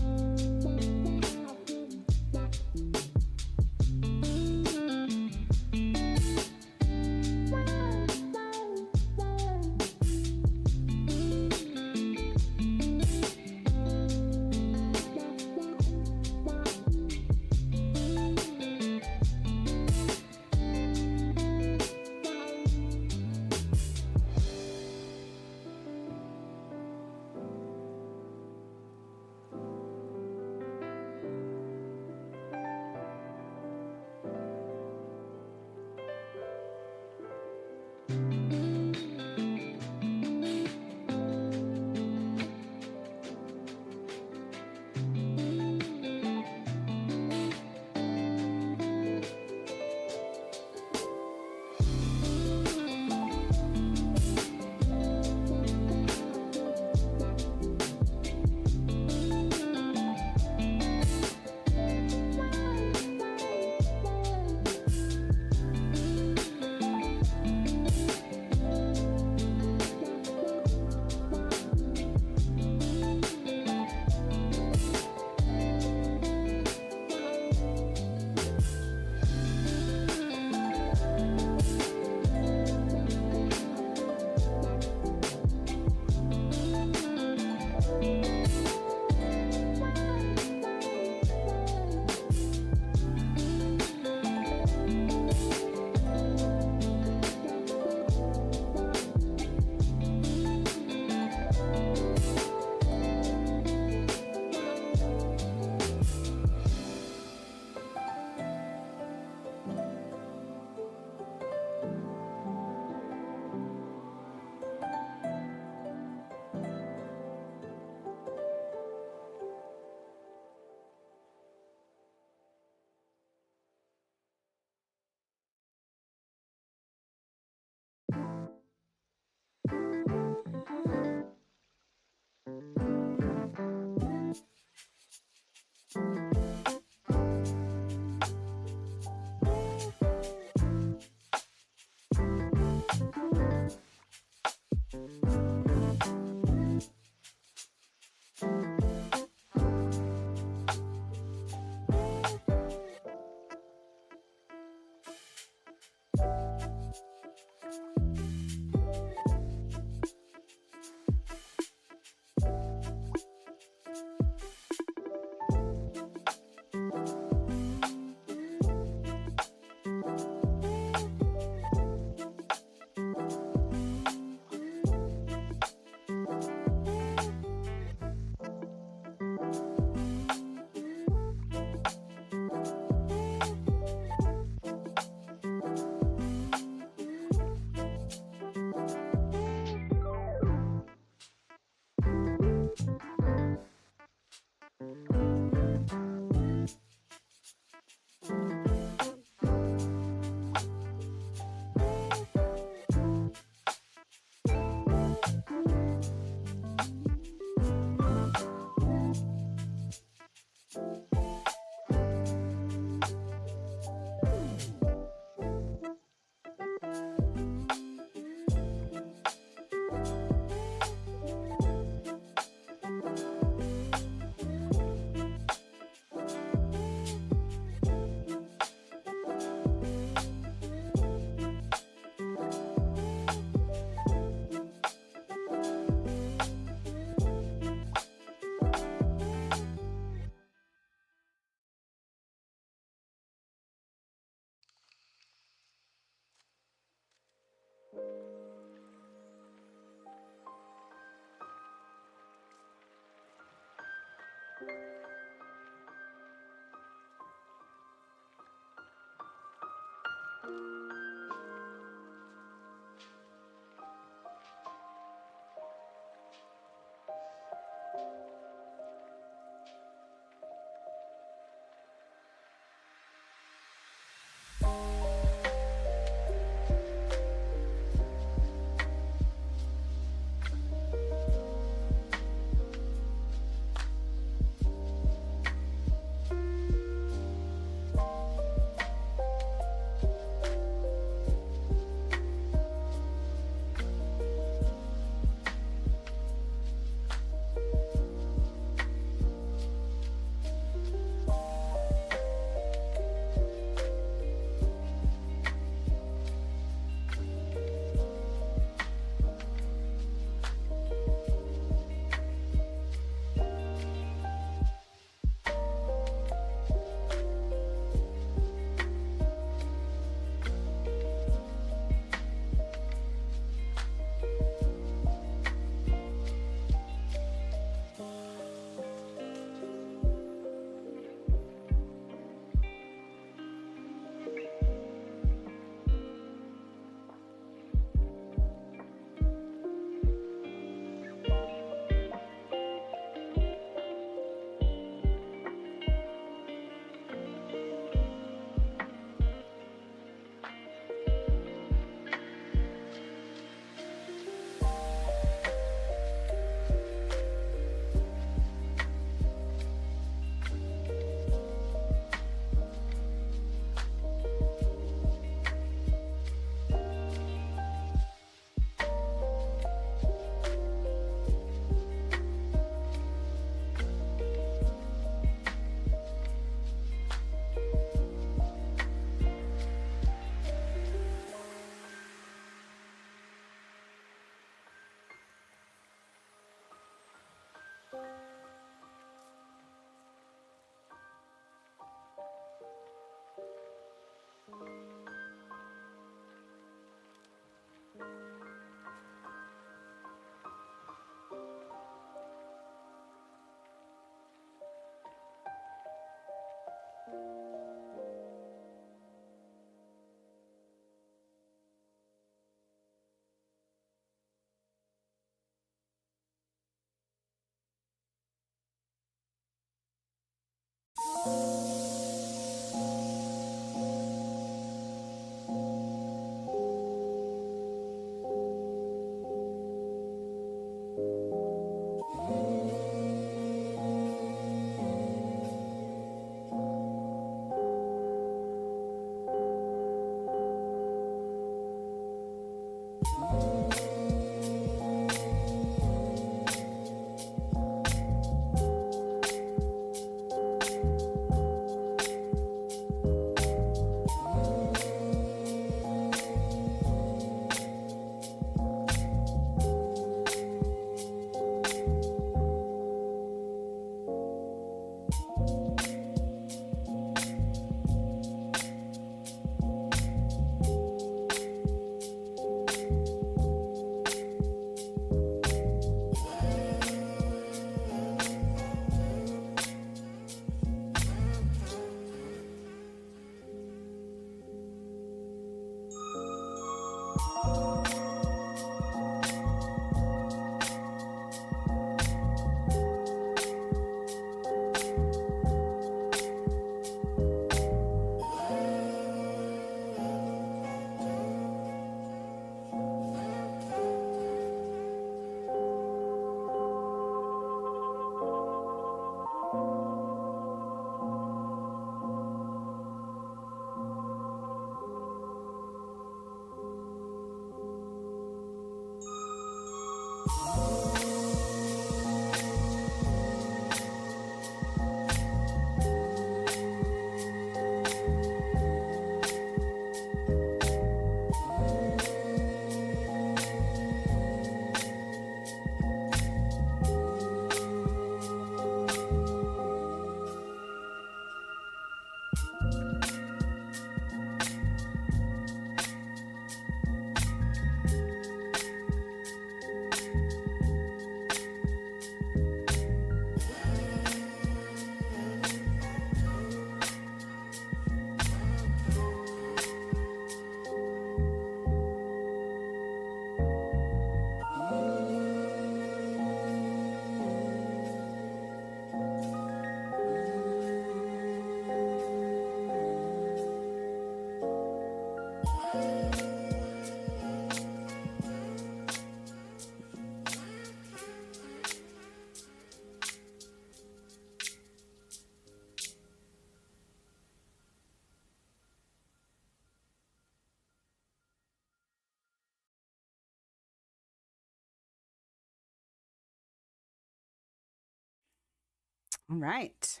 All right.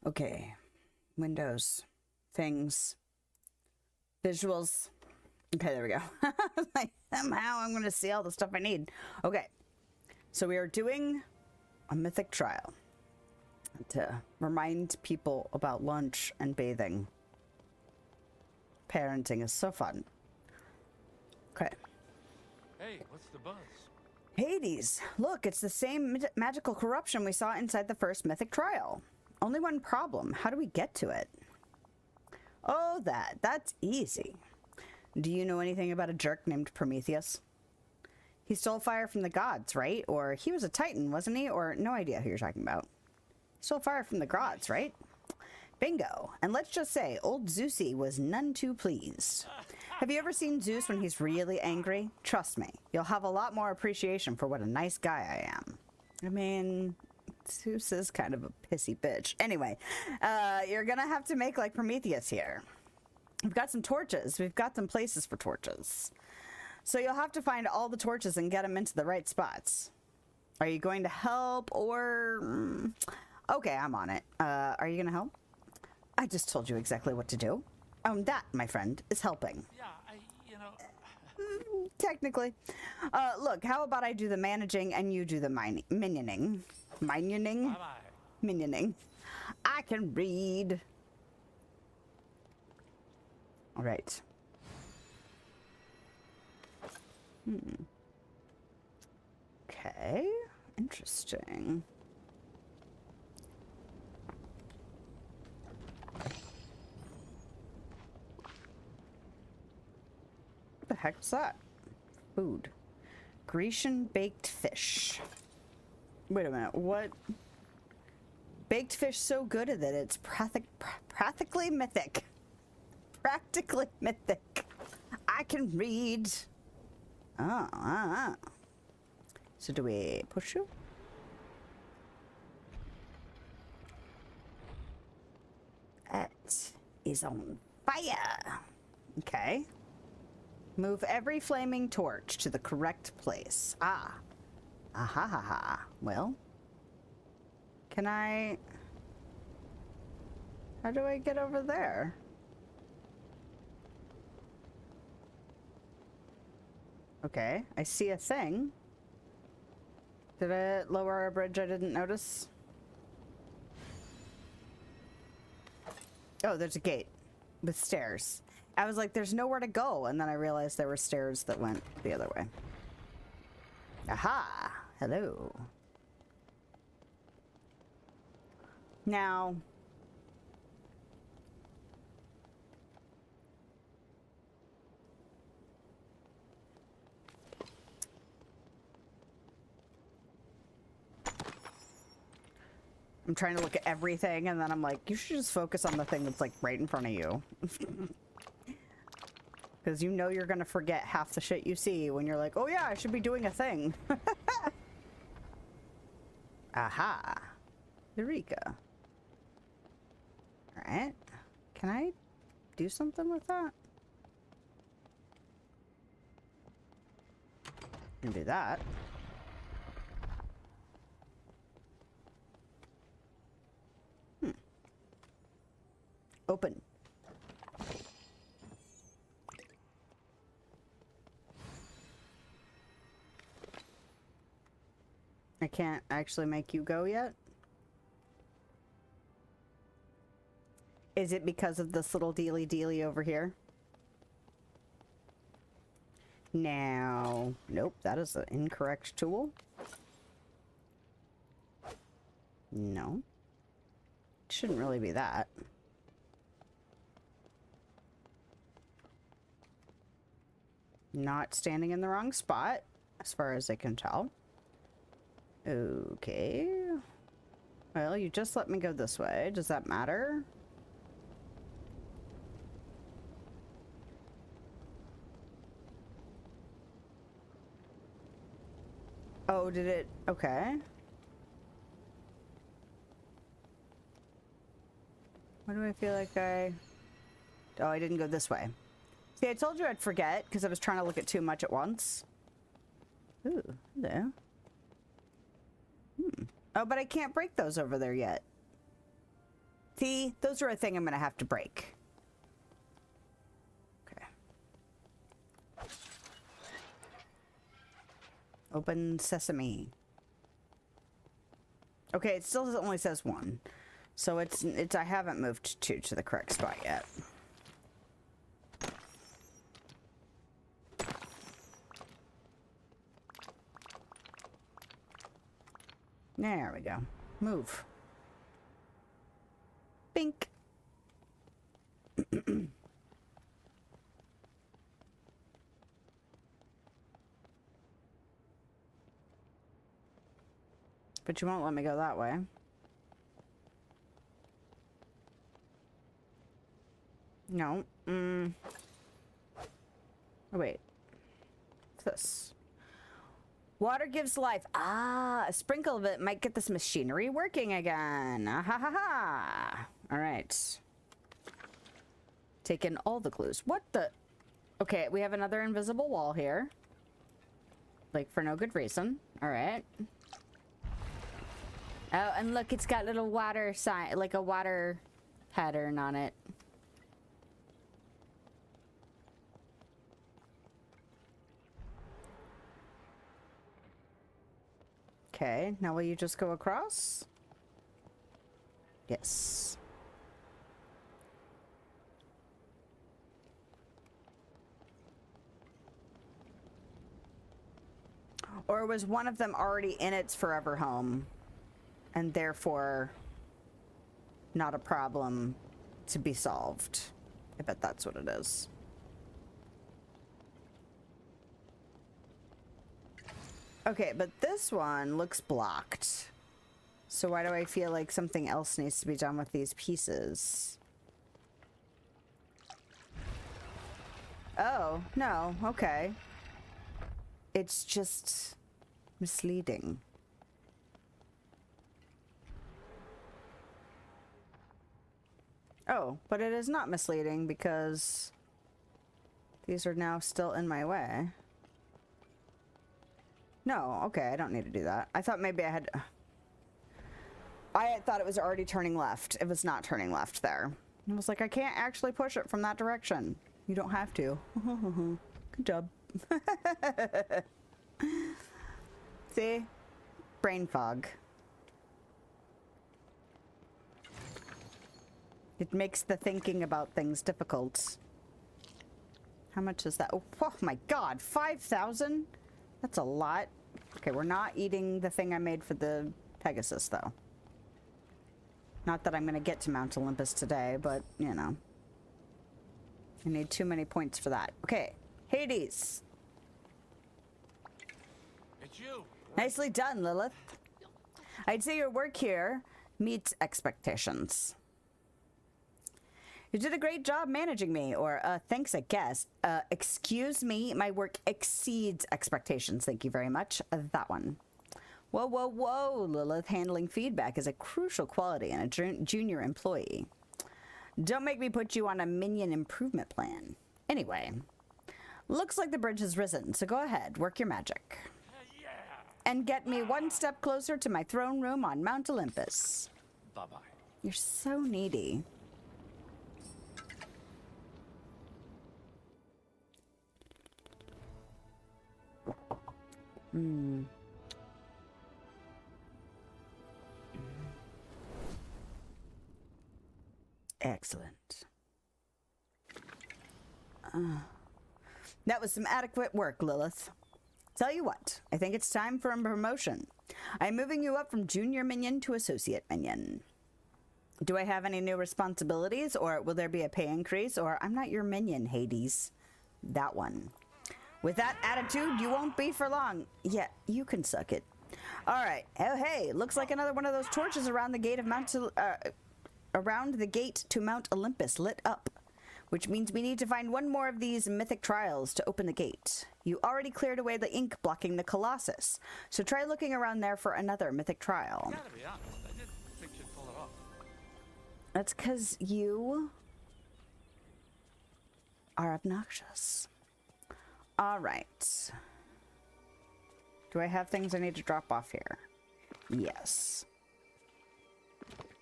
Okay. Windows, things, visuals. Okay, there we go. Like, somehow I'm going to see all the stuff I need. Okay. So we are doing a mythic trial to remind people about lunch and bathing. Parenting is so fun. Okay. Hey, what's the buzz? Hades. Look, it's the same magical corruption we saw inside the first mythic trial. Only one problem. How do we get to it? Oh, that's easy. Do you know anything about a jerk named Prometheus? He stole fire from the gods, right? Or he was a titan, wasn't he? Or no idea who you're talking about. Stole fire from the gods, right? Bingo. And let's just say, old Zeusy was none too pleased. Have you ever seen Zeus when he's really angry? Trust me, you'll have a lot more appreciation for what a nice guy I am. I mean, Zeus is kind of a pissy bitch. Anyway, you're gonna have to make like Prometheus here. We've got some torches. We've got some places for torches. So you'll have to find all the torches and get them into the right spots. Are you going to help or... Okay, I'm on it. Are you gonna help? I just told you exactly what to do. That, my friend, is helping. Yeah, Technically. Look, how about I do the managing and you do the minioning? Minioning? bye-bye. Minioning. I can read. All right. Okay. Interesting. What the heck's that? Food. Grecian baked fish. Wait a minute, what? Baked fish so good at it, it's practically mythic. Practically mythic. I can read. So do we push you? It is on fire. Okay. Move every flaming torch to the correct place. Ah. Aha ha ha. Well. Can I... How do I get over there? Okay, I see a thing. Did it lower a bridge I didn't notice? Oh, there's a gate with stairs. I was like, there's nowhere to go, and then I realized there were stairs that went the other way. Aha! Hello. Now... I'm trying to look at everything, and then I'm like, you should just focus on the thing that's like right in front of you. Because you know you're gonna forget half the shit you see when you're like, oh yeah, I should be doing a thing. Aha. Eureka. Alright. Can I do something with that? Can do that. Open. I can't actually make you go yet? Is it because of this little dealy over here? Now, nope, that is an incorrect tool. No. It shouldn't really be that. Not standing in the wrong spot, as far as I can tell. Okay. Well, you just let me go this way. Does that matter? Oh, did it? Okay. Why do I feel like I... Oh, I didn't go this way. See, I told you I'd forget because I was trying to look at too much at once. Ooh, hello. Oh, but I can't break those over there yet. See, those are a thing I'm going to have to break. Okay. Open sesame. Okay, it still only says 1. So it's I haven't moved 2 to the correct spot yet. There we go. Move. Bink. But you won't let me go that way. No. Oh, wait. What's this? Water gives life. Ah, a sprinkle of it might get this machinery working again. Ah, ha, ha, ha. All right. Take in all the clues. What the? Okay, we have another invisible wall here. Like, for no good reason. All right. Oh, and look, it's got little water sign, like a water pattern on it. Okay, now will you just go across? Yes. Or was one of them already in its forever home and therefore not a problem to be solved? I bet that's what it is. Okay, but this one looks blocked. So why do I feel like something else needs to be done with these pieces? Oh, no, okay. It's just misleading. Oh, but it is not misleading because these are now still in my way. No, okay, I don't need to do that. I thought maybe I had... I thought it was already turning left. It was not turning left there. I was like, I can't actually push it from that direction. You don't have to. Good job. See? Brain fog. It makes the thinking about things difficult. How much is that? Oh, oh my god, 5,000? That's a lot. Okay, we're not eating the thing I made for the Pegasus, though. Not that I'm going to get to Mount Olympus today, but, you know. I need too many points for that. Okay, Hades. It's you. Nicely done, Lilith. I'd say your work here Meets expectations. You did a great job managing me, or thanks, I guess. Excuse me, my work exceeds expectations. Thank you very much. That one. Whoa, whoa, whoa, Lilith. Handling feedback is a crucial quality in a junior employee. Don't make me put you on a minion improvement plan. Anyway, looks like the bridge has risen, so go ahead, work your magic. Yeah. And get me one step closer to my throne room on Mount Olympus. Bye-bye. You're so needy. Excellent. That was some adequate work, Lilith. Tell you what, I think it's time for a promotion. I'm moving you up from junior minion to associate minion. Do I have any new responsibilities, or will there be a pay increase, or I'm not your minion, Hades. That one. With that attitude, you won't be for long. Yeah, you can suck it. All right. Oh, hey, looks like another one of those torches around the gate of around the gate to Mount Olympus lit up, which means we need to find one more of these mythic trials to open the gate. You already cleared away the ink blocking the Colossus, so try looking around there for another mythic trial. Gotta be honest, I didn't think you'd pull it off. That's because you are obnoxious. All right. Do I have things I need to drop off here? Yes.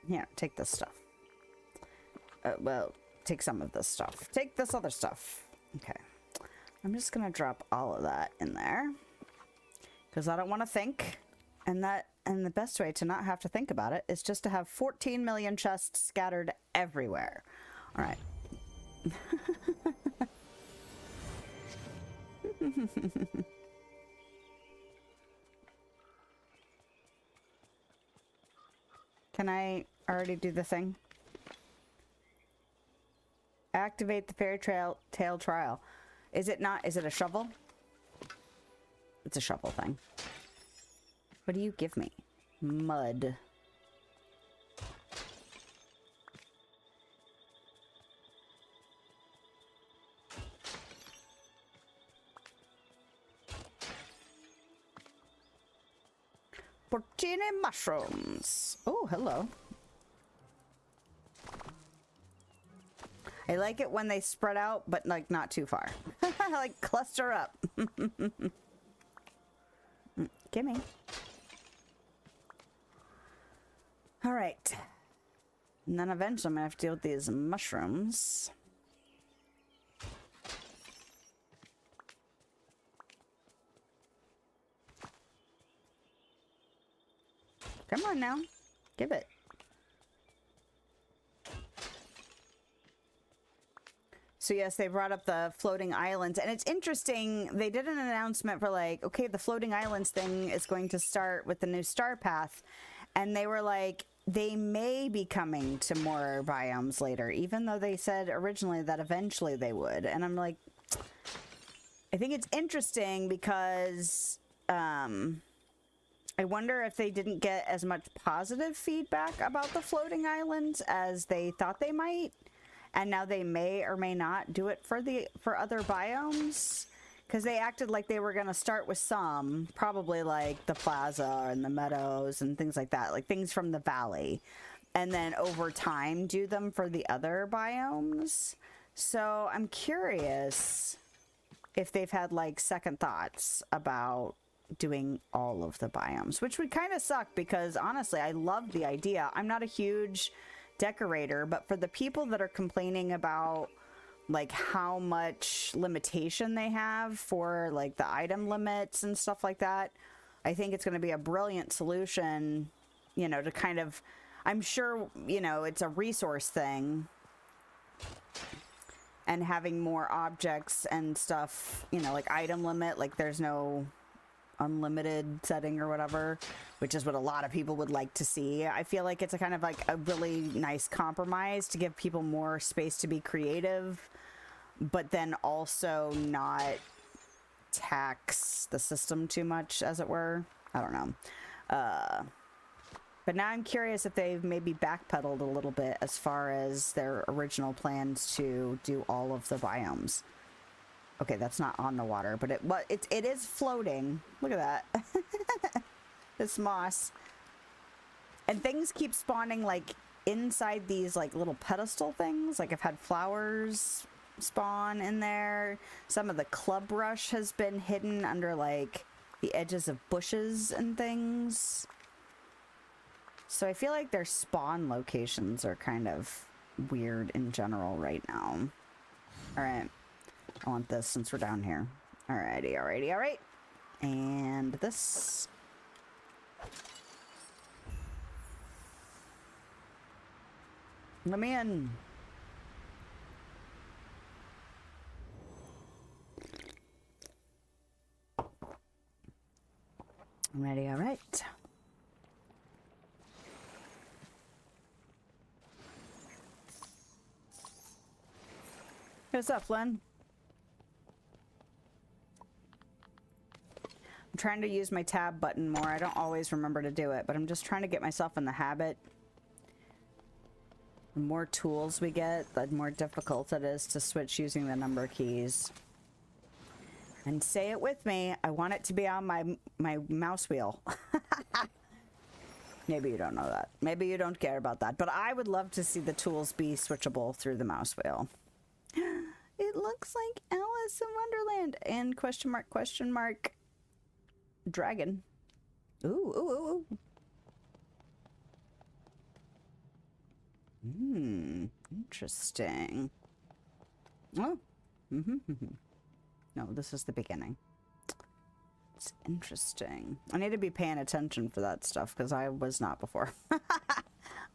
Here, take this stuff. Well, take some of this stuff. Take this other stuff. Okay. I'm just gonna drop all of that in there because I don't want to think. And the best way to not have to think about it is just to have 14 million chests scattered everywhere. All right. Can I already do the thing? Activate the fairy tale trial. Is it not? Is it a shovel? It's a shovel thing. What do you give me? Mud. Porcini mushrooms. Oh, hello. I like it when they spread out, but like not too far. Like cluster up. Gimme. All right. And then eventually I'm gonna have to deal with these mushrooms. Come on now. Give it. So yes, they brought up the floating islands, and it's interesting. They did an announcement for like, okay, the floating islands thing is going to start with the new star path, and they were like, they may be coming to more biomes later, even though they said originally that eventually they would. And I'm like, I think it's interesting because I wonder if they didn't get as much positive feedback about the floating islands as they thought they might. And now they may or may not do it for other biomes, because they acted like they were going to start with some, probably like the plaza and the meadows and things like that, like things from the valley, and then over time do them for the other biomes. So I'm curious if they've had like second thoughts about doing all of the biomes, which would kind of suck because honestly, I love the idea. I'm not a huge decorator, but for the people that are complaining about like how much limitation they have for like the item limits and stuff like that, I think it's going to be a brilliant solution, you know, to kind of, I'm sure, you know, it's a resource thing, and having more objects and stuff, you know, like item limit, like there's no unlimited setting or whatever, which is what a lot of people would like to see. I feel like it's a kind of like a really nice compromise to give people more space to be creative, but then also not tax the system too much, as it were. I don't know. But now I'm curious if they've maybe backpedaled a little bit as far as their original plans to do all of the biomes. Okay, that's not on the water, but it is floating. Look at that. This moss. And things keep spawning like inside these like little pedestal things. Like I've had flowers spawn in there. Some of the club brush has been hidden under like the edges of bushes and things. So I feel like their spawn locations are kind of weird in general right now. Alright. I want this since we're down here. Alrighty, alrighty, alright. And this. Let me in. I'm ready, alright. What's up, Lynn? I'm trying to use my tab button more. I don't always remember to do it, but I'm just trying to get myself in the habit. The more tools we get, the more difficult it is to switch using the number keys. And say it with me, I want it to be on my mouse wheel. Maybe you don't know that. Maybe you don't care about that. But I would love to see the tools be switchable through the mouse wheel. It looks like Alice in Wonderland. And question mark, dragon. Ooh, ooh, ooh, ooh. Interesting. Oh. No, this is the beginning. It's interesting. I need to be paying attention for that stuff because I was not before.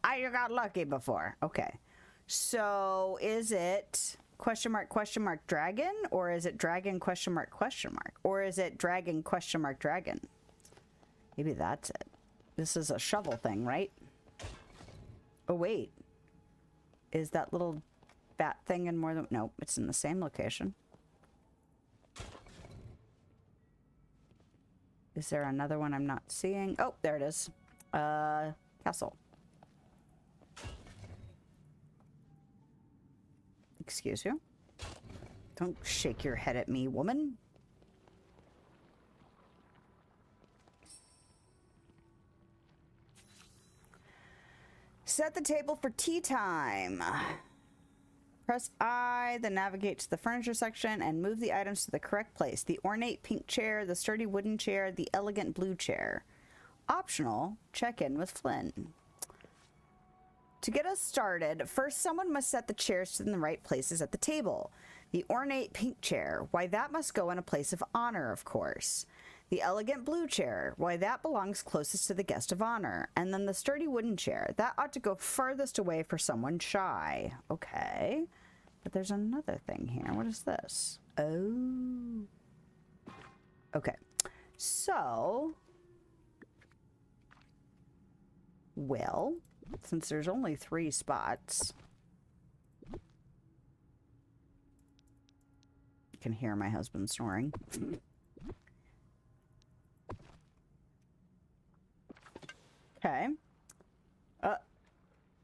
I got lucky before. Okay. So is it question mark dragon, or is it dragon question mark, or is it dragon question mark dragon? Maybe that's it. This is a shovel thing, right? Oh wait, is that little bat thing in more than... Nope, it's in the same location. Is there another one I'm not seeing? Oh, there it is. Castle. Excuse you. Don't shake your head at me, woman. Set the table for tea time. Press I, then navigate to the furniture section and move the items to the correct place. The ornate pink chair, the sturdy wooden chair, the elegant blue chair. Optional, check in with Flynn. To get us started, first someone must set the chairs in the right places at the table. The ornate pink chair, why that must go in a place of honor, of course. The elegant blue chair, why that belongs closest to the guest of honor. And then the sturdy wooden chair, that ought to go furthest away for someone shy. Okay, but there's another thing here. What is this? Oh. Okay, so... Well... Since there's only 3 spots. You can hear my husband snoring. Okay.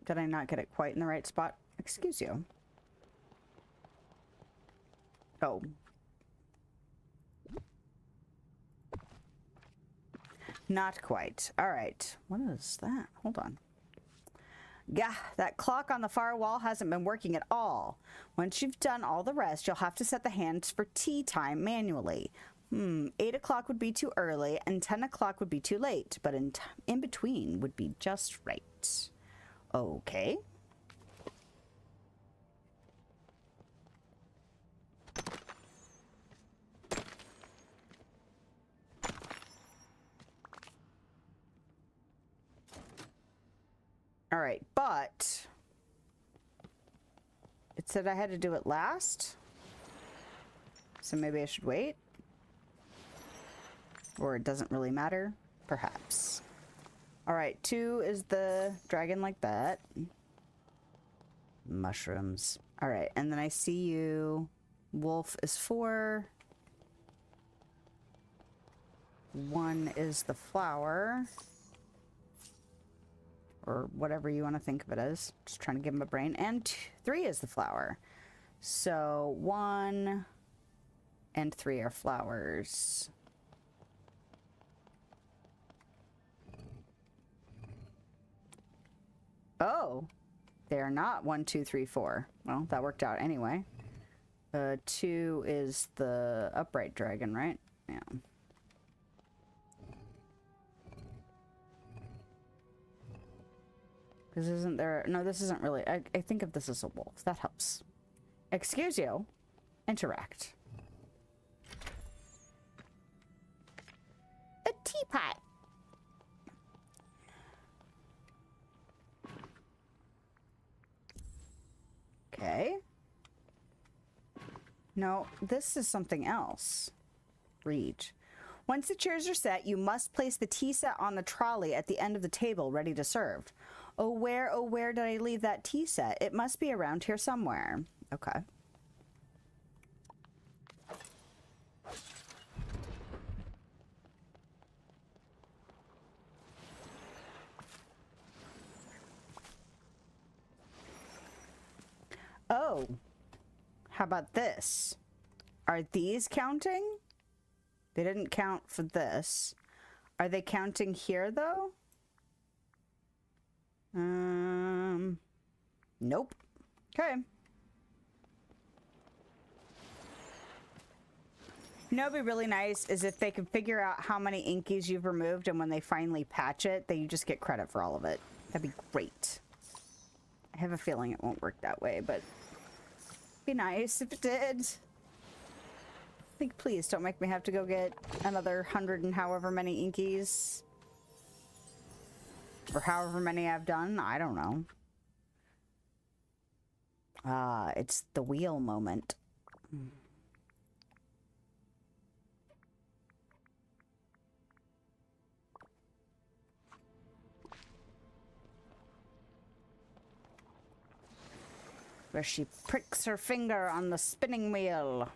Did I not get it quite in the right spot? Excuse you. Oh. Not quite. All right. What is that? Hold on. Gah, that clock on the far wall hasn't been working at all. Once you've done all the rest, you'll have to set the hands for tea time manually. 8 o'clock would be too early, and 10 o'clock would be too late, but in between would be just right. Okay. All right, but it said I had to do it last, so maybe I should wait, or it doesn't really matter, perhaps. All right, 2 is the dragon like that. Mushrooms. All right, and then I see you. Wolf is 4. 1 is the flower. or whatever you want to think of it as. Just trying to give him a brain. And 3 is the flower. So 1 and 3 are flowers. Oh, they're not 1, 2, 3, 4. Well, that worked out anyway. 2 is the upright dragon, right? Yeah. Because isn't there... No, this isn't really... I think of this as a wolf. That helps. Excuse you. Interact. A teapot. Okay. No, this is something else. Read. Once the chairs are set, you must place the tea set on the trolley at the end of the table, ready to serve. Oh, where did I leave that tea set? It must be around here somewhere. Okay. Oh, how about this? Are these counting? They didn't count for this. Are they counting here, though? Nope. Okay. You know what'd be really nice is if they could figure out how many inkies you've removed, and when they finally patch it, that you just get credit for all of it. That'd be great. I have a feeling it won't work that way, but it'd be nice if it did. Like, please don't make me have to go get another 100 and however many inkies. Or however many I've done. I don't know. It's the wheel moment. Where she pricks her finger on the spinning wheel.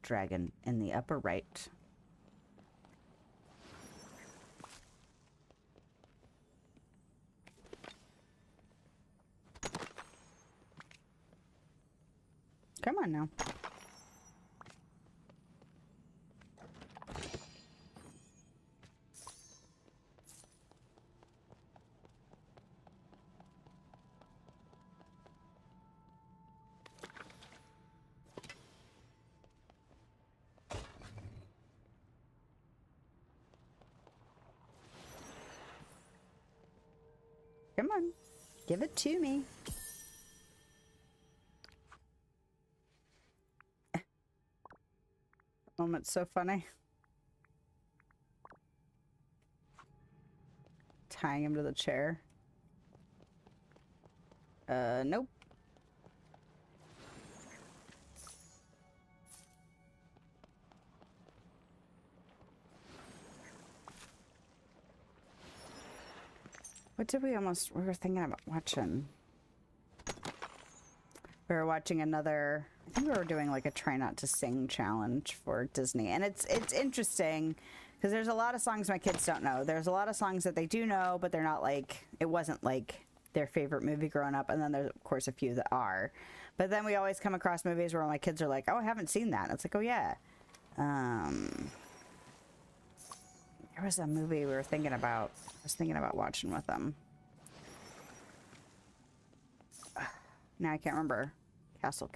Dragon in the upper right. Come on now. Come on. Give it to me. Moment's so funny. Tying him to the chair. Nope. What did we were thinking about watching? We were watching another, I think we were doing like a try not to sing challenge for Disney. And it's interesting because there's a lot of songs my kids don't know. There's a lot of songs that they do know, but they're not like, it wasn't like their favorite movie growing up. And then there's of course a few that are. But then we always come across movies where my kids are like, oh, I haven't seen that. And it's like, oh yeah. There was a movie we were thinking about. I was thinking about watching with them. Now I can't remember. Castle.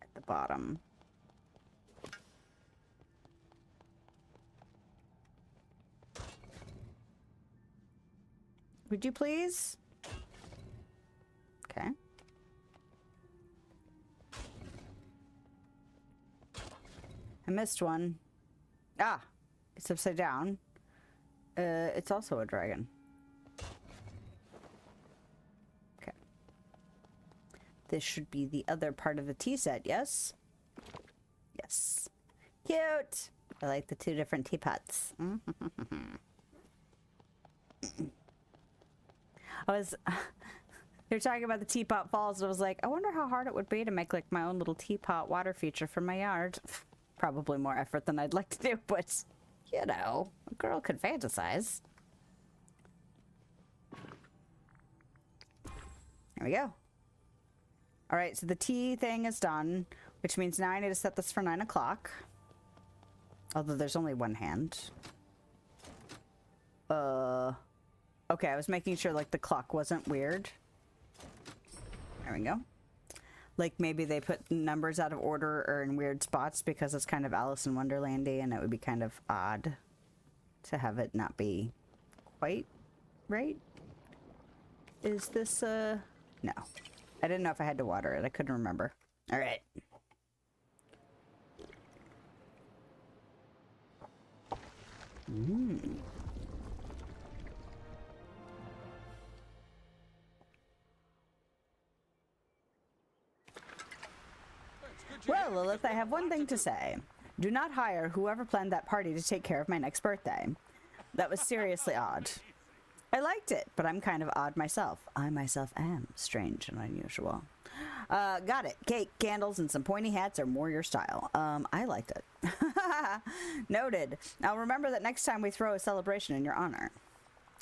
At the bottom. Would you please? Okay. I missed one. Ah! It's upside down. It's also a dragon. Okay. This should be the other part of the tea set, yes? Yes. Cute! I like the 2 different teapots. They were talking about the teapot falls, and I was like, I wonder how hard it would be to make like my own little teapot water feature for my yard. Probably more effort than I'd like to do, but You know, a girl could fantasize. There we go. All right, so the tea thing is done, which means now I need to set this for 9 o'clock. Although there's only one hand. Okay, I was making sure, like, the clock wasn't weird. There we go. Like, maybe they put numbers out of order or in weird spots because it's kind of Alice in Wonderlandy, and it would be kind of odd to have it not be quite right. Is this, no. I didn't know if I had to water it. I couldn't remember. All right. Well, Lilith, I have one thing to say. Do not hire whoever planned that party to take care of my next birthday. That was seriously odd. I liked it, but I'm kind of odd myself. I myself am strange and unusual. Got it. Cake, candles, and some pointy hats are more your style. I liked it. Noted. I'll remember that next time we throw a celebration in your honor.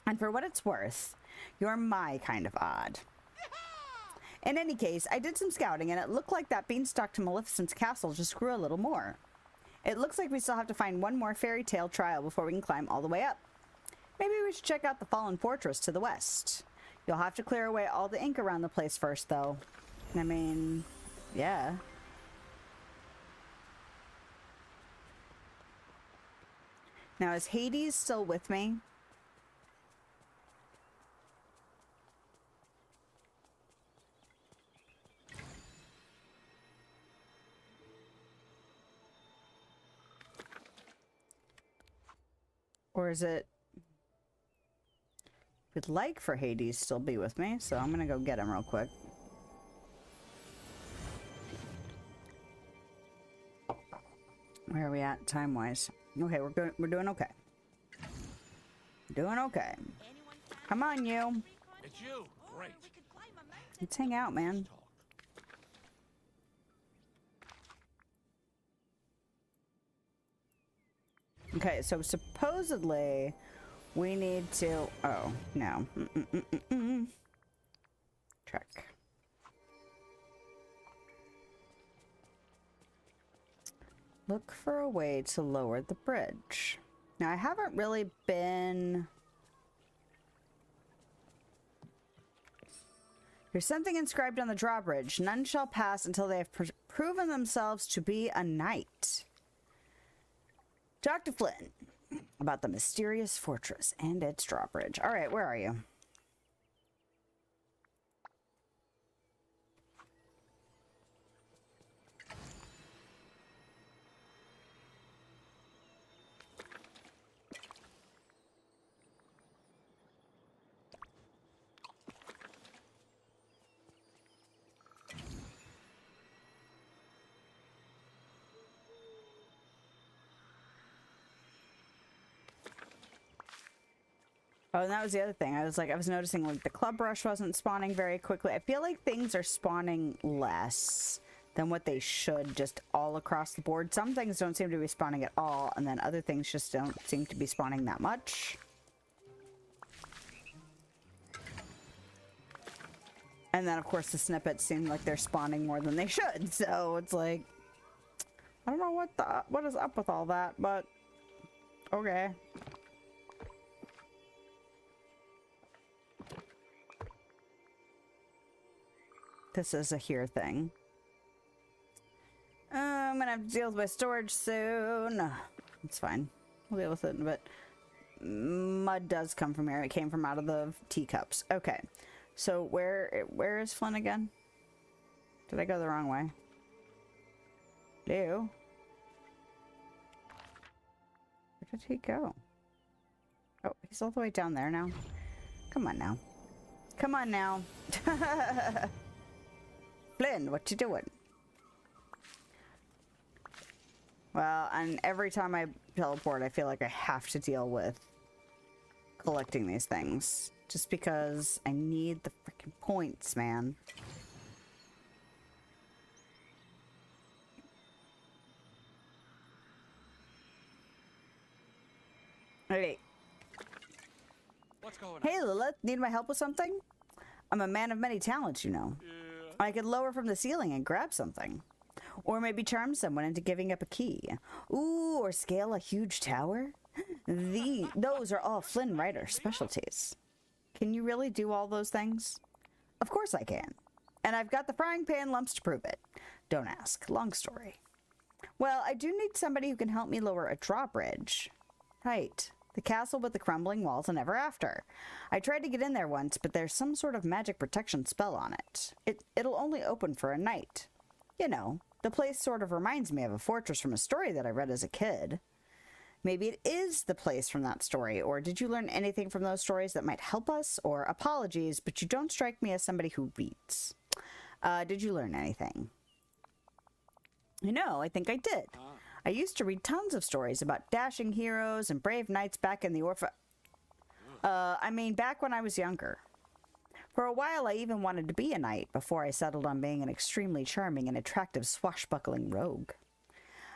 And for what it's worth, you're my kind of odd. In any case, I did some scouting, and it looked like that beanstalk to Maleficent's castle just grew a little more. It looks like we still have to find one more fairy tale trial before we can climb all the way up. Maybe we should check out the fallen fortress to the west. You'll have to clear away all the ink around the place first, though. I mean, yeah. Now, is Hades still with me? Or is it... We'd like for Hades still be with me, so I'm gonna go get him real quick. Where are we at time-wise? Okay, we're doing okay. Doing okay. Come on, you. It's you. Great. Let's hang out, man. Okay, so supposedly we need to... Oh, no. Check. Look for a way to lower the bridge. Now, I haven't really been... There's something inscribed on the drawbridge. None shall pass until they have proven themselves to be a knight. Talk to Flynn about the mysterious fortress and its drawbridge. All right, where are you? Oh, and that was the other thing. I was noticing like the club rush wasn't spawning very quickly. I feel like things are spawning less than what they should just all across the board. Some things don't seem to be spawning at all, and then other things just don't seem to be spawning that much. And then, of course, the snippets seem like they're spawning more than they should. So it's like, I don't know what is up with all that, but okay. This is a here thing. I'm gonna have to deal with my storage soon. It's fine. We'll deal with it in a bit. Mud does come from here. It came from out of the teacups. Okay. So where is Flynn again? Did I go the wrong way? Where did he go? Oh, he's all the way down there now. Come on now. Come on now. Flynn, what you doing? Well, and every time I teleport, I feel like I have to deal with collecting these things. Just because I need the freaking points, man. Hey. What's going on? Hey, Lilith. Need my help with something? I'm a man of many talents, you know. Yeah. I could lower from the ceiling and grab something. Or maybe charm someone into giving up a key. Ooh, or scale a huge tower. Those are all Flynn Rider specialties. Can you really do all those things? Of course I can. And I've got the frying pan lumps to prove it. Don't ask. Long story. Well, I do need somebody who can help me lower a drawbridge. Right. The castle with the crumbling walls and ever after. I tried to get in there once, but there's some sort of magic protection spell on it. It'll only open for a night. You know, the place sort of reminds me of a fortress from a story that I read as a kid. Maybe it is the place from that story, or did you learn anything from those stories that might help us? Or apologies, but you don't strike me as somebody who reads. Did you learn anything? You know, I think I did. I used to read tons of stories about dashing heroes and brave knights back in the back when I was younger. For a while, I even wanted to be a knight before I settled on being an extremely charming and attractive swashbuckling rogue.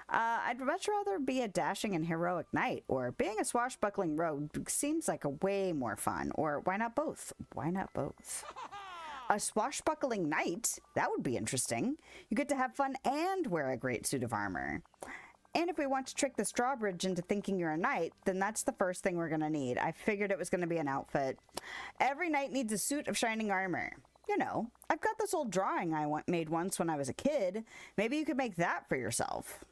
I'd much rather be a dashing and heroic knight, or being a swashbuckling rogue seems like a way more fun. Or why not both? Why not both? A swashbuckling knight? That would be interesting. You get to have fun and wear a great suit of armor. And if we want to trick this drawbridge into thinking you're a knight, then that's the first thing we're going to need. I figured it was going to be an outfit. Every knight needs a suit of shining armor. You know, I've got this old drawing I made once when I was a kid. Maybe you could make that for yourself.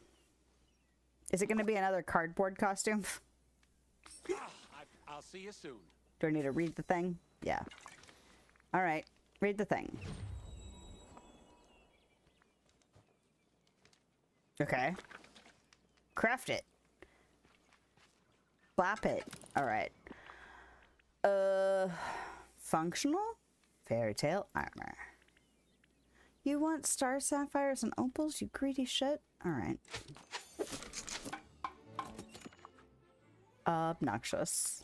Is it going to be another cardboard costume? I'll see you soon. Do I need to read the thing? Yeah. All right. Read the thing. Okay. Craft it. Flap it. All right. Functional? Fairy tale armor. You want star sapphires and opals, you greedy shit? All right. Obnoxious.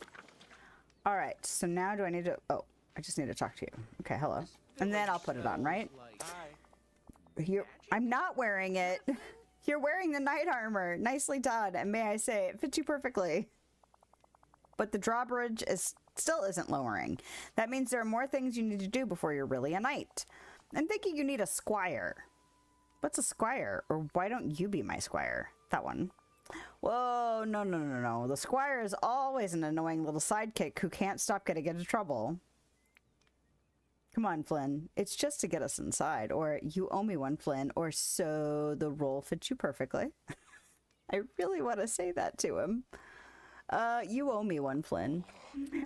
All right. So now do I need to... Oh, I just need to talk to you. Okay, hello. And then I'll put it on, right? Hi. I'm not wearing it. You're wearing the knight armor. Nicely done. And may I say, it fits you perfectly. But the drawbridge still isn't lowering. That means there are more things you need to do before you're really a knight. I'm thinking you need a squire. What's a squire? Or why don't you be my squire? That one. Whoa, no. The squire is always an annoying little sidekick who can't stop getting into trouble. Come on, Flynn. It's just to get us inside. Or you owe me one, Flynn. Or so the role fits you perfectly. I really want to say that to him. You owe me one, Flynn.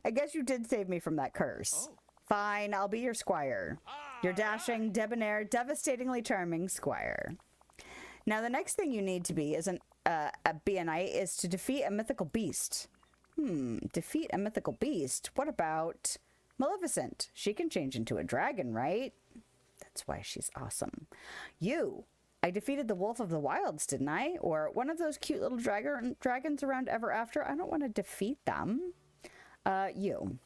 I guess you did save me from that curse. Oh. Fine, I'll be your squire. Your dashing, debonair, devastatingly charming squire. Now, the next thing you need to be is be a knight is to defeat a mythical beast. Defeat a mythical beast? What about... Maleficent? She can change into a dragon, right? That's why she's awesome. I defeated the Wolf of the Wilds, didn't I? Or one of those cute little dragons around ever after. I don't want to defeat them. You.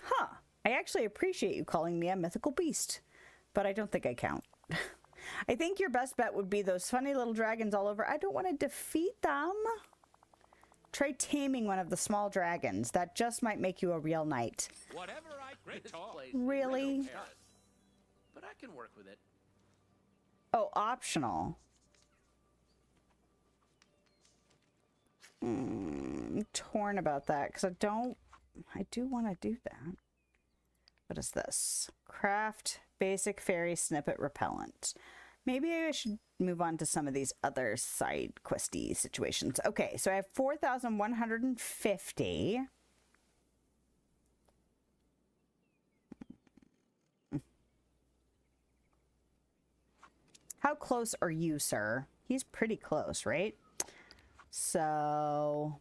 Huh. I actually appreciate you calling me a mythical beast, but I don't think I count. I think your best bet would be those funny little dragons all over. I don't want to defeat them. Try taming one of the small dragons. That just might make you a real knight. Whatever I great talk. Really? But I can work with it. Oh, optional. I'm torn about that because I do want to do that. What is this? Craft basic fairy snippet repellent. Maybe I should move on to some of these other side questy situations. Okay, so I have 4,150. How close are you, sir? He's pretty close, right? So...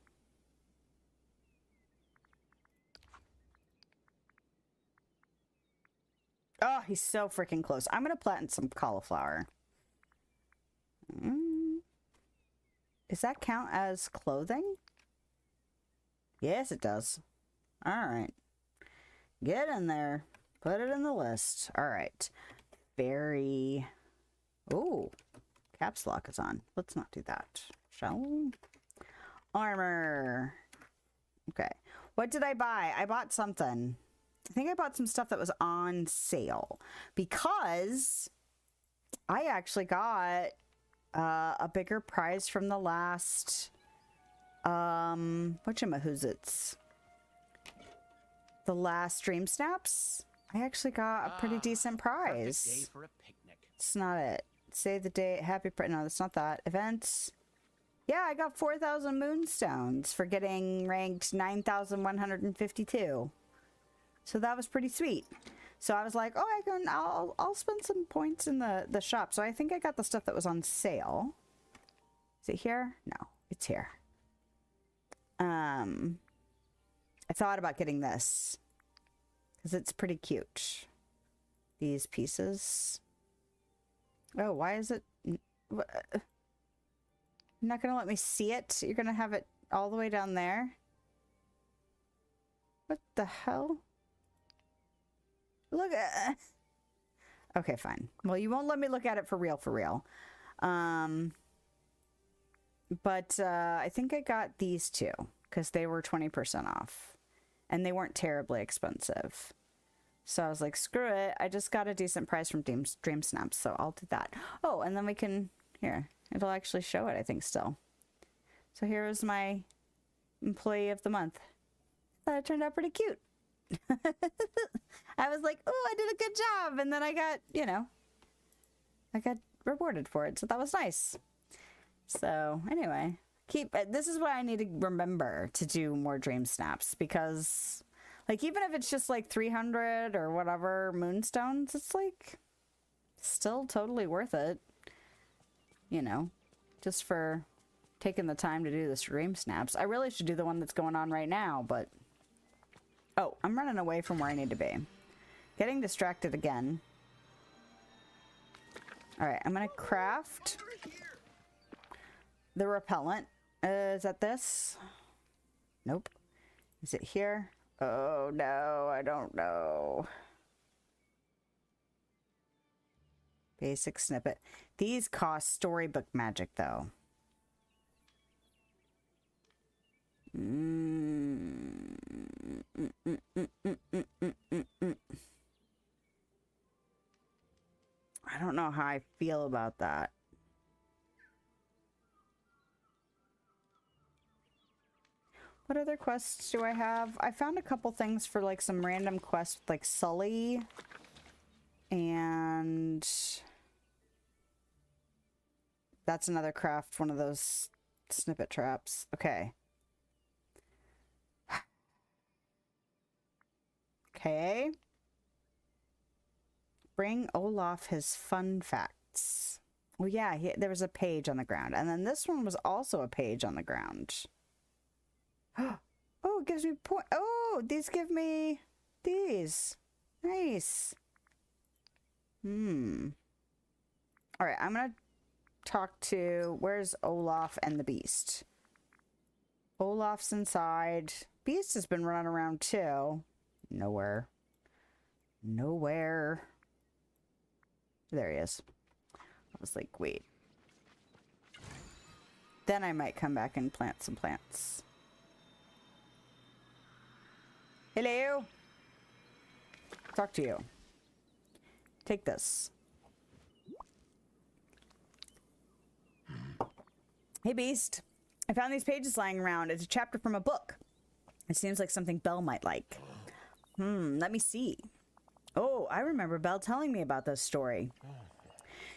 Oh, he's so freaking close. I'm going to plant some cauliflower. Does that count as clothing? Yes, it does. All right. Get in there. Put it in the list. All right. Very... Ooh. Caps lock is on. Let's not do that, shall we? Armor. Okay. What did I buy? I bought something. I think I bought some stuff that was on sale because I actually got a bigger prize from the last whatchamahoozits. The last Dream Snaps. I actually got a pretty decent prize. Perfect day for a picnic. It's not it. Save the date. No, that's not that. Events. Yeah, I got 4,000 moonstones for getting ranked 9,152. So that was pretty sweet. So I was like, oh, I'll spend some points in the shop. So I think I got the stuff that was on sale. Is it here? No, it's here. I thought about getting this because it's pretty cute. These pieces. Oh, why is it? You're not going to let me see it? You're going to have it all the way down there? What the hell? Look at... Okay, fine. Well, you won't let me look at it for real. But I think I got these two because they were 20% off. And they weren't terribly expensive. So I was like, screw it. I just got a decent price from Dream Snaps, so I'll do that. Oh, and then we can... Here. It'll actually show it, I think, still. So here is my employee of the month. Thought it turned out pretty cute. I was like, oh, I did a good job. And then I got, I got rewarded for it. So that was nice. So anyway, this is what I need to remember to do more Dream Snaps because like, even if it's just like 300 or whatever moonstones, it's like still totally worth it. Just for taking the time to do the Dream Snaps. I really should do the one that's going on right now, but... Oh, I'm running away from where I need to be. Getting distracted again. Alright, I'm gonna craft the repellent. Is that this? Nope. Is it here? Oh, no, I don't know. Basic snippet. These cost storybook magic, though. I don't know how I feel about that. What other quests do I have? I found a couple things for like some random quests with like Sully and that's another craft, one of those snippet traps. Okay. Okay. Bring Olaf his fun facts. Oh yeah, there was a page on the ground. And then this one was also a page on the ground. Oh, it gives me point. Oh, these give me these. Nice. All right, I'm going to talk to... Where's Olaf and the Beast? Olaf's inside. Beast has been running around too. Nowhere. There he is. I was like, wait. Then I might come back and plant some plants. Hello. Talk to you. Take this. Hey, Beast. I found these pages lying around. It's a chapter from a book. It seems like something Belle might like. Let me see. Oh, I remember Belle telling me about this story.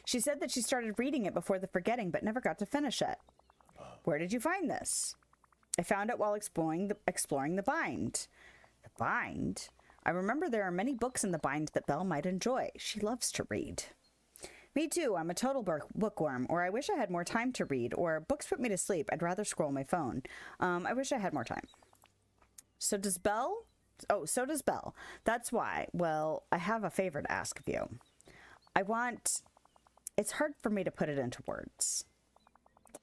She said that she started reading it before the forgetting, but never got to finish it. Where did you find this? I found it while exploring the bind. The bind? I remember there are many books in the bind that Belle might enjoy. She loves to read. Me too. I'm a total bookworm, or I wish I had more time to read, or books put me to sleep. I'd rather scroll my phone. I wish I had more time. So does Belle? Oh, so does Belle. That's why. Well, I have a favor to ask of you. It's hard for me to put it into words.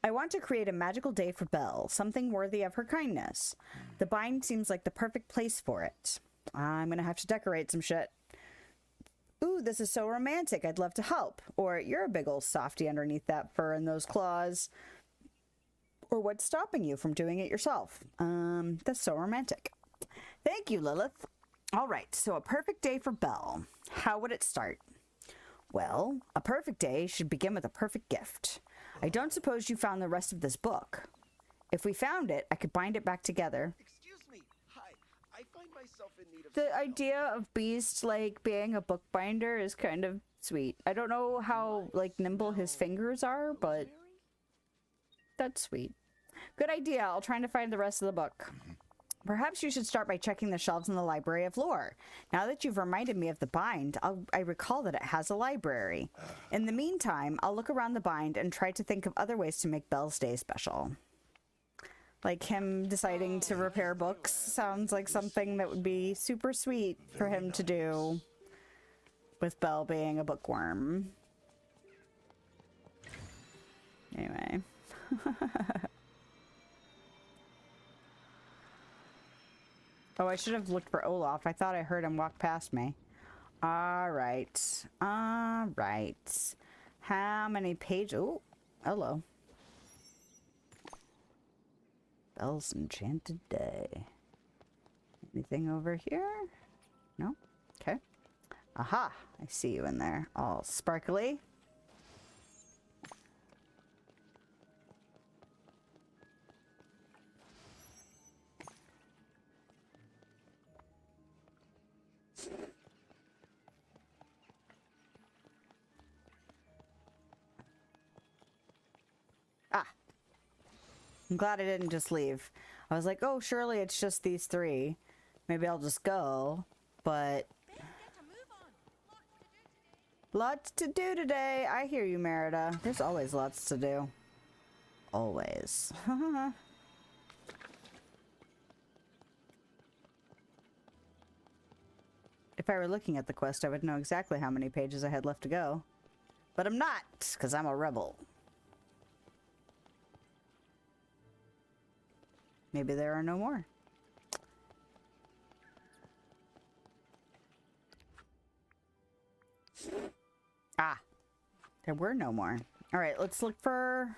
I want to create a magical day for Belle, something worthy of her kindness. The bind seems like the perfect place for it. I'm gonna have to decorate some shit. Ooh, this is so romantic. I'd love to help. Or, you're a big old softy underneath that fur and those claws. Or what's stopping you from doing it yourself? That's so romantic. Thank you, Lilith. All right, so a perfect day for Belle. How would it start? Well, a perfect day should begin with a perfect gift. I don't suppose you found the rest of this book. If we found it, I could bind it back together. Excuse me. Hi. I find myself in need of The idea of Beast, like, being a bookbinder is kind of sweet. I don't know how, like, nimble his fingers are, but that's sweet. Good idea. I'll try to find the rest of the book. Perhaps you should start by checking the shelves in the Library of Lore. Now that you've reminded me of the bind, I recall that it has a library. In the meantime, I'll look around the bind and try to think of other ways to make Belle's day special. Like him deciding to repair books sounds like something that would be super sweet for him to do with Belle being a bookworm. Anyway. Oh, I should have looked for Olaf. I thought I heard him walk past me. Alright. Alright. How many pages? Oh, hello. Belle's Enchanted Day. Anything over here? No? Okay. Aha! I see you in there. All sparkly. Ah. I'm glad I didn't just leave. I was like, oh, surely it's just these three. Maybe I'll just go. But lots to do today. I hear you, Merida. There's always lots to do. Always. If I were looking at the quest, I would know exactly how many pages I had left to go. But I'm not, because I'm a rebel. Maybe there are no more. Ah, there were no more. All right, let's look for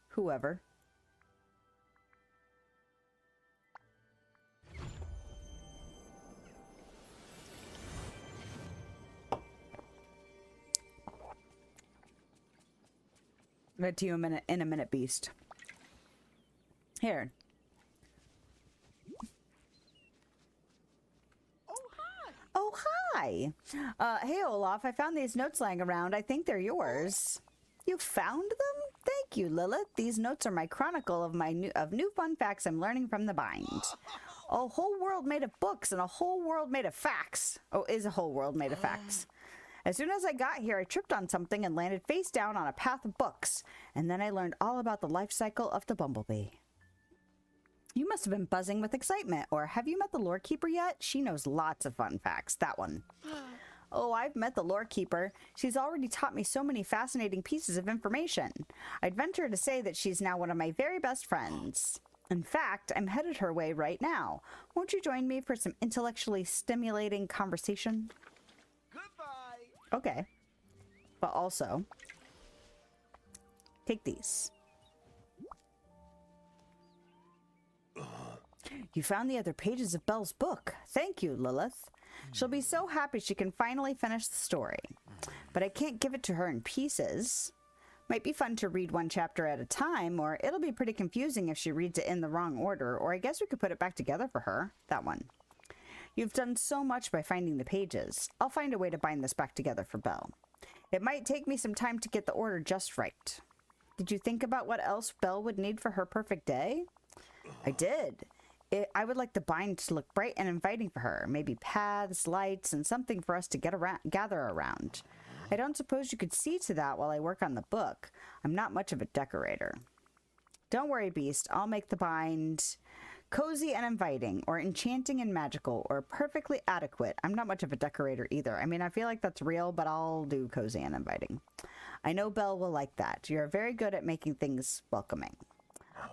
whoever. Get to you in a minute, Beast. Here. Oh, hi. Hey, Olaf, I found these notes lying around. I think they're yours. You found them? Thank you, Lilith. These notes are my chronicle of new fun facts I'm learning from the bind. A whole world made of books and a whole world made of facts. Oh, is a whole world made of facts. As soon as I got here, I tripped on something and landed face down on a path of books. And then I learned all about the life cycle of the bumblebee. You must have been buzzing with excitement. Or have you met the lore keeper yet? She knows lots of fun facts. That one. Oh, I've met the lore keeper. She's already taught me so many fascinating pieces of information. I'd venture to say that she's now one of my very best friends. In fact, I'm headed her way right now. Won't you join me for some intellectually stimulating conversation? Goodbye. Okay. But also, take these. You found the other pages of Belle's book. Thank you, Lilith. She'll be so happy she can finally finish the story. But I can't give it to her in pieces. Might be fun to read one chapter at a time, or it'll be pretty confusing if she reads it in the wrong order, or I guess we could put it back together for her. That one. You've done so much by finding the pages. I'll find a way to bind this back together for Belle. It might take me some time to get the order just right. Did you think about what else Belle would need for her perfect day? I did. I would like the bind to look bright and inviting for her. Maybe paths, lights, and something for us to gather around. I don't suppose you could see to that while I work on the book. I'm not much of a decorator. Don't worry, Beast. I'll make the bind cozy and inviting, or enchanting and magical, or perfectly adequate. I'm not much of a decorator either. I mean, I feel like that's real, but I'll do cozy and inviting. I know Belle will like that. You're very good at making things welcoming.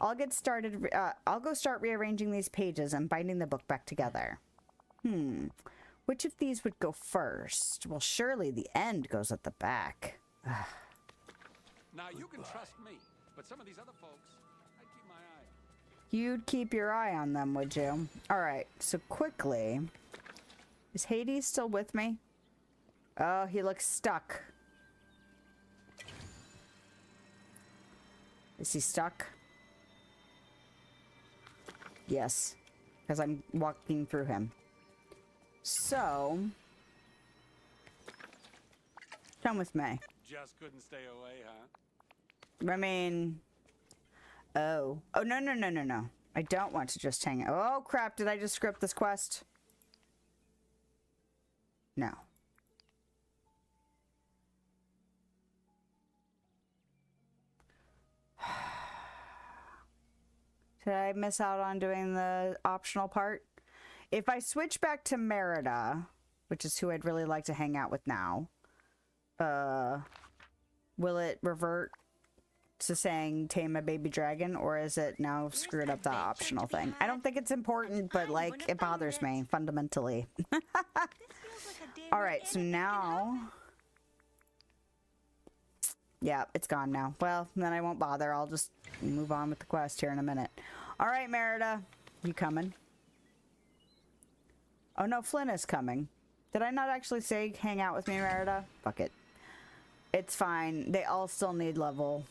I'll get started. I'll go start rearranging these pages and binding the book back together. Which of these would go first? Well, surely the end goes at the back. Now, you can trust me, but some of these other folks, I'd keep my eye You'd keep your eye on them, would you? Alright, so quickly. Is Hades still with me? Oh, he looks stuck. Is he stuck? Yes. Because I'm walking through him. So... come with me. Just couldn't stay away, huh? I mean... oh. Oh, no, no, no, no, no. I don't want to just hang out. Oh, crap. Did I just script this quest? No. Did I miss out on doing the optional part? If I switch back to Merida, which is who I'd really like to hang out with now, will it revert to saying tame a baby dragon, or is it now screwed up the optional thing? I don't think it's important, but like it bothers me fundamentally. All right, so now, yeah, it's gone now. Well, then I won't bother. I'll just move on with the quest here in a minute. All right, Merida, you coming? Oh no, Flynn is coming. Did I not actually say hang out with me, Merida? Fuck it. It's fine. They all still need level.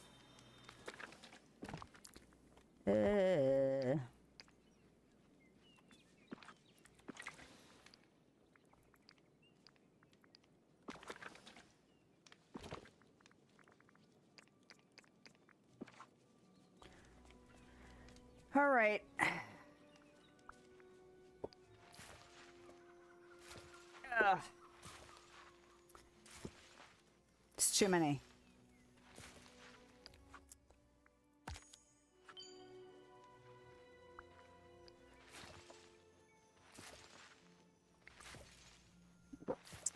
All right. Ugh. It's too many.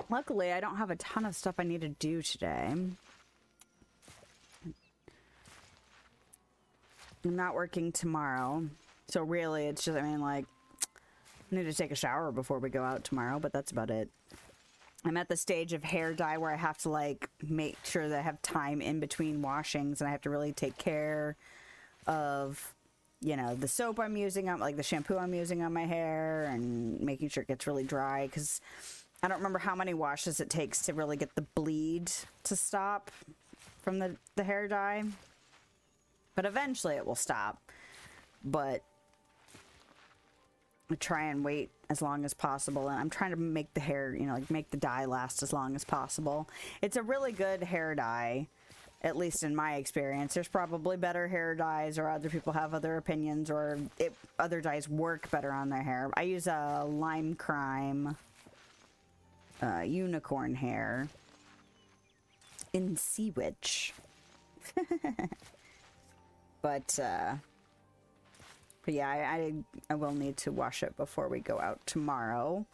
Luckily, I don't have a ton of stuff I need to do today. I'm not working tomorrow. So really, it's just, I mean, like, I need to take a shower before we go out tomorrow, but that's about it. I'm at the stage of hair dye where I have to, like, make sure that I have time in between washings, and I have to really take care of, you know, the soap I'm using on, like, the shampoo I'm using on my hair, and making sure it gets really dry, because I don't remember how many washes it takes to really get the bleed to stop from the hair dye. But eventually it will stop. But I try and wait as long as possible. And I'm trying to make the hair, you know, like make the dye last as long as possible. It's a really good hair dye, at least in my experience. There's probably better hair dyes, or other people have other opinions, or other dyes work better on their hair. I use a Lime Crime unicorn hair in Sea Witch. But yeah, I will need to wash it before we go out tomorrow.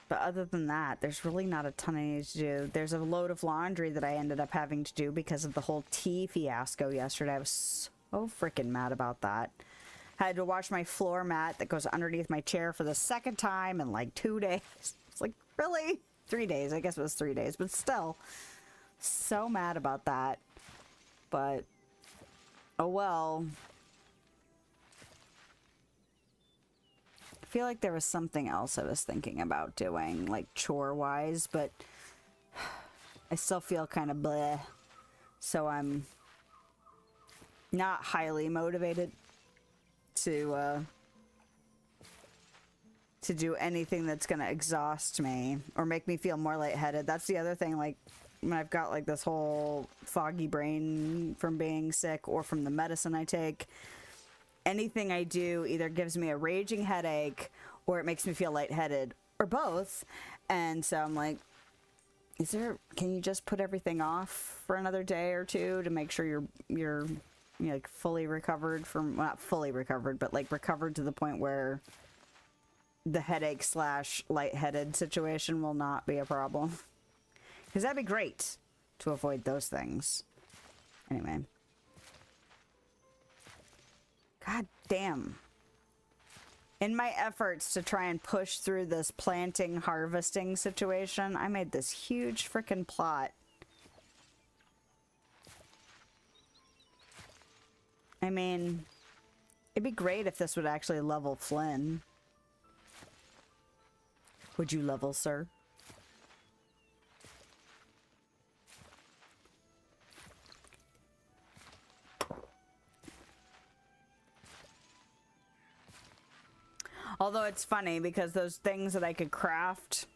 But other than that, there's really not a ton I need to do. There's a load of laundry that I ended up having to do because of the whole tea fiasco yesterday. I was so freaking mad about that. Had to wash my floor mat that goes underneath my chair for the second time in like 2 days. It's like, really? 3 days. I guess it was 3 days, but still. So mad about that. But, oh well. I feel like there was something else I was thinking about doing, like chore-wise, but I still feel kind of bleh. So I'm not highly motivated to do anything that's gonna exhaust me or make me feel more lightheaded. That's the other thing, like when I've got like this whole foggy brain from being sick or from the medicine I take, anything I do either gives me a raging headache or it makes me feel lightheaded, or both. And so I'm like, can you just put everything off for another day or two to make sure you're you know, like fully recovered from, well, not fully recovered, but like recovered to the point where the headache / lightheaded situation will not be a problem. Because that'd be great to avoid those things. Anyway. God damn. In my efforts to try and push through this planting harvesting situation, I made this huge frickin' plot. I mean, it'd be great if this would actually level Flynn. Would you level, sir? Although it's funny because those things that I could craft,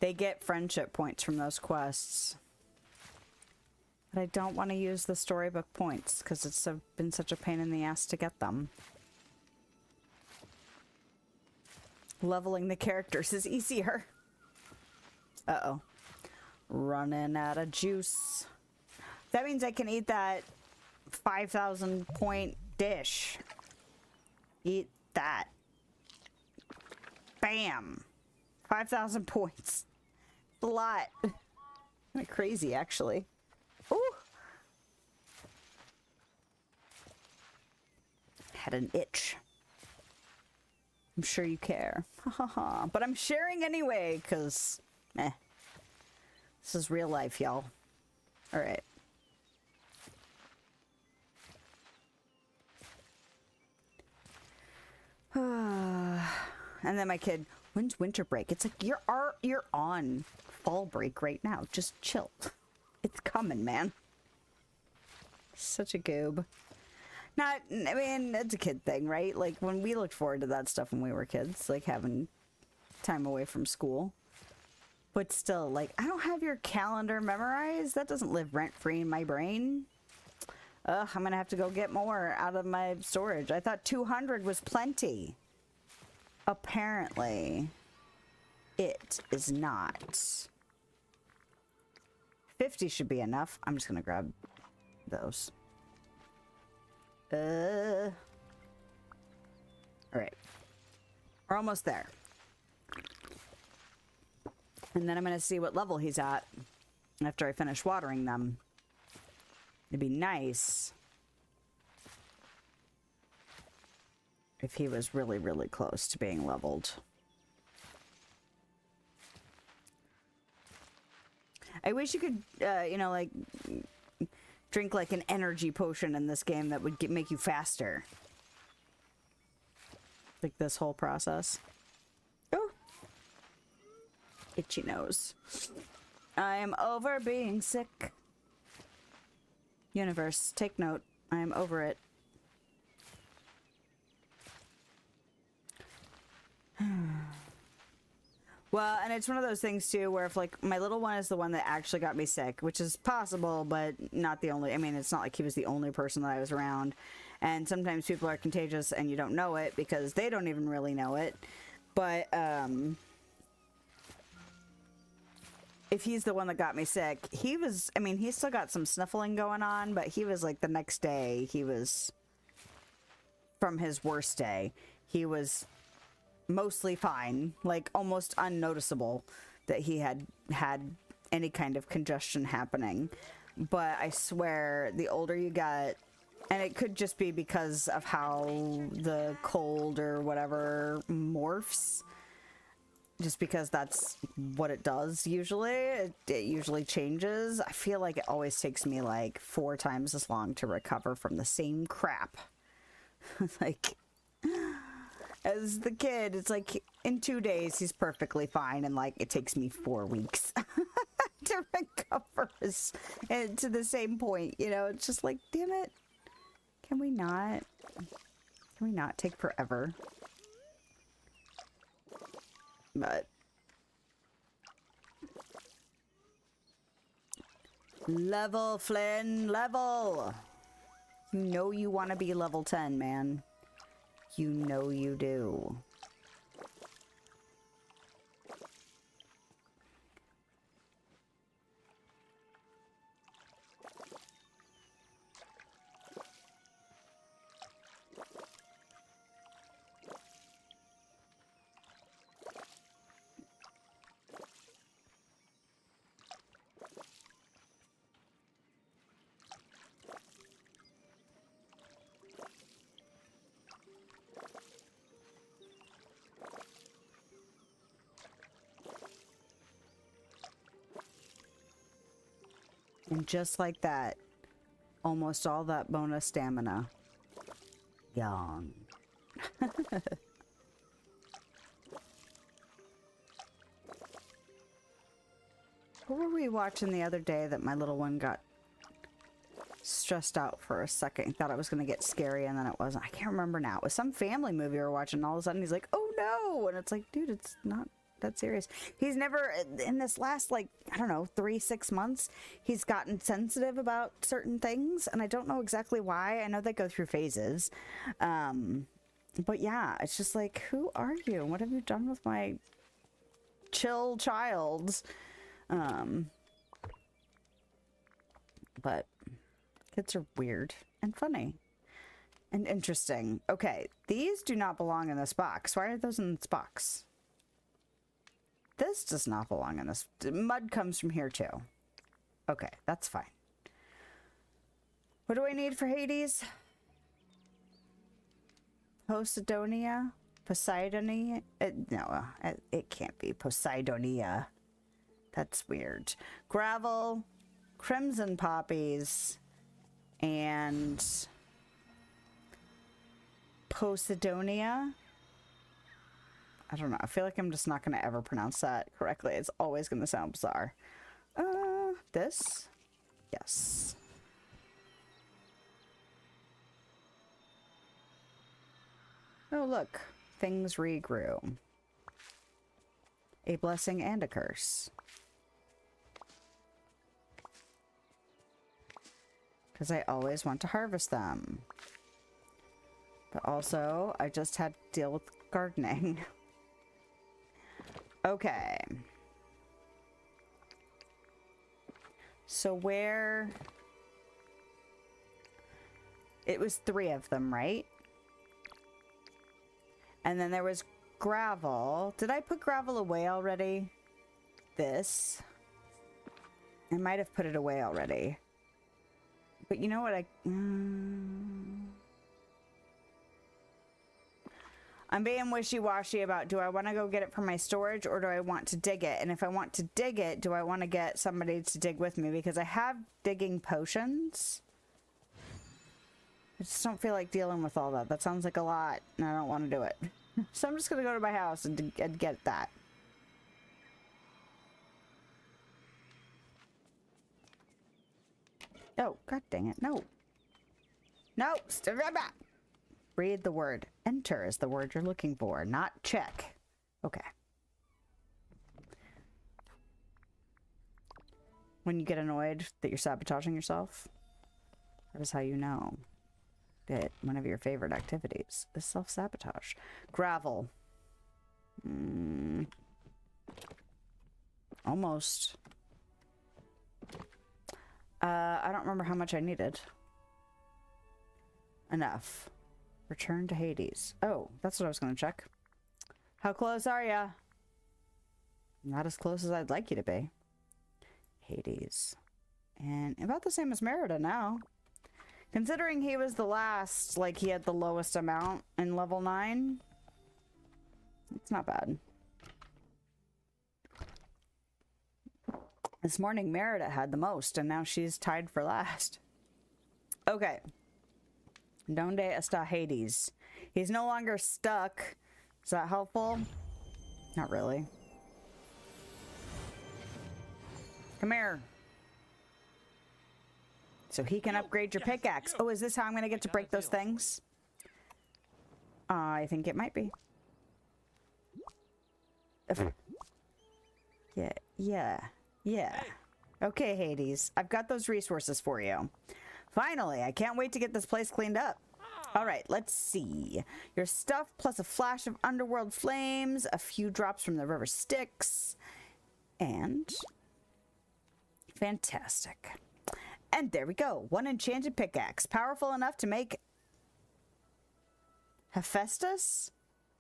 they get friendship points from those quests. But I don't want to use the storybook points because it's been such a pain in the ass to get them. Leveling the characters is easier. Uh-oh. Running out of juice. That means I can eat that 5,000 point dish. Eat that. Bam. 5,000 points. A lot. Kind of crazy, actually. Ooh. Had an itch. I'm sure you care. But I'm sharing anyway, because, this is real life, y'all. Alright. And then my kid, when's winter break? It's like, you're on fall break right now. Just chill. It's coming, man. Such a goob. I mean, it's a kid thing, right? Like, when we looked forward to that stuff when we were kids, like having time away from school. But still, like, I don't have your calendar memorized. That doesn't live rent-free in my brain. Ugh, I'm gonna have to go get more out of my storage. I thought 200 was plenty. Apparently, it is not. 50 should be enough. I'm just gonna grab those. Alright. We're almost there. And then I'm gonna see what level he's at after I finish watering them. It'd be nice if he was really, really close to being leveled. I wish you could, you know, like, drink like an energy potion in this game that would make you faster. Like this whole process. Oh! Itchy nose. I am over being sick. Universe, take note. I am over it. Well, and it's one of those things too where if like my little one is the one that actually got me sick, which is possible, but not the only. I mean, it's not like he was the only person that I was around. And sometimes people are contagious and you don't know it because they don't even really know it. But if he's the one that got me sick, he was, I mean, he's still got some sniffling going on, but he was like the next day, he was from his worst day. He was mostly fine, like almost unnoticeable that he had any kind of congestion happening. But I swear, the older you get, and it could just be because of how the cold or whatever morphs, just because that's what it does usually. It usually changes. I feel like it always takes me like 4 times as long to recover from the same crap. Like, as the kid, it's like in 2 days he's perfectly fine, and like it takes me 4 weeks to recover to the same point, you know? It's just like, damn it. Can we not take forever? But level, Flynn, level. You know you want to be level 10, man. You know you do. And just like that, almost all that bonus stamina gone. What were we watching the other day that my little one got stressed out for a second? He thought it was going to get scary and then it wasn't. I can't remember now. It was some family movie we were watching and all of a sudden he's like, oh no! And it's like, dude, it's not that serious. He's never, in this last, like, I don't know, 3-6 months, he's gotten sensitive about certain things and I don't know exactly why. I know they go through phases. But yeah, it's just like, who are you? What have you done with my chill child? But kids are weird and funny and interesting. Okay, these do not belong in this box. Why are those in this box? This does not belong in this. Mud comes from here too. Okay, that's fine. What do I need for Hades? Poseidonia? Poseidonia? No, it can't be Poseidonia. That's weird. Gravel, crimson poppies, and Poseidonia. I don't know. I feel like I'm just not going to ever pronounce that correctly. It's always going to sound bizarre. This? Yes. Oh, look. Things regrew. A blessing and a curse. Because I always want to harvest them. But also, I just had to deal with gardening. Okay. So where... It was 3 of them, right? And then there was gravel. Did I put gravel away already? This. I might have put it away already. But you know what I'm being wishy-washy about, do I want to go get it for my storage or do I want to dig it? And if I want to dig it, do I want to get somebody to dig with me? Because I have digging potions. I just don't feel like dealing with all that. That sounds like a lot and I don't want to do it. So I'm just going to go to my house and get that. Oh, god dang it. No. No, stay right back. Read the word. Enter is the word you're looking for, not check. Okay. When you get annoyed that you're sabotaging yourself, that is how you know that one of your favorite activities is self-sabotage. Gravel. Almost. I don't remember how much I needed. Enough. Return to Hades. Oh, that's what I was going to check. How close are ya? Not as close as I'd like you to be. Hades. And about the same as Merida now. Considering he was the last, like he had the lowest amount in level 9. It's not bad. This morning Merida had the most, and now she's tied for last. Okay. Donde está Hades? He's no longer stuck. Is that helpful? Not really. Come here. So he can upgrade your pickaxe. Oh, is this how I'm going to get to break those things? I think it might be. Yeah. Okay, Hades. I've got those resources for you. Finally, I can't wait to get this place cleaned up. All right, let's see. Your stuff plus a flash of underworld flames, a few drops from the river Styx, and fantastic. And there we go. 1 enchanted pickaxe, powerful enough to make Hephaestus?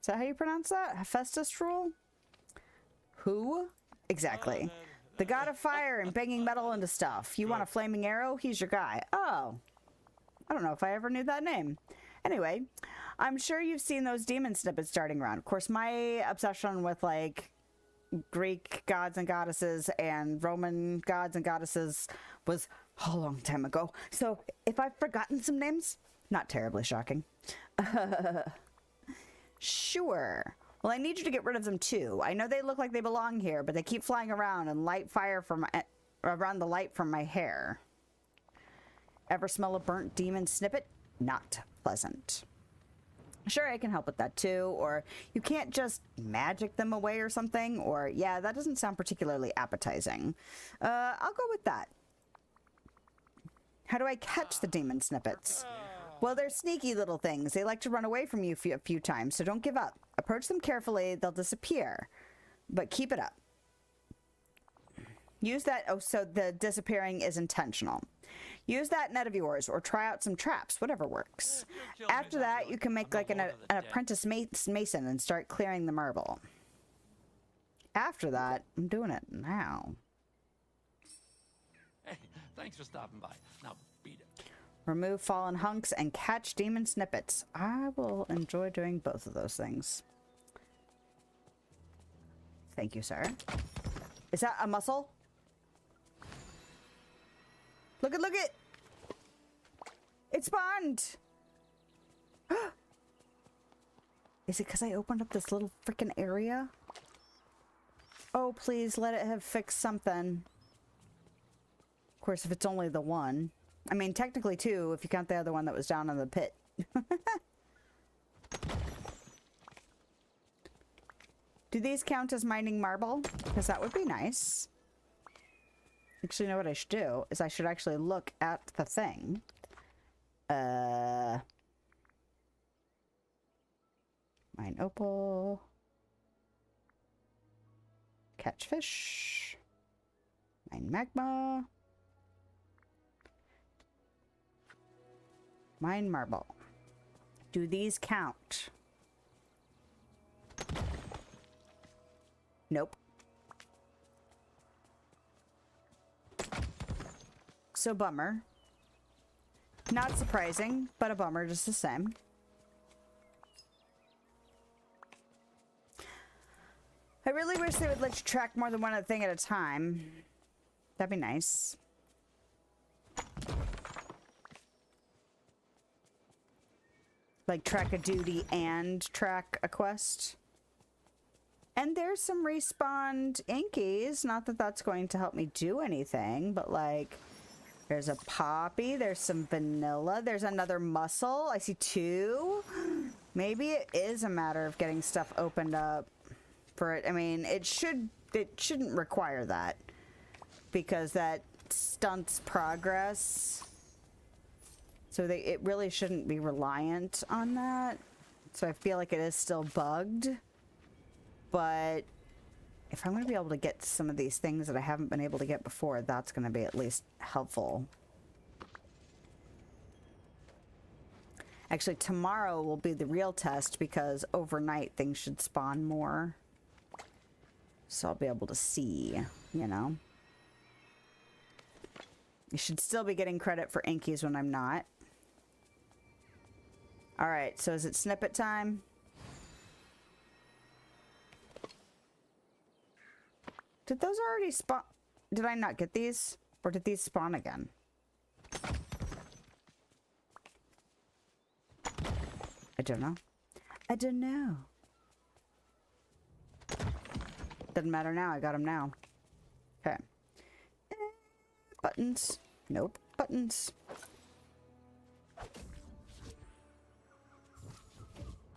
Is that how you pronounce that? Hephaestus rule? Who? Exactly. The god of fire and banging metal into stuff. You want a flaming arrow? He's your guy. Oh. I don't know if I ever knew that name. Anyway, I'm sure you've seen those demon snippets starting around. Of course, my obsession with, like, Greek gods and goddesses and Roman gods and goddesses was a long time ago. So if I've forgotten some names, not terribly shocking. Sure. Well, I need you to get rid of them too. I know they look like they belong here, but they keep flying around and light fire from around the light from my hair. Ever smell a burnt demon snippet? Not pleasant. Sure, I can help with that too. Or you can't just magic them away or something. Or, yeah, that doesn't sound particularly appetizing. I'll go with that. How do I catch the demon snippets? Well, they're sneaky little things. They like to run away from you a few times, so don't give up. Approach them carefully. They'll disappear. But keep it up. Use that... Oh, so the disappearing is intentional. Use that net of yours, or try out some traps, whatever works. After that, you can make like an apprentice mason and start clearing the marble. After that, I'm doing it now. Hey, thanks for stopping by. Now beat it. Remove fallen hunks and catch demon snippets. I will enjoy doing both of those things. Thank you, sir. Is that a muscle? Look it! It spawned! Is it because I opened up this little freaking area? Oh, please let it have fixed something. Of course, if it's only the one. I mean, technically two, if you count the other one that was down in the pit. Do these count as mining marble? Because that would be nice. Actually, you know what I should do? Is I should actually look at the thing. Mine opal. Catch fish. Mine magma. Mine marble. Do these count? Nope. So bummer. Not surprising, but a bummer just the same. I really wish they would let you track more than one thing at a time. That'd be nice. Like track a duty and track a quest. And there's some respawned inkies. Not that that's going to help me do anything, but like... There's a poppy, there's some vanilla, there's another mussel. I see two. Maybe it is a matter of getting stuff opened up for it. I mean, it shouldn't require that because that stunts progress. So it really shouldn't be reliant on that. So I feel like it is still bugged. But if I'm going to be able to get some of these things that I haven't been able to get before, that's going to be at least helpful. Actually, tomorrow will be the real test because overnight things should spawn more. So I'll be able to see, you know. You should still be getting credit for inkies when I'm not. Alright, so is it snippet time? Did those already spawn? Did I not get these? Or did these spawn again? I don't know. I don't know. Doesn't matter now. I got them now. Okay. Buttons. Nope. Buttons.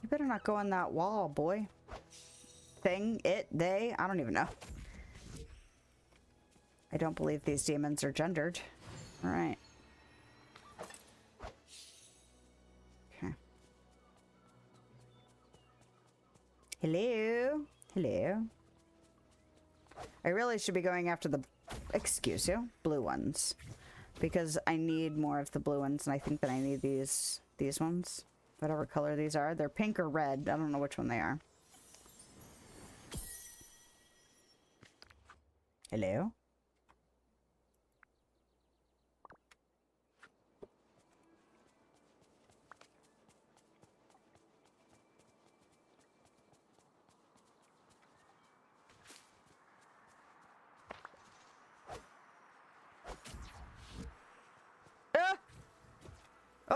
You better not go on that wall, boy. Thing, it, they, I don't even know. I don't believe these demons are gendered. Alright. Okay. Hello? Hello? I really should be going after the, excuse you, blue ones. Because I need more of the blue ones, and I think that I need these ones. Whatever color these are. They're pink or red. I don't know which one they are. Hello?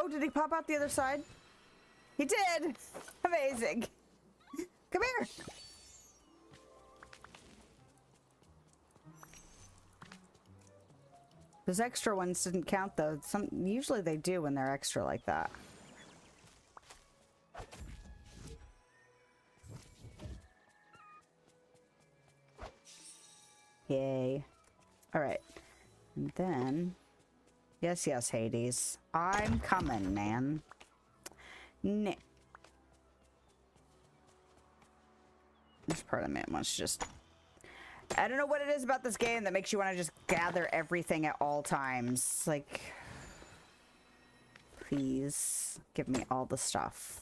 Oh, did he pop out the other side? He did! Amazing. Come here. Those extra ones didn't count though. Usually they do when they're extra like that. Yay. Alright. And then... Yes, yes, Hades. I'm coming, man. This part of me wants to just... I don't know what it is about this game that makes you want to just gather everything at all times. Like... Please, give me all the stuff.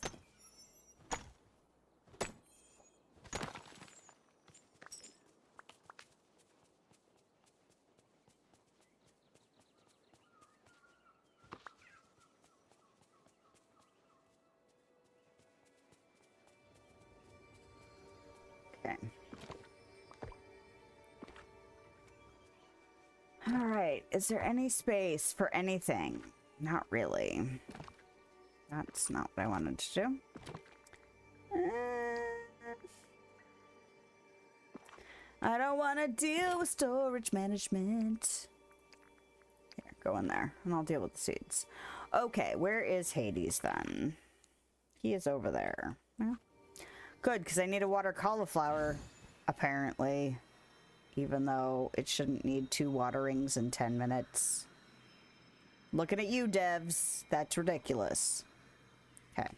Okay. All right. Is there any space for anything? Not really. That's not what I wanted to do. I don't want to deal with storage management. Here, go in there, and I'll deal with the seeds. Okay, where is Hades then? He is over there. Well, good, because I need to water cauliflower, apparently. Even though it shouldn't need 2 waterings in 10 minutes. Looking at you, devs. That's ridiculous. Okay.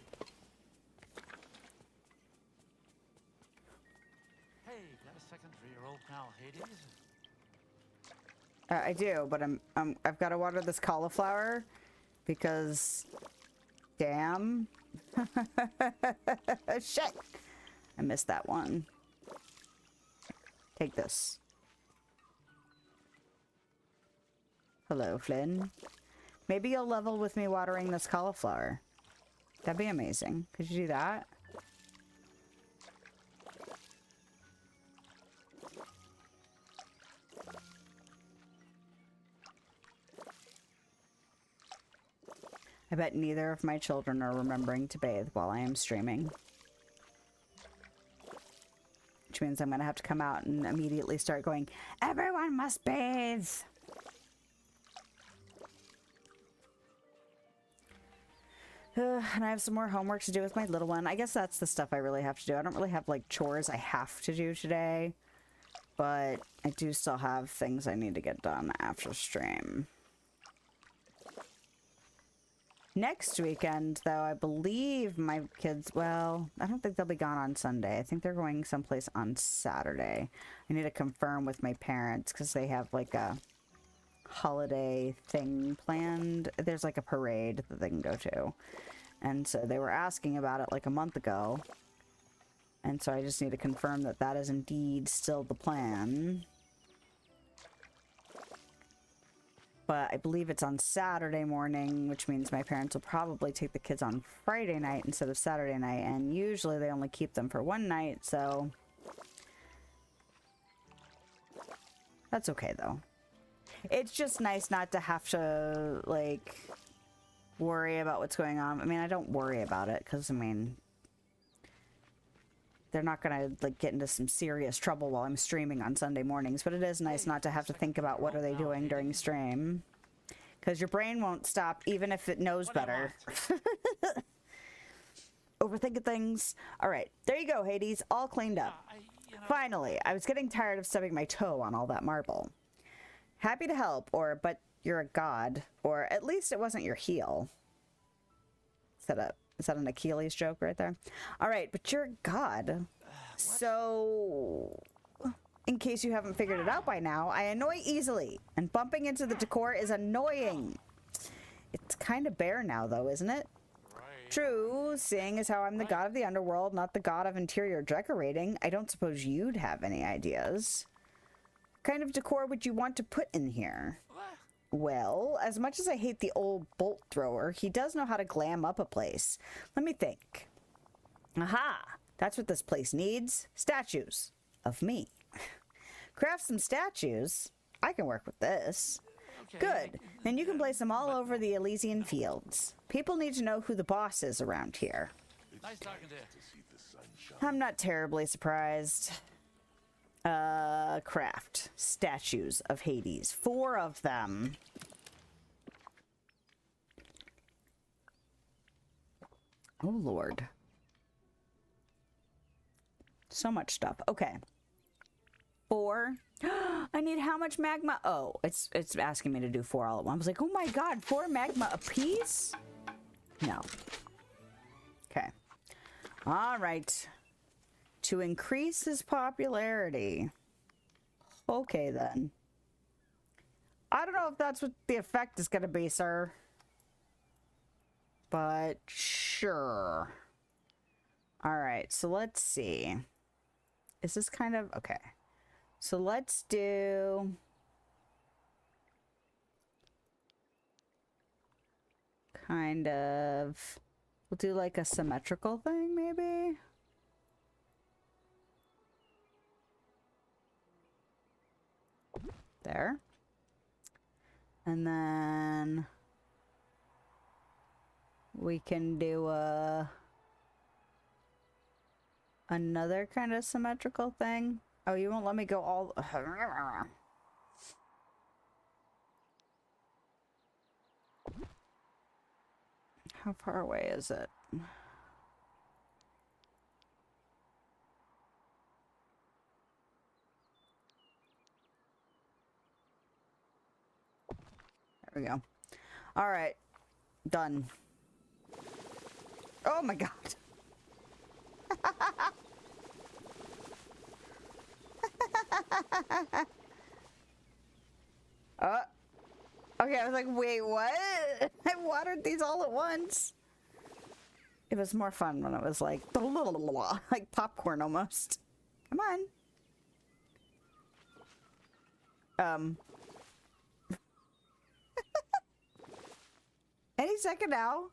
Hey, got a second for your old pal Hades? I do, but I've got to water this cauliflower because, damn, shit, I missed that one. Take this. Hello, Flynn. Maybe you'll level with me watering this cauliflower. That'd be amazing. Could you do that? I bet neither of my children are remembering to bathe while I am streaming. Which means I'm gonna have to come out and immediately start going, everyone must bathe! And I have some more homework to do with my little one. I guess that's the stuff I really have to do. I don't really have, like, chores I have to do today. But I do still have things I need to get done after stream. Next weekend, though, I believe my kids... Well, I don't think they'll be gone on Sunday. I think they're going someplace on Saturday. I need to confirm with my parents, because they have, like, a holiday thing planned. There's like a parade that they can go to, and so they were asking about it like a month ago, and so I just need to confirm that that is indeed still the plan. But I believe it's on Saturday morning, which means my parents will probably take the kids on Friday night instead of Saturday night, and usually they only keep them for one night, so that's okay though. It's just nice not to have to, like, worry about what's going on. I mean, I don't worry about it, because, I mean, they're not gonna, like, get into some serious trouble while I'm streaming on Sunday mornings, but it is nice not to have to think about what are they doing during stream. Because your brain won't stop, even if it knows better. Overthinking things. Alright, there you go, Hades. All cleaned up. Finally, I was getting tired of stubbing my toe on all that marble. Happy to help, or, but you're a god, or at least it wasn't your heel. Is that an Achilles joke right there? Alright, but you're a god. So, in case you haven't figured it out by now, I annoy easily, and bumping into the decor is annoying. It's kind of bare now, though, isn't it? True, seeing as how I'm the god of the underworld, not the god of interior decorating, I don't suppose you'd have any ideas. What kind of decor would you want to put in here? Well, as much as I hate the old bolt thrower, he does know how to glam up a place. Let me think. Aha! That's what this place needs. Statues. Of me. Craft some statues? I can work with this. Okay. Good. Then you can place them all over the Elysian fields. People need to know who the boss is around here. Nice talking to you. I'm not terribly surprised. Craft. Statues of Hades. 4 of them. Oh, Lord. So much stuff. Okay. 4. I need how much magma? Oh, it's asking me to do 4 all at once. I was like, oh my god, 4 magma apiece? No. Okay. All right. To increase his popularity. Okay, then. I don't know if that's what the effect is going to be, sir. But sure. All right, so let's see. Is this kind of... Okay. So let's do... Kind of... We'll do like a symmetrical thing, maybe? There. And then... We can do another kind of symmetrical thing. Oh, you won't let me go all... How far away is it? There we go. All right. Done. Oh my god. Okay, I was like, wait, what? I watered these all at once. It was more fun when it was like, like popcorn almost. Come on. Any second now.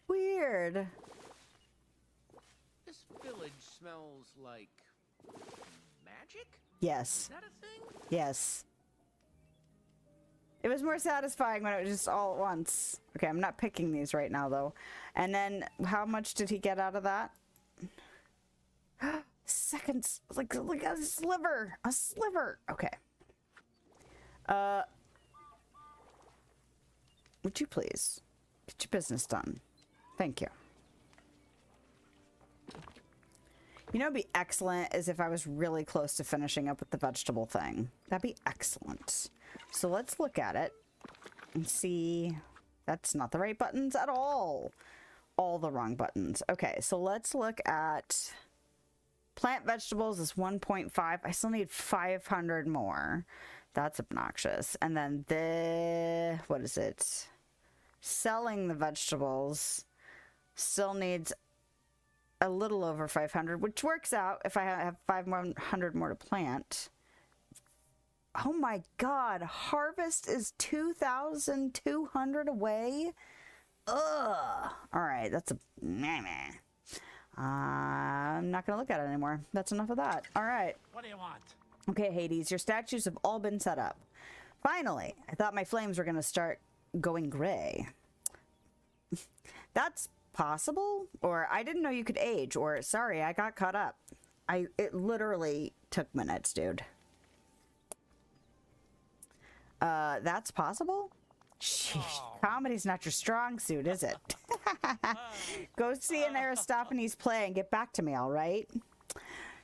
Weird. This village smells like magic? Yes. Is that a thing? Yes. It was more satisfying when it was just all at once. Okay, I'm not picking these right now, though. And then, how much did he get out of that? Seconds. Like a sliver. A sliver. Okay. Would you please get your business done? Thank you. You know, it'd be excellent is if I was really close to finishing up with the vegetable thing. That'd be excellent. So let's look at it and see. That's not the right buttons at all. All the wrong buttons. Okay, so let's look at plant vegetables is 1.5. I still need 500 more. That's obnoxious. And then what is it? Selling the vegetables still needs a little over 500, which works out if I have 500 more to plant. Oh my god, harvest is 2,200 away? Ugh. Alright, that's a... I'm not gonna look at it anymore. That's enough of that. Alright. What do you want? Okay, Hades, your statues have all been set up. Finally, I thought my flames were gonna start going gray. That's possible? Or I didn't know you could age, or sorry, I got caught up. It literally took minutes, dude. That's possible? Sheesh, comedy's not your strong suit, is it? Go see an Aristophanes play and get back to me, all right?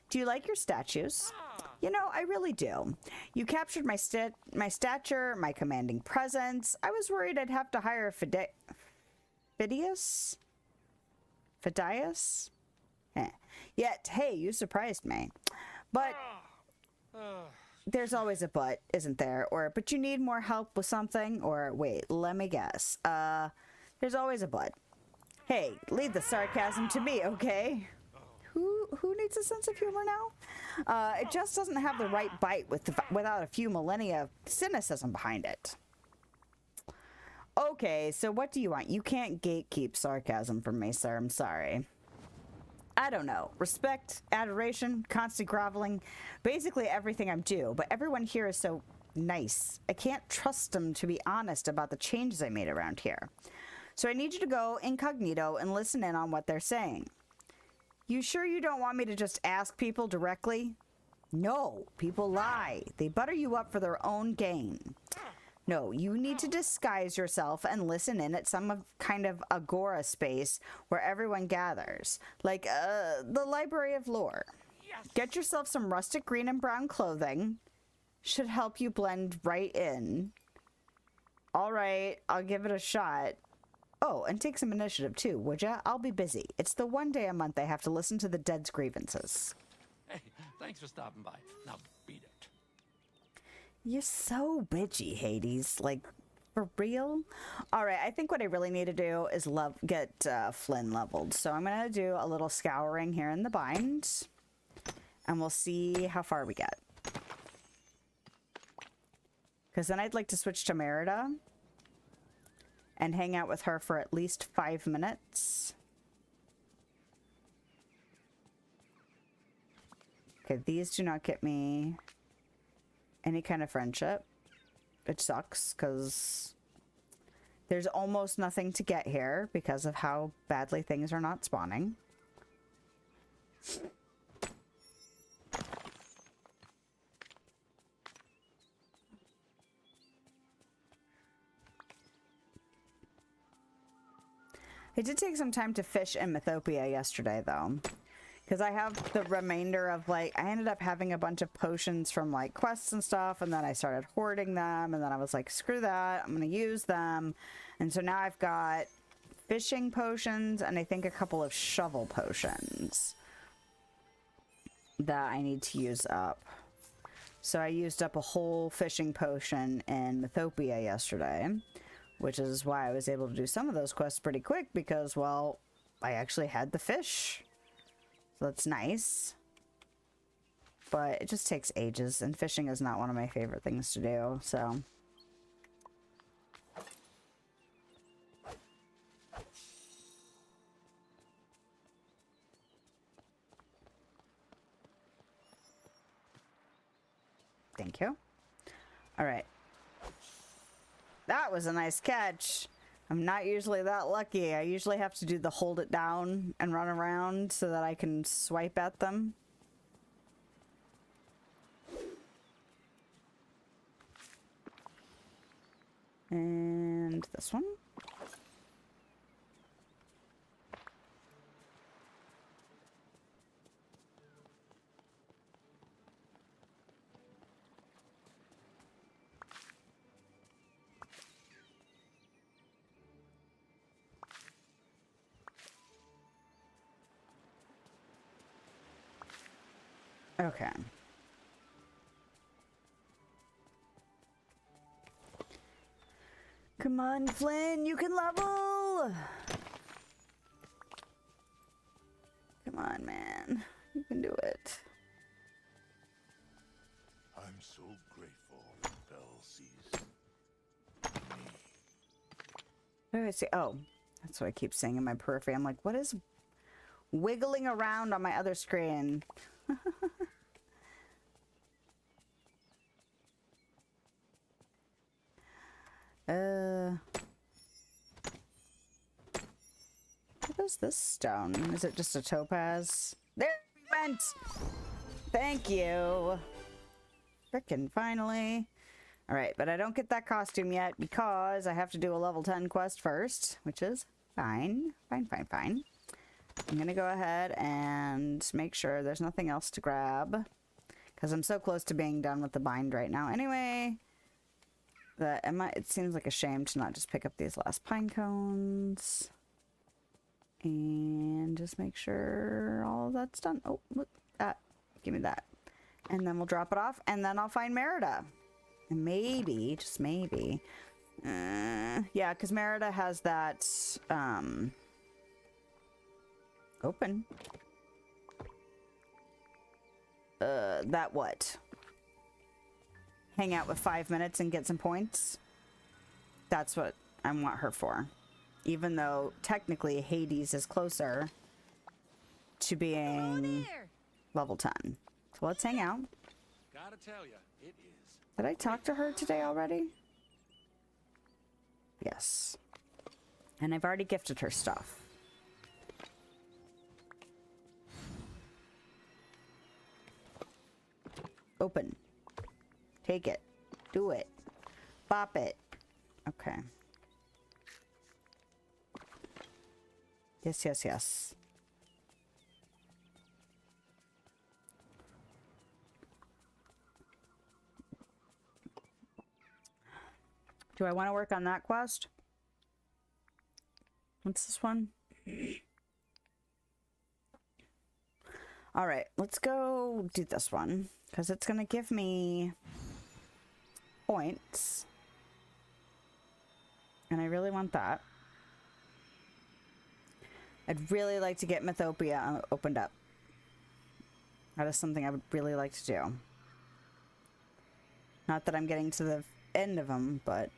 Do you like your statues? You know, I really do. You captured my stature, my commanding presence. I was worried I'd have to hire Phidias? Phidias? Yet, hey, you surprised me. But there's always a but, isn't there? Or, but you need more help with something? Or, wait, let me guess. There's always a but. Hey, leave the sarcasm to me, okay? Who needs a sense of humor now? It just doesn't have the right bite without a few millennia of cynicism behind it. Okay, so what do you want? You can't gatekeep sarcasm from me, sir. I'm sorry. I don't know. Respect, adoration, constant groveling, basically everything I'm due, but everyone here is so nice. I can't trust them to be honest about the changes I made around here. So I need you to go incognito and listen in on what they're saying. You sure you don't want me to just ask people directly? No, people lie. They butter you up for their own gain. No, you need to disguise yourself and listen in at some kind of agora space where everyone gathers. Like, the Library of Lore. Get yourself some rustic green and brown clothing. Should help you blend right in. All right, I'll give it a shot. Oh, and take some initiative too, would ya? I'll be busy. It's the one day a month I have to listen to the dead's grievances. Hey, thanks for stopping by. Now beat it. You're so bitchy, Hades. Like, for real? All right, I think what I really need to do is get Flynn leveled. So I'm going to do a little scouring here in the bind. And we'll see how far we get. Because then I'd like to switch to Merida. And hang out with her for at least 5 minutes. Okay, these do not get me any kind of friendship. Which sucks, because there's almost nothing to get here because of how badly things are not spawning. I did take some time to fish in Mythopia yesterday, though. Because I have the remainder of, like, I ended up having a bunch of potions from, like, quests and stuff, and then I started hoarding them, and then I was like, screw that, I'm going to use them. And so now I've got fishing potions, and I think a couple of shovel potions that I need to use up. So I used up a whole fishing potion in Mythopia yesterday. Which is why I was able to do some of those quests pretty quick because, well, I actually had the fish. So that's nice. But it just takes ages, and fishing is not one of my favorite things to do, so. Thank you. All right. That was a nice catch. I'm not usually that lucky. I usually have to do the hold it down and run around so that I can swipe at them. And this one. Okay. Come on, Flynn, you can level! Come on, man. You can do it. I'm so grateful Belle sees me. Where do I see? Oh, that's what I keep saying in my periphery. I'm like, what is wiggling around on my other screen? What is this stone? Is it just a topaz? There it went! Thank you! Frickin' finally. Alright, but I don't get that costume yet because I have to do a level 10 quest first, which is fine. Fine. I'm gonna go ahead and make sure there's nothing else to grab because I'm so close to being done with the bind right now. Anyway, it seems like a shame to not just pick up these last pine cones and just make sure all of that's done. Oh, look, that. Give me that. And then we'll drop it off and then I'll find Merida. And maybe, just maybe. Yeah, because Merida has that, open. That what? Hang out with 5 minutes and get some points? That's what I want her for. Even though technically Hades is closer to being level 10. So let's hang out. Gotta tell you, it is Did I talk to her today already? Yes. And I've already gifted her stuff. Open. Take it. Do it. Bop it. Okay. Yes, yes, yes. Do I want to work on that quest? What's this one? All right, let's go do this one because it's going to give me points. And I really want that. I'd really like to get Mythopia opened up. That is something I would really like to do. Not that I'm getting to the end of them, but,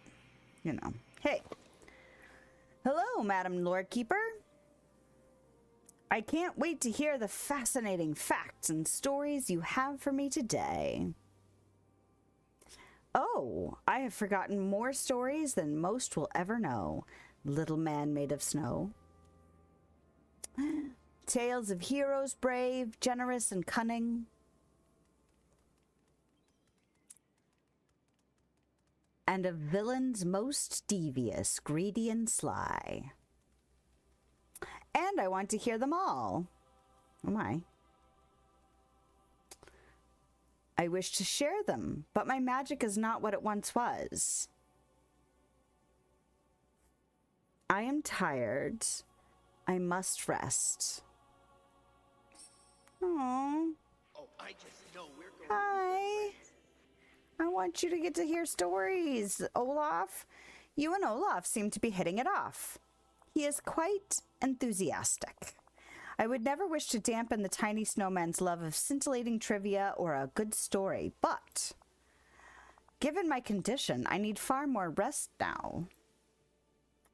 you know. Hey. Hello, Madam Lord Keeper. I can't wait to hear the fascinating facts and stories you have for me today. Oh, I have forgotten more stories than most will ever know. Little man made of snow. Tales of heroes brave, generous, and cunning. And of villains most devious, greedy, and sly. And I want to hear them all. Oh my. I wish to share them, but my magic is not what it once was. I am tired. I must rest. Aww. Oh, I just know we're going Hi. I want you to get to hear stories, Olaf. You and Olaf seem to be hitting it off. He is quite enthusiastic. I would never wish to dampen the tiny snowman's love of scintillating trivia or a good story, but given my condition, I need far more rest now.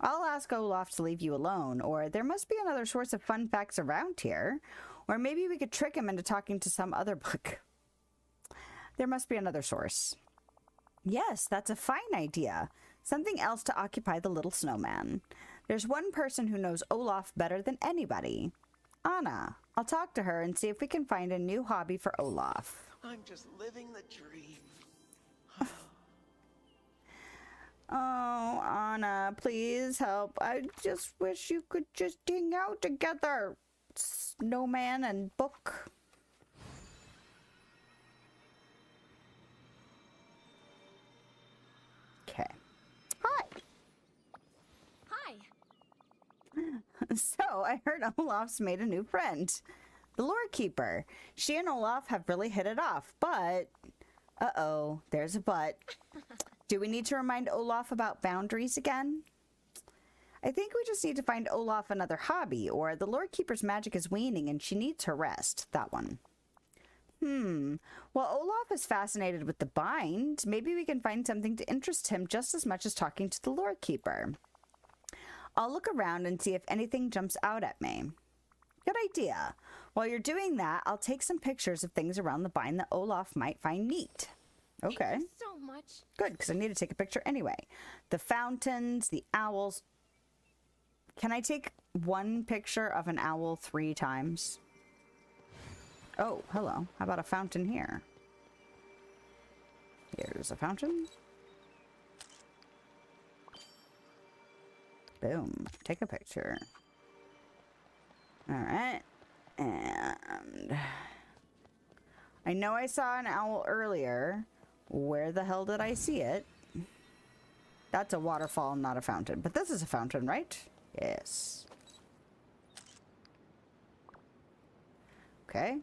I'll ask Olaf to leave you alone, or there must be another source of fun facts around here, or maybe we could trick him into talking to some other book. There must be another source. Yes, that's a fine idea. Something else to occupy the little snowman. There's one person who knows Olaf better than anybody. Anna. I'll talk to her and see if we can find a new hobby for Olaf. I'm just living the dream. Oh, Anna, please help. I just wish you could just hang out together. Snowman and book. Okay. Hi. Hi. So, I heard Olaf's made a new friend. The Lore Keeper. She and Olaf have really hit it off, but... Uh-oh, there's a but. Do we need to remind Olaf about boundaries again? I think we just need to find Olaf another hobby, or the Lore Keeper's magic is waning and she needs her rest. That one. Well, Olaf is fascinated with the bind. Maybe we can find something to interest him just as much as talking to the Lore Keeper. I'll look around and see if anything jumps out at me. Good idea. While you're doing that, I'll take some pictures of things around the bind that Olaf might find neat. Okay. Thank you so much. Good, because I need to take a picture anyway. The fountains, the owls. Can I take one picture of an owl 3 times? Oh, hello. How about a fountain here? Here's a fountain. Boom. Take a picture. Alright. And I know I saw an owl earlier. Where the hell did I see it? That's a waterfall, not a fountain. But this is a fountain, right? Yes. Okay.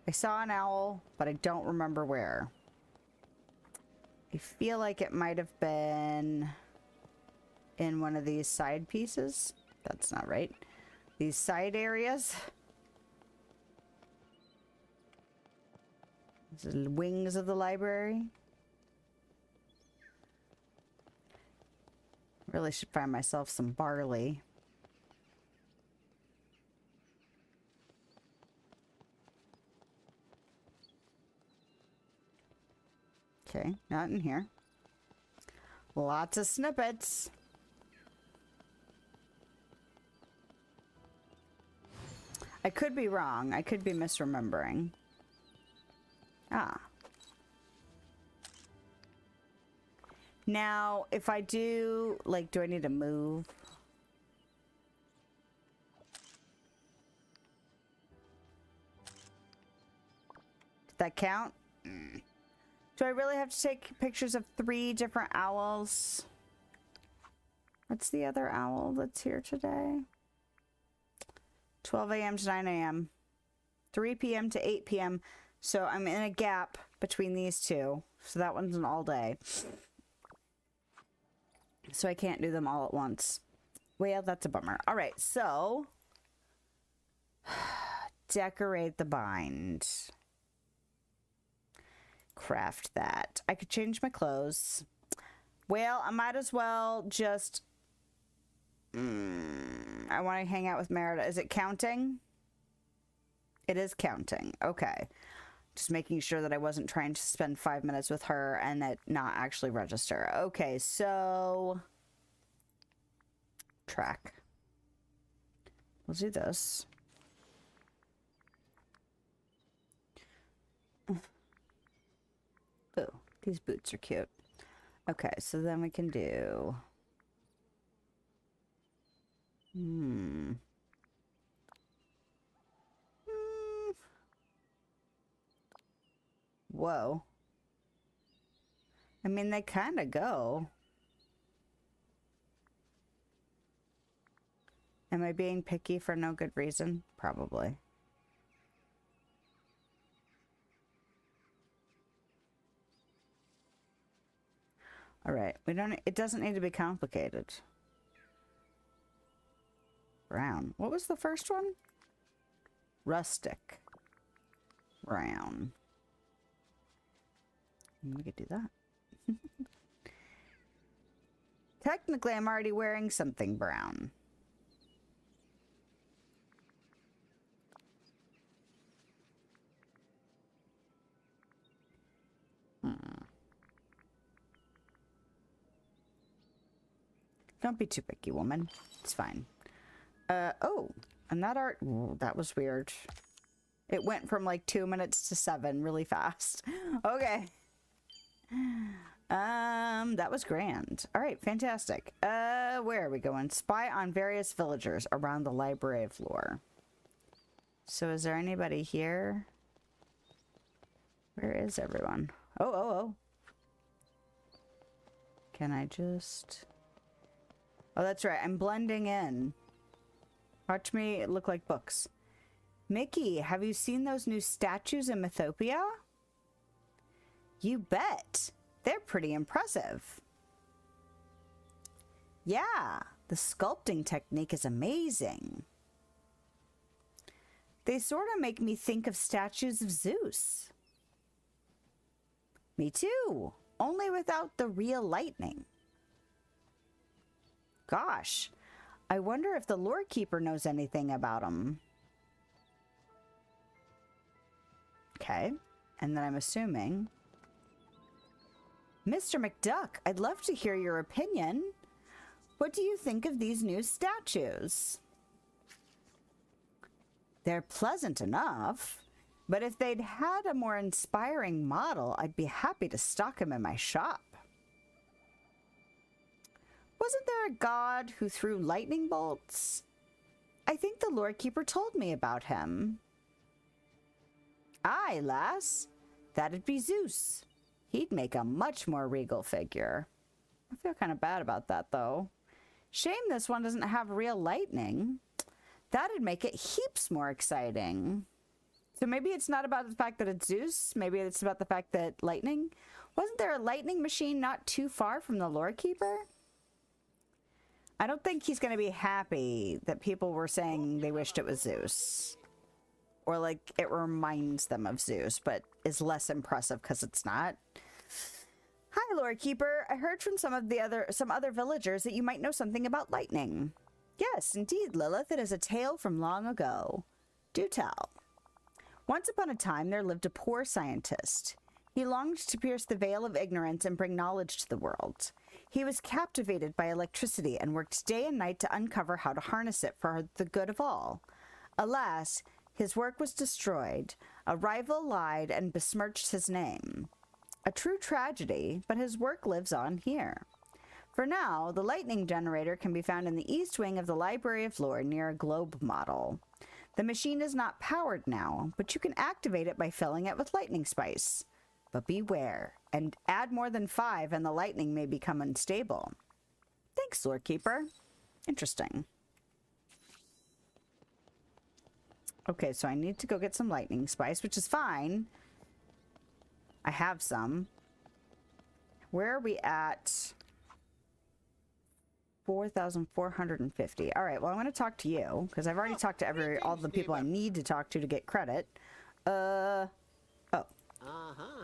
I saw an owl, but I don't remember where. I feel like it might have been in one of these side pieces. That's not right. These side areas. This is wings of the library. Really should find myself some barley. Okay, not in here. Lots of snippets. I could be wrong. I could be misremembering. Ah. Now, if I do, like, do I need to move? Did that count? Do I really have to take pictures of 3 different owls? What's the other owl that's here today? 12 a.m. to 9 a.m. 3 p.m. to 8 p.m. So I'm in a gap between these two. So that one's an all day. So I can't do them all at once. Well, that's a bummer. All right, so decorate the bind. Craft that. I could change my clothes. Well, I might as well just... I want to hang out with Merida. Is it counting? It is counting. Okay. Just making sure that I wasn't trying to spend 5 minutes with her and it not actually register. Okay, so... track. We'll do this. Ooh, these boots are cute. Okay, so then we can do... Whoa. I mean, they kind of go. Am I being picky for no good reason? Probably. All right, it doesn't need to be complicated. Brown. What was the first one? Rustic. Brown. We could do that. Technically, I'm already wearing something brown. Don't be too picky, woman. It's fine. Oh, and that art... Ooh, that was weird. It went from like 2 minutes to 7 really fast. Okay. That was grand. All right, fantastic. Where are we going? Spy on various villagers around the Library of Lore. So is there anybody here? Where is everyone? Oh. Can I just... Oh, that's right. I'm blending in. Watch me look like books. Mickey, have you seen those new statues in Mythopia? You bet. They're pretty impressive. Yeah, the sculpting technique is amazing. They sort of make me think of statues of Zeus. Me too, only without the real lightning. Gosh, I wonder if the lore keeper knows anything about them. Okay, and then I'm assuming... Mr. McDuck, I'd love to hear your opinion. What do you think of these new statues? They're pleasant enough, but if they'd had a more inspiring model, I'd be happy to stock him in my shop. Wasn't there a god who threw lightning bolts? I think the lore keeper told me about him. Aye, lass. That'd be Zeus. He'd make a much more regal figure. I feel kind of bad about that, though. Shame this one doesn't have real lightning. That'd make it heaps more exciting. So maybe it's not about the fact that it's Zeus. Maybe it's about the fact that lightning... Wasn't there a lightning machine not too far from the lore keeper? I don't think he's going to be happy that people were saying they wished it was Zeus. Or like it reminds them of Zeus, but is less impressive because it's not. Hi, Lore Keeper. I heard from some other villagers that you might know something about lightning. Yes, indeed, Lilith. It is a tale from long ago. Do tell. Once upon a time, there lived a poor scientist. He longed to pierce the veil of ignorance and bring knowledge to the world. He was captivated by electricity and worked day and night to uncover how to harness it for the good of all. Alas, his work was destroyed. A rival lied and besmirched his name. A true tragedy, but his work lives on here. For now, the lightning generator can be found in the east wing of the Library of Lore near a globe model. The machine is not powered now, but you can activate it by filling it with lightning spice. But beware, and add more than 5 and the lightning may become unstable. Thanks, Lorekeeper. Interesting. Okay, so I need to go get some lightning spice, which is fine. I have some. Where are we at? 4,450. All right, well, I'm going to talk to you, because I've already talked to all the people I need to talk to get credit. Oh. Uh-huh.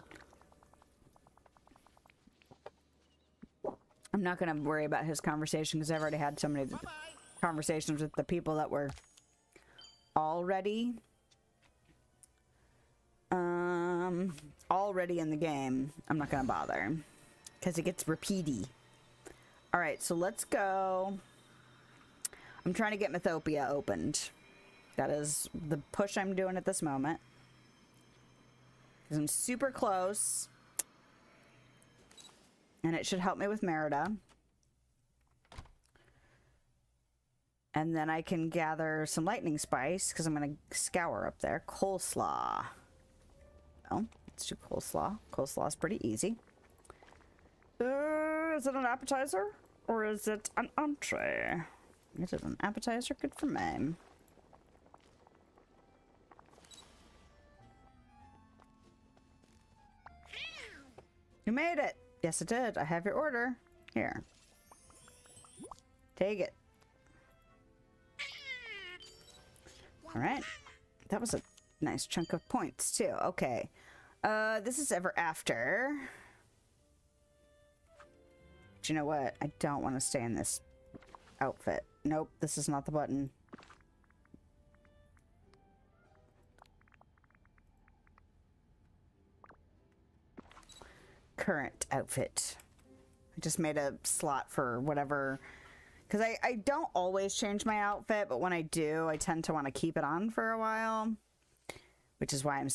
I'm not going to worry about his conversation, because I've already had so many conversations with the people that were already in the game. I'm not going to bother, because it gets repeaty. All right, so let's go. I'm trying to get Mythopia opened. That is the push I'm doing at this moment. Because I'm super close. And it should help me with Merida. And then I can gather some lightning spice, because I'm going to scour up there. Coleslaw. Oh, let's do coleslaw. Coleslaw is pretty easy. Is it an appetizer? Or is it an entree? It is an appetizer. Good for me. You made it. Yes, it did. I have your order. Here. Take it. All right. That was a nice chunk of points, too. Okay. This is ever after. But you know what? I don't want to stay in this outfit. Nope, this is not the button. Current outfit. I just made a slot for whatever, because I don't always change my outfit, but when I do, I tend to want to keep it on for a while, which is why I'm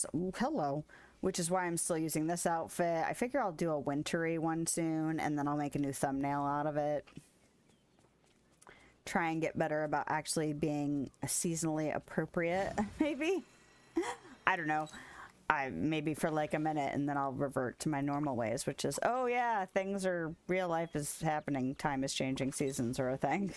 which is why I'm still using this outfit. I figure I'll do a wintry one soon, and then I'll make a new thumbnail out of it. Try and get better about actually being seasonally appropriate, maybe? I don't know. Maybe for like a minute, and then I'll revert to my normal ways, which is, oh yeah, real life is happening, time is changing, seasons are a thing.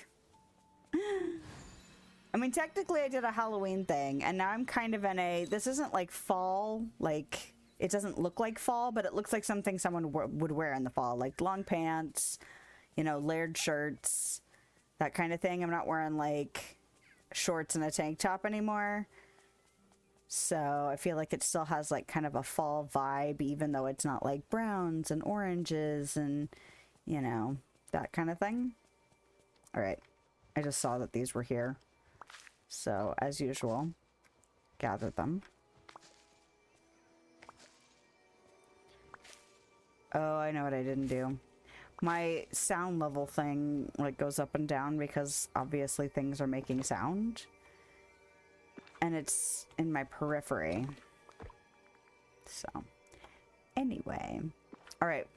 I mean, technically I did a Halloween thing, and now I'm kind of in this isn't like fall, like, it doesn't look like fall, but it looks like something someone would wear in the fall, like long pants, you know, layered shirts, that kind of thing. I'm not wearing like shorts and a tank top anymore. So I feel like it still has like kind of a fall vibe, even though it's not like browns and oranges and, you know, that kind of thing. All right. I just saw that these were here. So as usual, gather them. Oh, I know what I didn't do. My sound level thing like goes up and down because obviously things are making sound. And it's in my periphery. So, anyway. All right.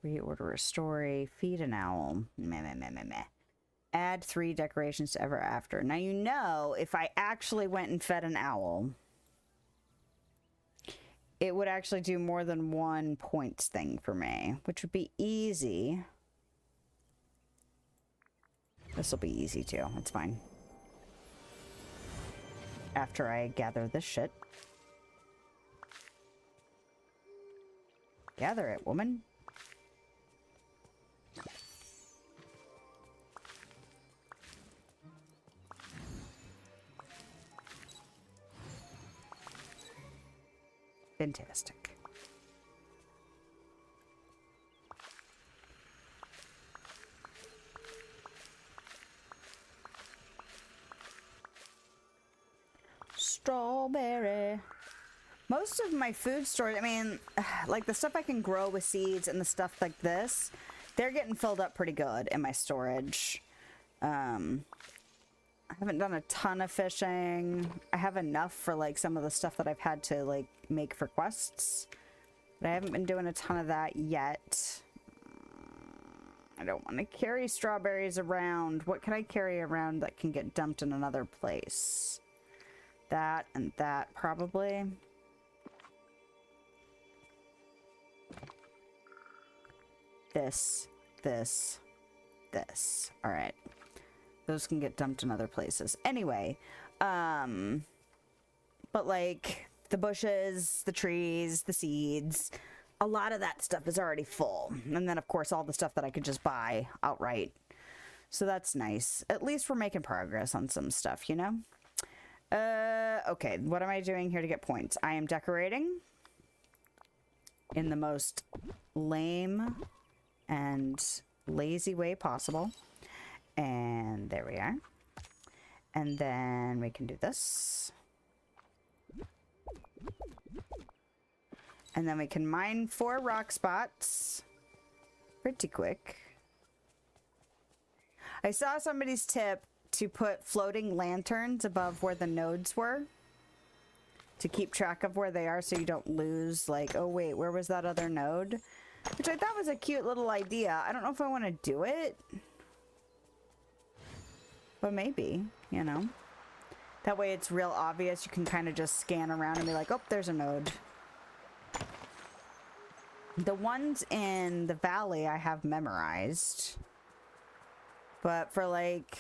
Reorder a story. Feed an owl. Meh, meh, meh, meh, meh. Add 3 decorations to ever after. Now, you know, if I actually went and fed an owl, it would actually do more than 1 points thing for me, which would be easy. This will be easy too. It's fine. After I gather this shit. Gather it, woman. Fantastic. strawberry. Most of my food storage, I mean, like the stuff I can grow with seeds and the stuff like this, they're getting filled up pretty good in my storage. I haven't done a ton of fishing. I have enough for like some of the stuff that I've had to like make for quests. But I haven't been doing a ton of that yet. I don't want to carry strawberries around. What can I carry around that can get dumped in another place? That and that probably. This. All right. Those can get dumped in other places. Anyway, but like the bushes, the trees, the seeds, a lot of that stuff is already full. And then of course all the stuff that I could just buy outright. So that's nice. At least we're making progress on some stuff, you know? Okay, what am I doing here to get points? I am decorating in the most lame and lazy way possible. And there we are. And then we can do this. And then we can mine 4 rock spots pretty quick. I saw somebody's tip to put floating lanterns above where the nodes were to keep track of where they are so you don't lose, like, oh wait, where was that other node? Which I thought was a cute little idea. I don't know if I want to do it. But maybe, you know. That way it's real obvious. You can kind of just scan around and be like, oh, there's a node. The ones in the Valley I have memorized. But for like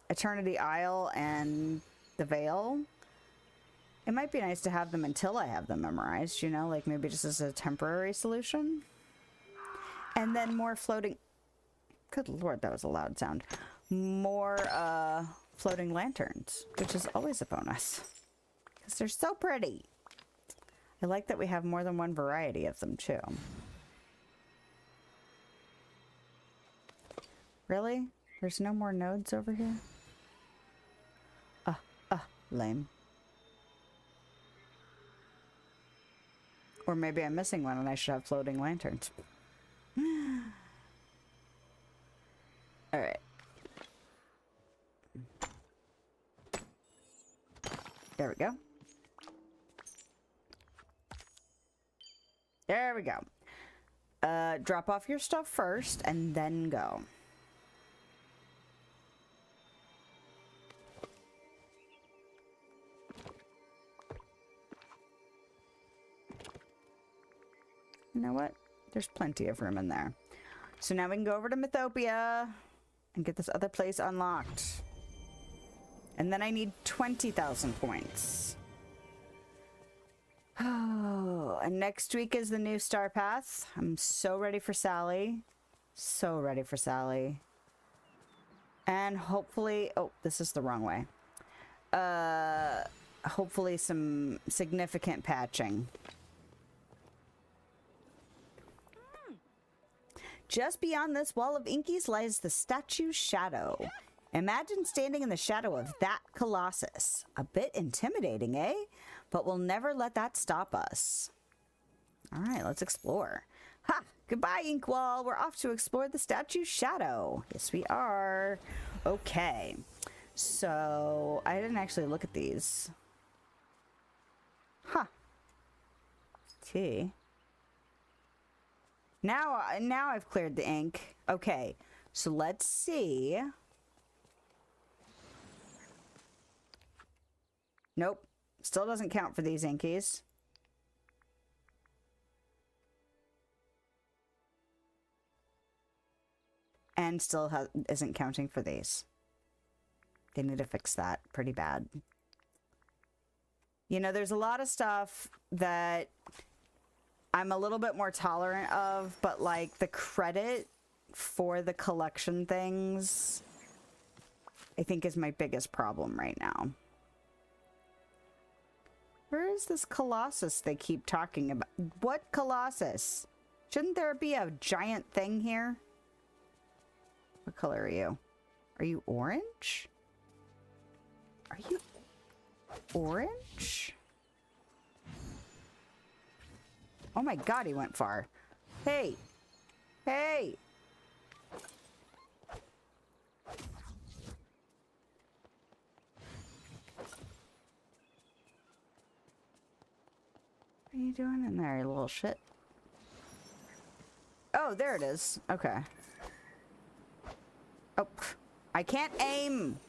Eternity Isle and the Vale, it might be nice to have them until I have them memorized, you know, like maybe just as a temporary solution. And then more floating... Good lord, that was a loud sound. More floating lanterns, which is always a bonus. Because they're so pretty. I like that we have more than one variety of them, too. Really? There's no more nodes over here? Lame. Or maybe I'm missing one and I should have floating lanterns. Alright. There we go. There we go. Drop off your stuff first and then go. You know what? There's plenty of room in there. So now we can go over to Mythopia and get this other place unlocked. And then I need 20,000 points. Oh, and next week is the new Star Path. I'm so ready for Sally. So ready for Sally. And hopefully... Oh, this is the wrong way. Hopefully some significant patching. Just beyond this wall of Inkies lies the statue's shadow. Imagine standing in the shadow of that colossus. A bit intimidating, eh? But we'll never let that stop us. All right, let's explore. Ha! Goodbye, Inkwall. We're off to explore the statue's shadow. Yes, we are. Okay. So, I didn't actually look at these. Huh. T. Now I've cleared the ink. Okay, so let's see. Nope, still doesn't count for these inkies. And still isn't counting for these. They need to fix that pretty bad. You know, there's a lot of stuff that I'm a little bit more tolerant of, but like the credit for the collection things, I think is my biggest problem right now. Where is this Colossus they keep talking about? What Colossus? Shouldn't there be a giant thing here? What color are you? Are you orange? Are you orange? Oh my god, he went far. Hey! Hey! What are you doing in there, you little shit? Oh, there it is. Okay. Oh, I can't aim!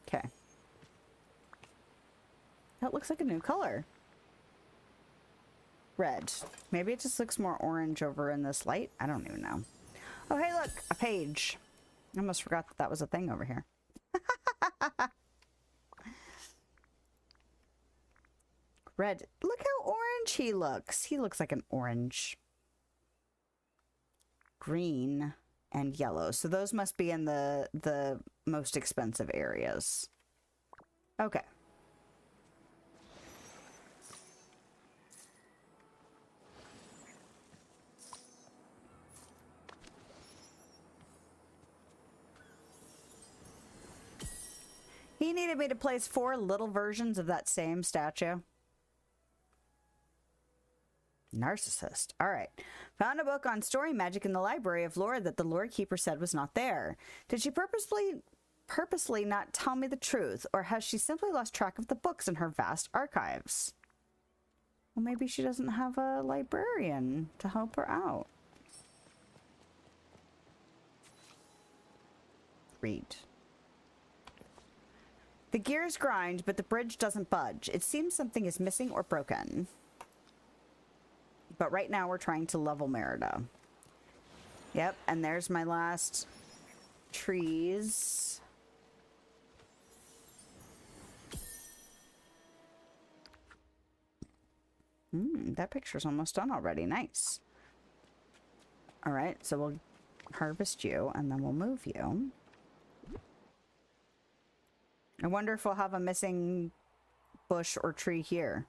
Okay. That looks like a new color. Red. Maybe it just looks more orange over in this light. I don't even know. Oh, hey, look! A page. I almost forgot that that was a thing over here. Red. Look how orange he looks. He looks like an orange. Green and yellow. So those must be in the most expensive areas. Okay. He needed me to place 4 little versions of that same statue. Narcissist. All right. Found a book on story magic in the library of lore that the lore keeper said was not there. Did she purposely not tell me the truth, or has she simply lost track of the books in her vast archives? Well, maybe she doesn't have a librarian to help her out. Read. The gears grind, but the bridge doesn't budge. It seems something is missing or broken. But right now we're trying to level Merida. Yep, and there's my last trees. That picture's almost done already. Nice. All right, so we'll harvest you, and then we'll move you. I wonder if we'll have a missing bush or tree here.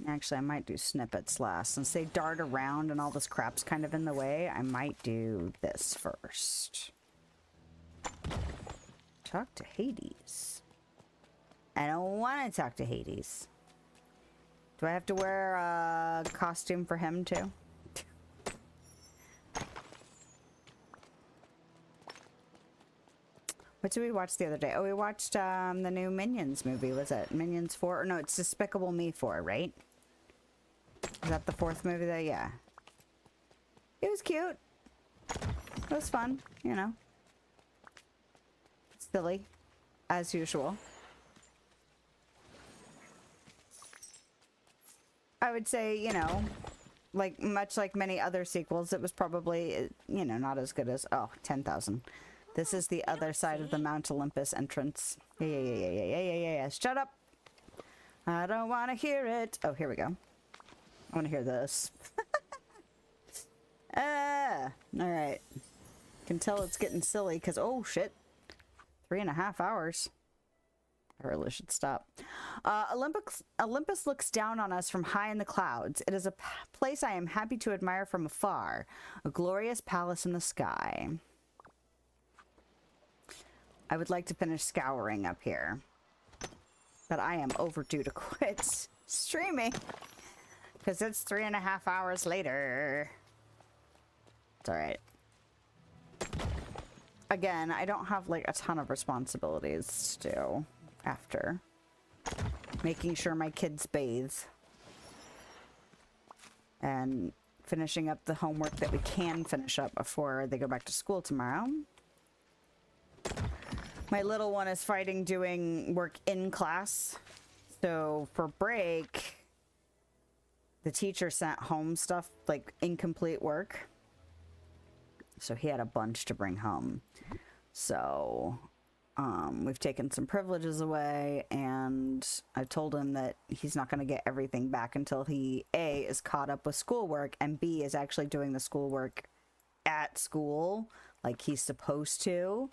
Actually, I might do snippets last. Since they dart around and all this crap's kind of in the way, I might do this first. Talk to Hades. I don't want to talk to Hades. Do I have to wear a costume for him too? What did we watch the other day? Oh, we watched the new Minions movie. Was it Minions 4? Or no, it's Despicable Me 4, right? Is that the 4th movie though? Yeah. It was cute. It was fun, you know. Silly, as usual. I would say, you know, like much like many other sequels, it was probably, you know, not as good as, oh, 10,000. This is the other side of the Mount Olympus entrance. Yeah. Shut up. I don't want to hear it. Oh, here we go. I want to hear this. All right. Can tell it's getting silly because, oh, shit. 3.5 hours. I really should stop. Olympus looks down on us from high in the clouds. It is a place I am happy to admire from afar. A glorious palace in the sky. I would like to finish scouring up here. But I am overdue to quit streaming. Because it's 3.5 hours later. It's alright. Again, I don't have like a ton of responsibilities to do after. Making sure my kids bathe. And finishing up the homework that we can finish up before they go back to school tomorrow. My little one is fighting doing work in class. So for break, the teacher sent home stuff, like incomplete work. So he had a bunch to bring home. So we've taken some privileges away, and I told him that he's not going to get everything back until he, A, is caught up with schoolwork, and B, is actually doing the schoolwork at school like he's supposed to.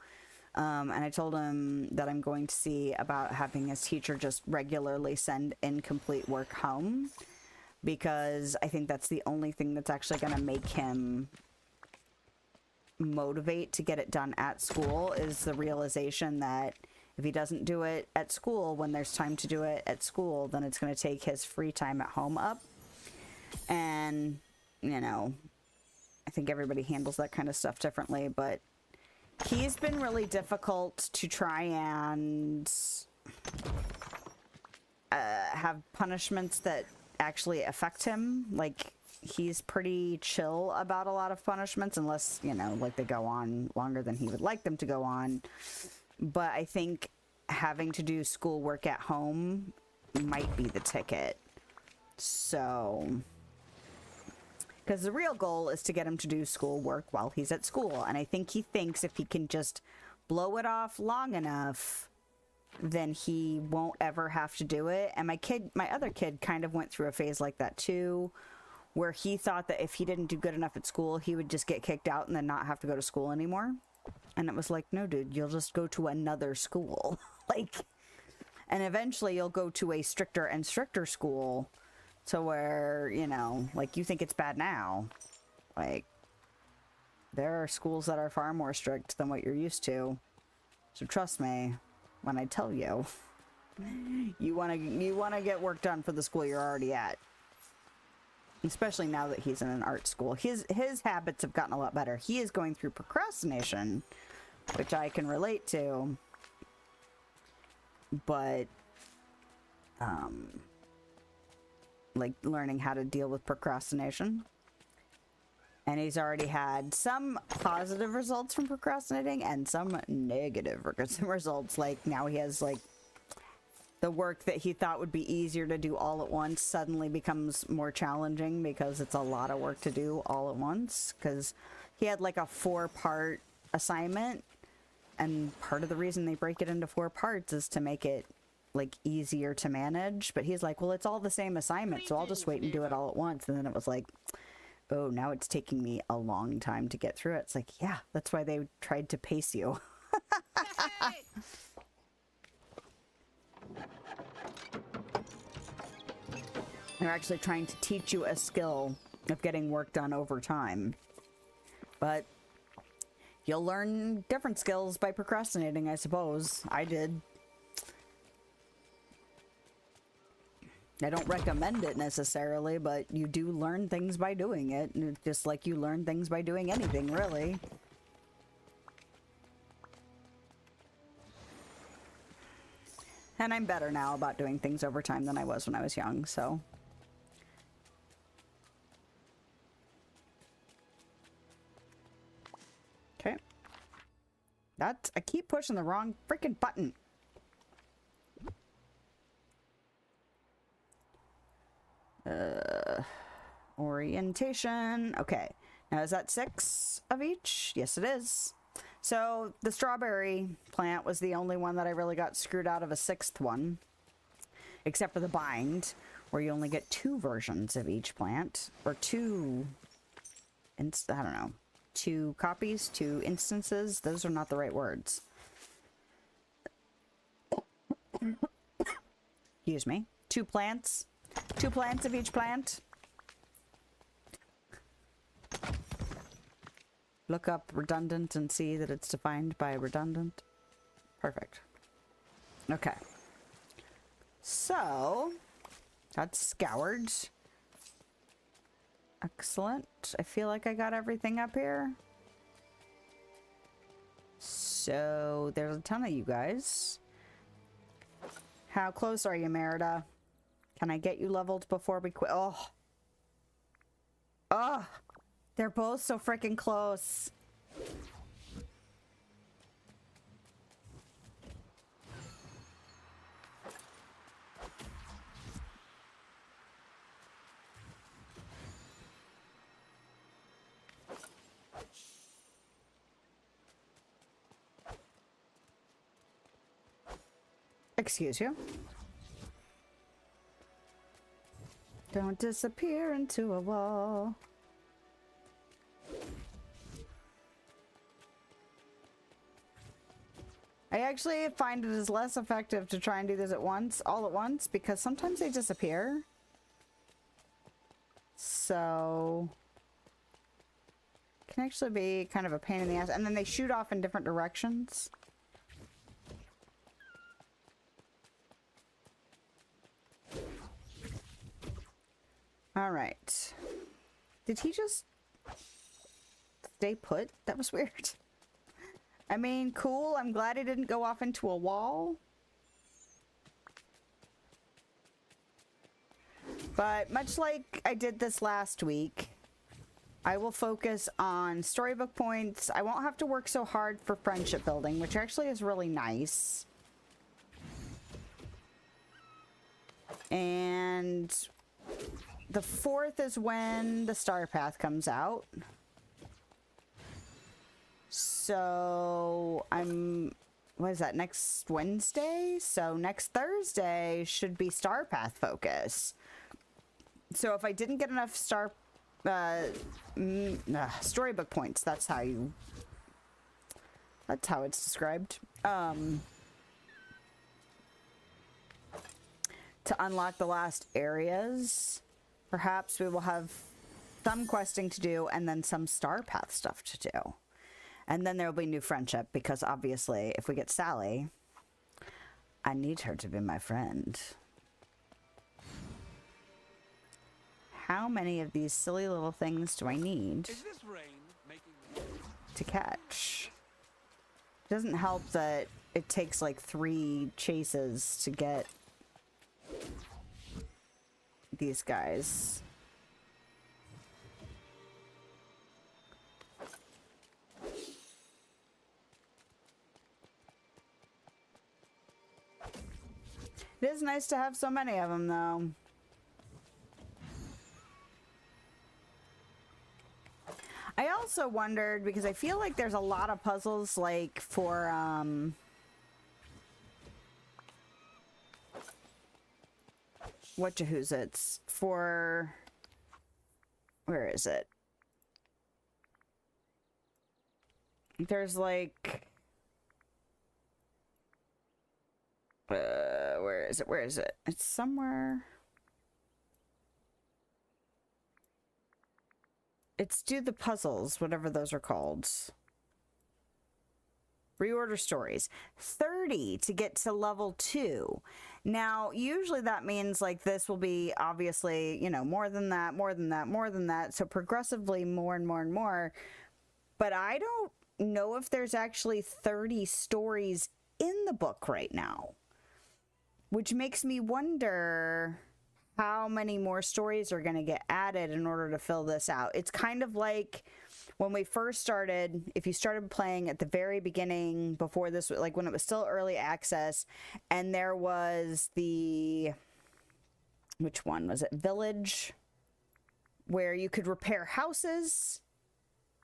And I told him that I'm going to see about having his teacher just regularly send incomplete work home, because I think that's the only thing that's actually going to make him motivate to get it done at school is the realization that if he doesn't do it at school when there's time to do it at school, then it's going to take his free time at home up. And, you know, I think everybody handles that kind of stuff differently, but he's been really difficult to try and have punishments that actually affect him. Like, he's pretty chill about a lot of punishments, unless, you know, like they go on longer than he would like them to go on. But I think having to do schoolwork at home might be the ticket. So, because the real goal is to get him to do schoolwork while he's at school. And I think he thinks if he can just blow it off long enough, then he won't ever have to do it. And my other kid kind of went through a phase like that too, where he thought that if he didn't do good enough at school, he would just get kicked out and then not have to go to school anymore. And it was like, no, dude, you'll just go to another school. Like, and eventually you'll go to a stricter and stricter school to where, you know, like, you think it's bad now. Like, there are schools that are far more strict than what you're used to. So trust me when I tell you, you want to get work done for the school you're already at. Especially now that he's in an art school. His habits have gotten a lot better. He is going through procrastination, which I can relate to. But, like, learning how to deal with procrastination. And he's already had some positive results from procrastinating and some negative results. Like, now he has, like, the work that he thought would be easier to do all at once suddenly becomes more challenging because it's a lot of work to do all at once. Because he had, like, a 4-part assignment, and part of the reason they break it into 4 parts is to make it, like, easier to manage. But he's like, well, it's all the same assignment, so I'll just wait and do it all at once. And then it was like, oh, now it's taking me a long time to get through it. It's like, yeah, that's why they tried to pace you. They're actually trying to teach you a skill of getting work done over time. But you'll learn different skills by procrastinating, I suppose. I did. I don't recommend it necessarily, but you do learn things by doing it. Just like you learn things by doing anything, really. And I'm better now about doing things over time than I was when I was young, so. Okay. I keep pushing the wrong freaking button. Orientation. Okay. Now, is that 6 of each? Yes, it is. So the strawberry plant was the only one that I really got screwed out of a 6th one, except for the bind, where you only get 2 versions of each plant, or 2, I don't know, 2 copies, 2 instances. Those are not the right words. Excuse me. 2 plants. 2 plants of each plant. Look up redundant and see that it's defined by redundant. Perfect. Okay. So, that's scoured. Excellent. I feel like I got everything up here. So, there's a ton of you guys. How close are you, Merida? Can I get you leveled before we quit? Oh. Oh. They're both so freaking close. Excuse you. Don't disappear into a wall. I actually find it is less effective to try and do this all at once, because sometimes they disappear. So, can actually be kind of a pain in the ass. And then they shoot off in different directions. Alright. Did he just stay put? That was weird. I mean, cool. I'm glad he didn't go off into a wall. But much like I did this last week, I will focus on storybook points. I won't have to work so hard for friendship building, which actually is really nice. And the 4th is when the Star Path comes out. So what is that, next Wednesday? So next Thursday should be Star Path focus. So if I didn't get enough storybook points, that's how it's described. To unlock the last areas, perhaps we will have some questing to do and then some Star Path stuff to do. And then there will be new friendship, because obviously if we get Sally, I need her to be my friend. How many of these silly little things do I need Is this rain making to catch? It doesn't help that it takes like 3 chases to get these guys. It is nice to have so many of them, though. I also wondered, because I feel like there's a lot of puzzles, like, for, whatchahoozits, for, where is it? There's, like, where is it? Where is it? It's somewhere. It's do the puzzles, whatever those are called. Reorder stories. 30 to get to level 2. Now, usually that means like this will be obviously, you know, more than that, more than that, more than that. So progressively more and more and more. But I don't know if there's actually 30 stories in the book right now. Which makes me wonder how many more stories are going to get added in order to fill this out. It's kind of like when we first started, if you started playing at the very beginning before this, like when it was still early access, and there was the, which one was it? Village, where you could repair houses,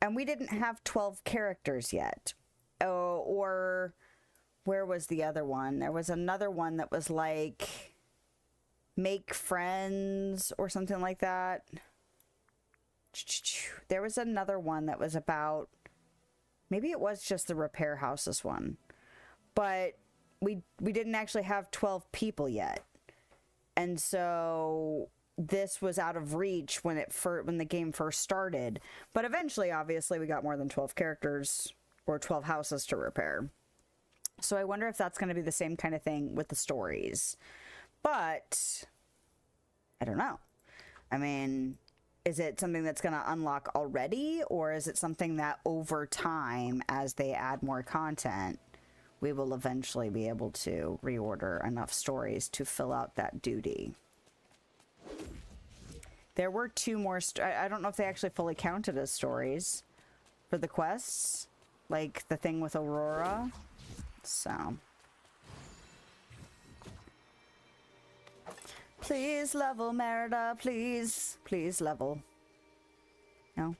and we didn't have 12 characters yet. Oh, or where was the other one? There was another one that was like make friends or something like that. There was another one that was about, maybe it was just the repair houses one, but we didn't actually have 12 people yet, and so this was out of reach when the game first started. But eventually, obviously, we got more than 12 characters or 12 houses to repair. So I wonder if that's going to be the same kind of thing with the stories. But I don't know. I mean, is it something that's going to unlock already, or is it something that over time, as they add more content, we will eventually be able to reorder enough stories to fill out that duty? There were 2 more. I don't know if they actually fully counted as stories for the quests, like the thing with Aurora. So, please level, Merida, please. Please level. No?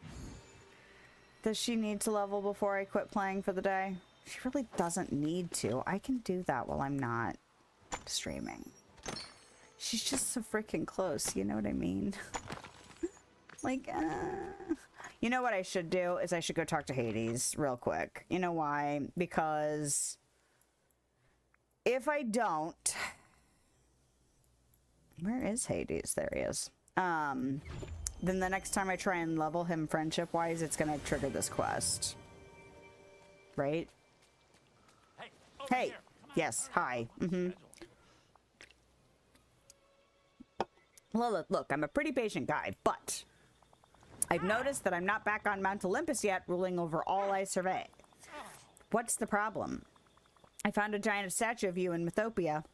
Does she need to level before I quit playing for the day? She really doesn't need to. I can do that while I'm not streaming. She's just so freaking close, you know what I mean? Like, you know what I should do is I should go talk to Hades real quick. You know why? Because if I don't... Where is Hades? There he is. then the next time I try and level him friendship-wise, it's gonna trigger this quest. Right? Hey, over Hey! here. Come on, Yes, hurry. hi. Well, look, I'm a pretty patient guy, but I've noticed that I'm not back on Mount Olympus yet, ruling over all I survey. What's the problem? I found a giant statue of you in Mythopia.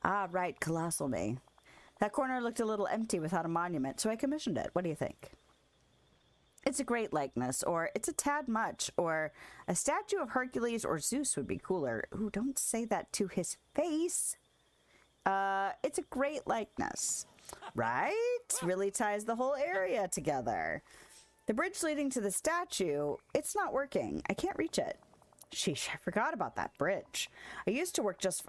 Ah, right, colossal me. That corner looked a little empty without a monument, so I commissioned it. What do you think? It's a great likeness, or it's a tad much, or a statue of Hercules or Zeus would be cooler. Ooh, don't say that to his face. It's a great likeness. Right? Really ties the whole area together. The bridge leading to the statue, it's not working. I can't reach it. Sheesh, I forgot about that bridge. It used to work just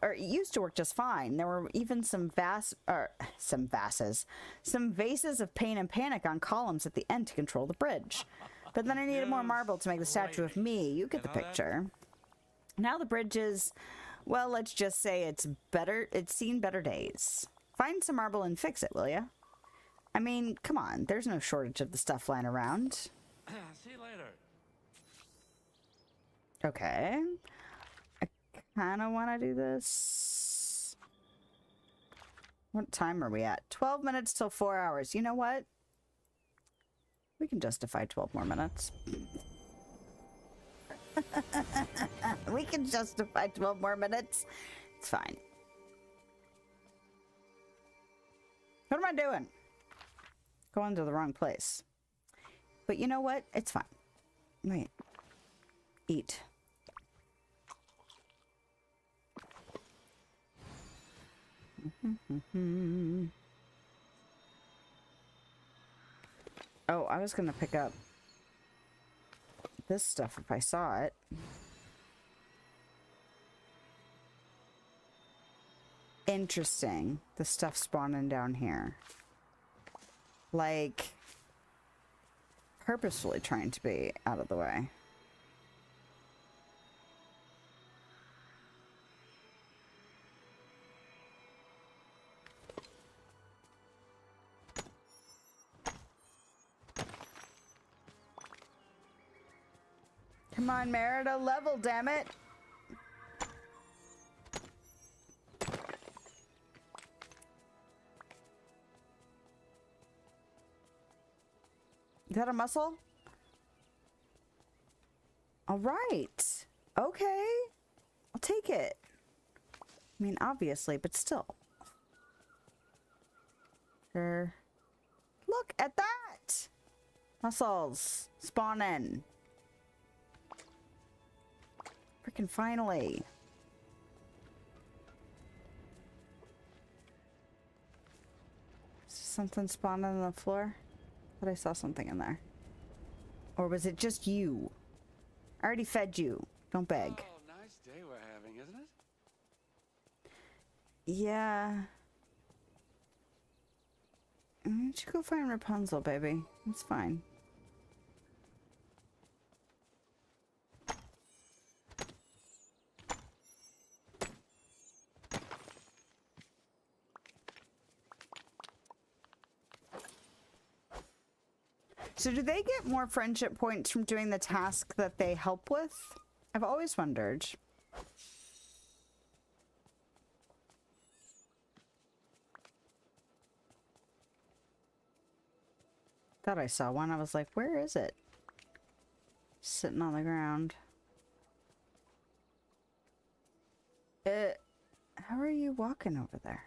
fine. There were even some vases of pain and panic on columns at the end to control the bridge. But then I needed more marble to make the statue of me. You get the picture. Now the bridge is, well, let's just say it's seen better days. Find some marble and fix it, will ya? I mean, come on, there's no shortage of the stuff lying around. See you later. Okay. I kind of want to do this. What time are we at? 12 minutes till 4 hours. You know what? We can justify 12 more minutes. We can justify 12 more minutes. It's fine. What am I doing? Going to the wrong place. But you know what? It's fine. Wait. Eat. Oh, I was gonna pick up this stuff if I saw it. Interesting. The stuff spawning down here. Like, purposefully trying to be out of the way. Come on, Merida, level, damn it. Is that a muscle? All right. Okay. I'll take it. I mean, obviously, but still. Sure. Look at that! Muscles. Spawning. Freaking finally. Is something spawning on the floor? I thought I saw something in there. Or was it just you? I already fed you. Don't beg. Oh, nice day we're having, isn't it? Yeah. Why don't you go find Rapunzel, baby? It's fine. So do they get more friendship points from doing the task that they help with? I've always wondered. Thought I saw one. I was like, where is it? Sitting on the ground. How are you walking over there?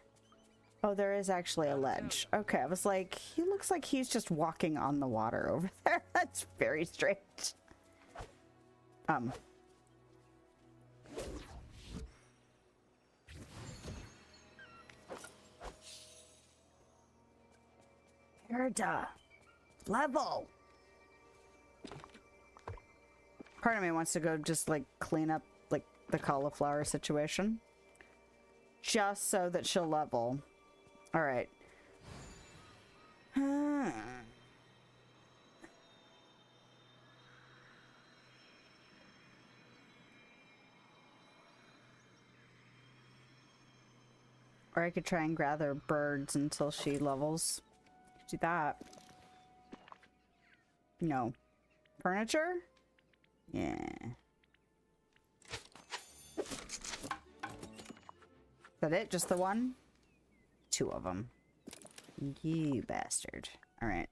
Oh, there is actually a ledge. Okay, I was like, he looks like he's just walking on the water over there. That's very strange. Gerda. Level. Part of me wants to go just like clean up like the cauliflower situation. Just so that she'll level. All right. Or I could try and gather birds until she levels. Do that. No. Furniture? Yeah. Is that it? Just the one? 2 of them. You bastard. Alright.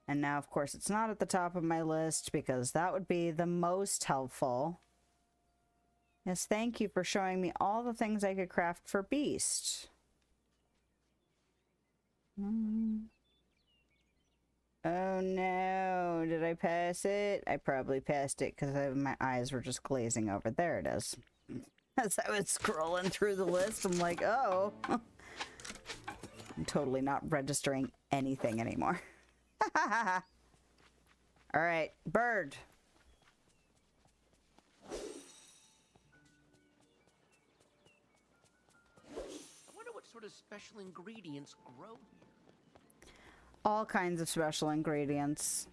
And now, of course, it's not at the top of my list because that would be the most helpful. Yes, thank you for showing me all the things I could craft for Beast. Oh no, did I pass it? I probably passed it because my eyes were just glazing over. There it is. As I was scrolling through the list, I'm like, oh. I'm totally not registering anything anymore. Alright, bird. I wonder what sort of special ingredients grow here. All kinds of special ingredients.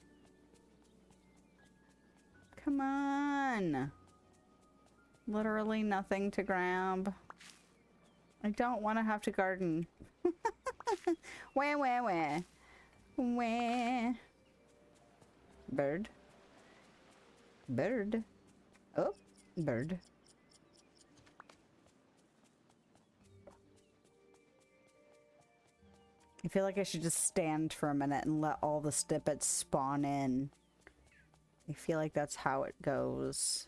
Come on. Literally nothing to grab. I don't want to have to garden. Wah, wah, wah. Wah. Bird. Bird. Oh, bird. I feel like I should just stand for a minute and let all the snippets spawn in. I feel like that's how it goes.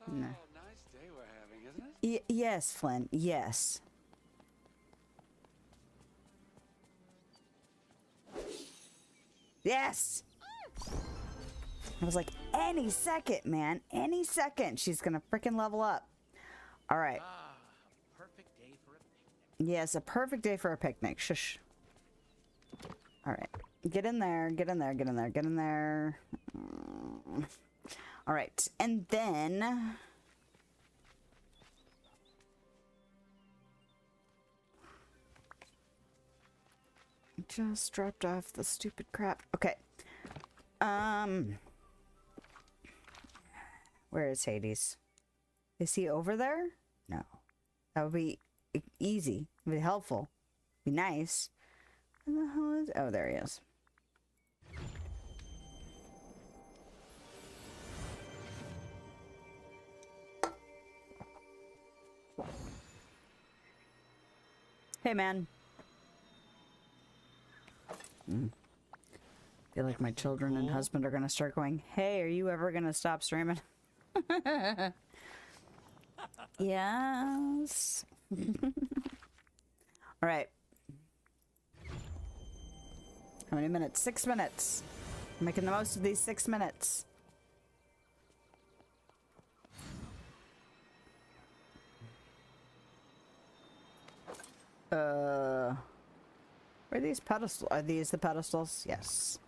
Oh, No. nice day we're having, isn't it? Yes, Flynn. Yes. Yes! I was like, any second, man. Any second, she's gonna freaking level up. All right. Ah, a perfect day for a picnic. Yes, a perfect day for a picnic. Shush. All right. Get in there. Get in there. Get in there. Get in there. All right. And then... just dropped off the stupid crap. Okay. Where is Hades? Is he over there? No. That would be easy. It would be helpful. Be nice. Where the hell is... oh, there he is. Hey, man. Feel like my children and husband are gonna start going, hey, are you ever gonna stop streaming? Yes. All right. How many minutes? 6 minutes. I'm making the most of these 6 minutes. Where are these pedestals? Are these the pedestals? Yes.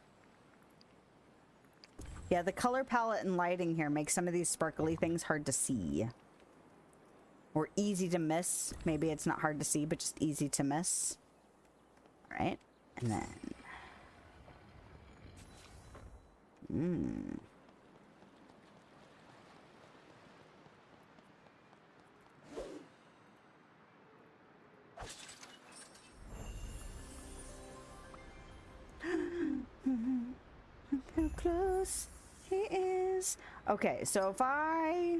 Yeah, the color palette and lighting here makes some of these sparkly things hard to see. Or easy to miss. Maybe it's not hard to see, but just easy to miss. Alright. And then... how close he is. Okay, so if I...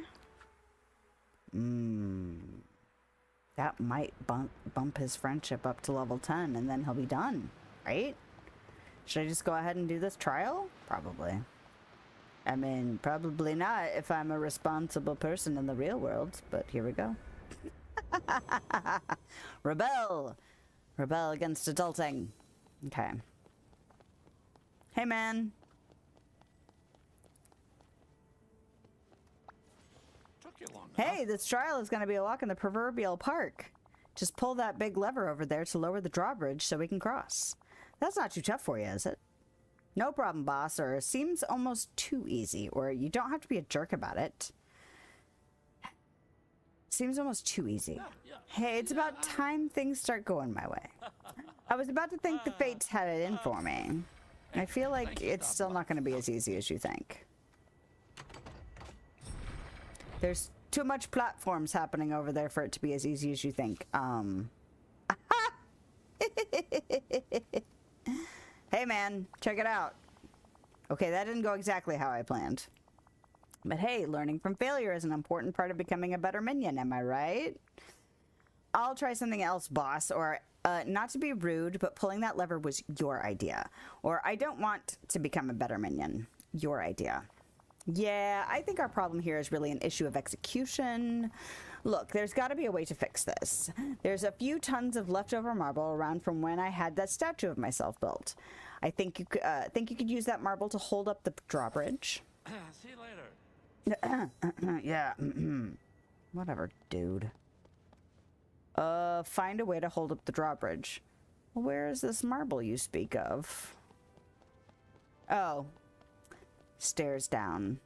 that might bump his friendship up to level 10 and then he'll be done, right? Should I just go ahead and do this trial? Probably. I mean, probably not if I'm a responsible person in the real world, but here we go. Rebel! Rebel against adulting. Okay. Hey, man. Took you long enough. Hey, this trial is going to be a walk in the proverbial park. Just pull that big lever over there to lower the drawbridge so we can cross. That's not too tough for you, is it? No problem, boss, or seems almost too easy, or you don't have to be a jerk about it. Seems almost too easy. Hey, it's about time things start going my way. I was about to think the fates had it in for me. I feel like it's still not going to be as easy as you think. There's too much platforms happening over there for it to be as easy as you think. Hey, Hey man, check it out. Okay, that didn't go exactly how I planned. But hey, learning from failure is an important part of becoming a better minion, am I right? I'll try something else, boss, or not to be rude, but pulling that lever was your idea. Or I don't want to become a better minion. Your idea. Yeah, I think our problem here is really an issue of execution. Look, there's got to be a way to fix this. There's a few tons of leftover marble around from when I had that statue of myself built. I think you could use that marble to hold up the drawbridge. See you later. Yeah. Whatever, dude. Find a way to hold up the drawbridge. Where is this marble you speak of? Oh. Stairs down.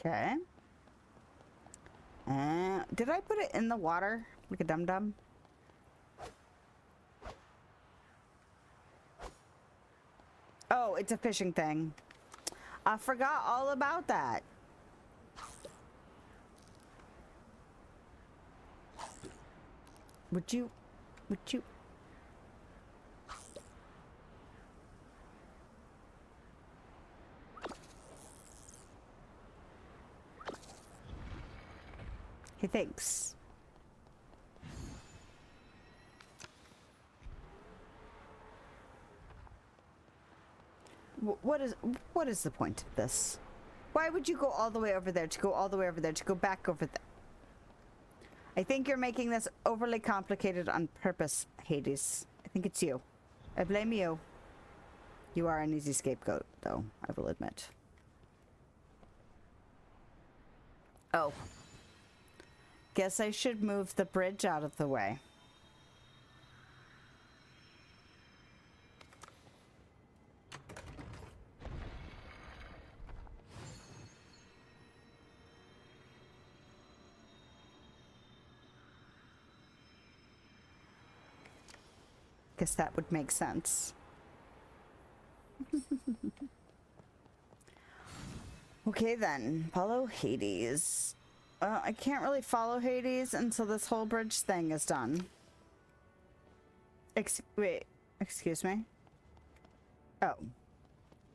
Okay. Did I put it in the water like a dum-dum? Oh, it's a fishing thing. I forgot all about that. Would you? He thinks. What is the point of this? Why would you go all the way over there to go all the way over there to go back over there? I think you're making this overly complicated on purpose, Hades. I think it's you. I blame you. You are an easy scapegoat, though, I will admit. Oh. Guess I should move the bridge out of the way. Guess that would make sense. Okay then, follow Hades. I can't really follow Hades until this whole bridge thing is done. Wait, excuse me? Oh.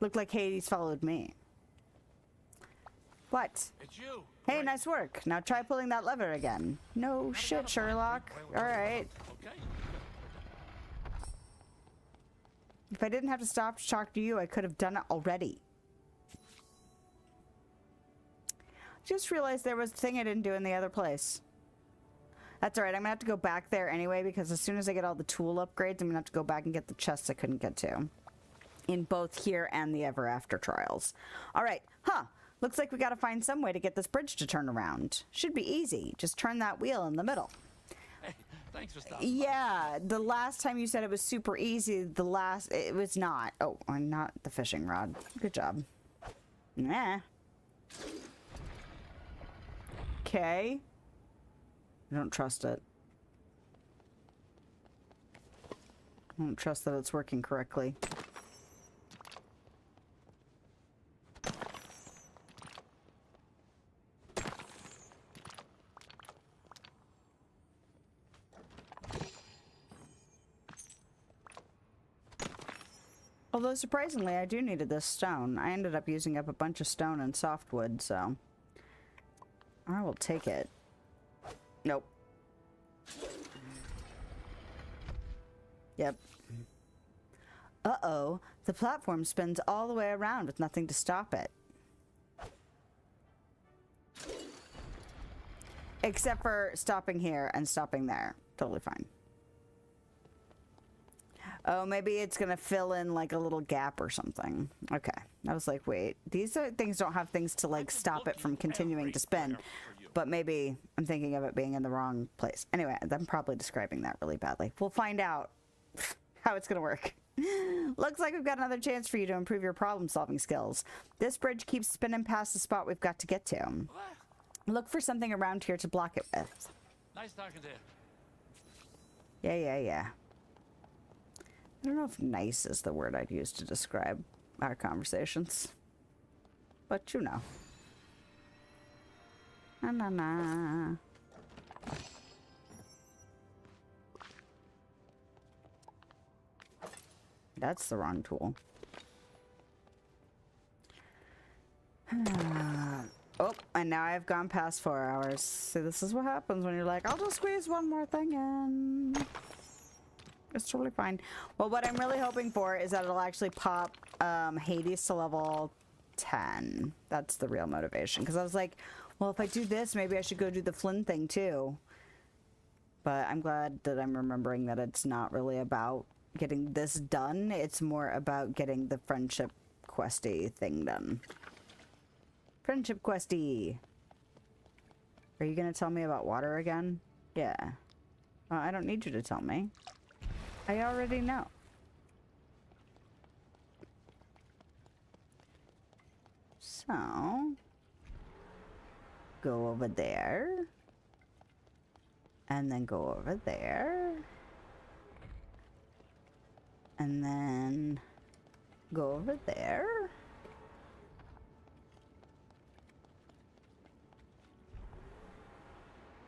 Looked like Hades followed me. What? It's you. Hey, Great. nice work. Now try pulling that lever again. No shit, Sherlock. Alright. Okay. If I didn't have to stop to talk to you, I could have done it already. Just realized there was a thing I didn't do in the other place. That's alright, I'm gonna have to go back there anyway, because as soon as I get all the tool upgrades, I'm gonna have to go back and get the chests I couldn't get to. In both here and the Ever After trials. Alright, looks like we gotta find some way to get this bridge to turn around. Should be easy, just turn that wheel in the middle. Hey, thanks for stopping. Yeah, the last time you said it was super easy, it was not. Oh, not the fishing rod. Good job. Nah. Okay. I don't trust it. I don't trust that it's working correctly. Although surprisingly, I do needed this stone. I ended up using up a bunch of stone and softwood, so I will take it. Nope. Yep. Uh-oh. The platform spins all the way around with nothing to stop it. Except for stopping here and stopping there. Totally fine. Oh, maybe it's gonna fill in like a little gap or something. Okay. I was like, wait, these things don't have things to like stop it from continuing to spin. But maybe I'm thinking of it being in the wrong place. Anyway, I'm probably describing that really badly. We'll find out how it's gonna work. Looks like we've got another chance for you to improve your problem-solving skills. This bridge keeps spinning past the spot we've got to get to. Look for something around here to block it with. Nice talking to you. Yeah. I don't know if nice is the word I'd use to describe our conversations. But you know. Na. That's the wrong tool. Oh, and now I've gone past 4 hours. See, this is what happens when you're like, I'll just squeeze one more thing in. It's totally fine. Well, what I'm really hoping for is that it'll actually pop Hades to level 10. That's the real motivation. Because I was like, well, if I do this, maybe I should go do the Flynn thing too. But I'm glad that I'm remembering that it's not really about getting this done. It's more about getting the friendship questy thing done. Friendship questy. Are you going to tell me about water again? Yeah. Well, I don't need you to tell me. I already know. So, go over there. And then go over there. And then go over there.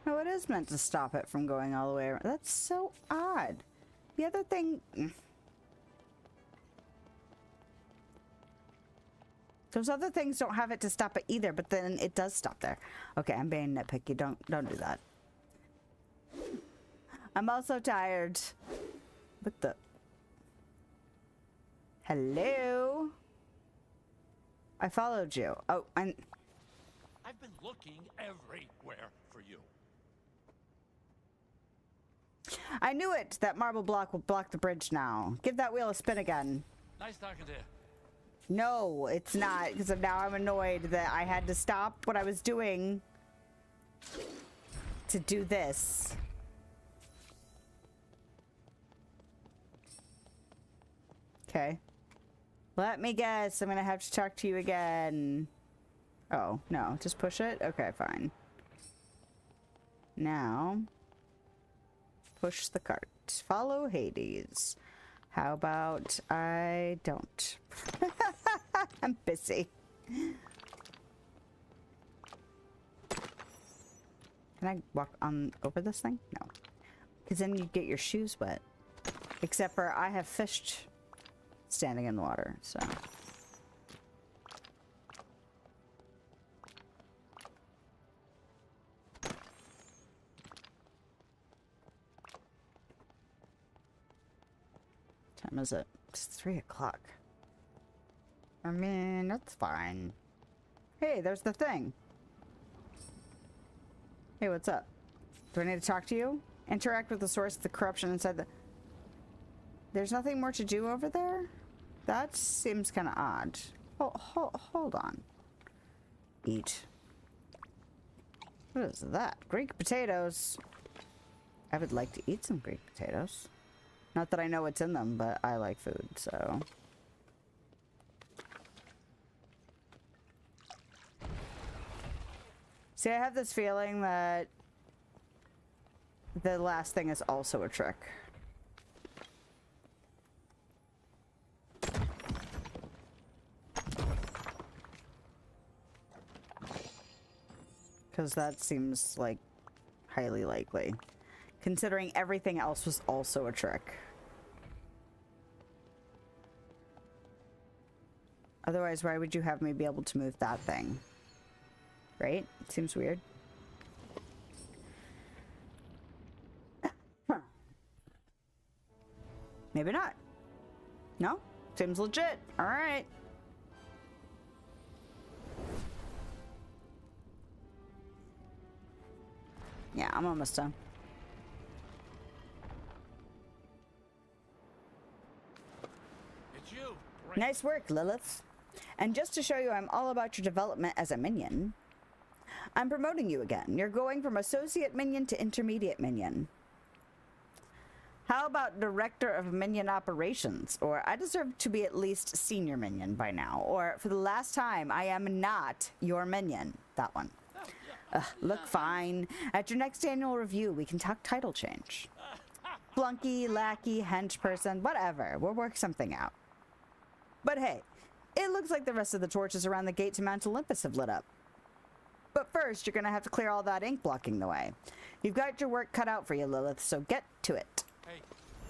No, it is meant to stop it from going all the way around. That's so odd. The other thing... Those other things don't have it to stop it either, but then it does stop there. Okay, I'm being nitpicky. Don't do that. I'm also tired. What the... Hello? I followed you. Oh, I've been looking everywhere for you. I knew it! That marble block will block the bridge now. Give that wheel a spin again. Nice talking to you. No, it's not, because now I'm annoyed that I had to stop what I was doing to do this. Okay. Let me guess. I'm gonna have to talk to you again. Oh, no. Just push it? Okay, fine. Now, push the cart. Follow Hades. How about I don't? I'm busy. Can I walk on over this thing? No. Because then you get your shoes wet. Except for I have fished standing in the water, so. What time is it? It's 3 o'clock. I mean, that's fine. Hey, there's the thing. Hey, what's up? Do I need to talk to you? Interact with the source of the corruption inside the... There's nothing more to do over there? That seems kind of odd. Hold on. Eat. What is that? Greek potatoes. I would like to eat some Greek potatoes. Not that I know what's in them, but I like food, so... See, I have this feeling that the last thing is also a trick. Because that seems like highly likely. Considering everything else was also a trick. Otherwise, why would you have me be able to move that thing? Right? Seems weird. Maybe not. No? Seems legit. Alright. Yeah, I'm almost done. It's you. Nice work, Lilith. And just to show you I'm all about your development as a minion, I'm promoting you again. You're going from associate minion to intermediate minion. How about Director of Minion Operations? Or I deserve to be at least Senior Minion by now. Or for the last time, I am not your minion. That one. Look fine. At your next annual review, we can talk title change. Flunky, lackey, hench person, whatever. We'll work something out. But hey, it looks like the rest of the torches around the gate to Mount Olympus have lit up. But first, you're going to have to clear all that ink blocking the way. You've got your work cut out for you, Lilith, so get to it. Hey,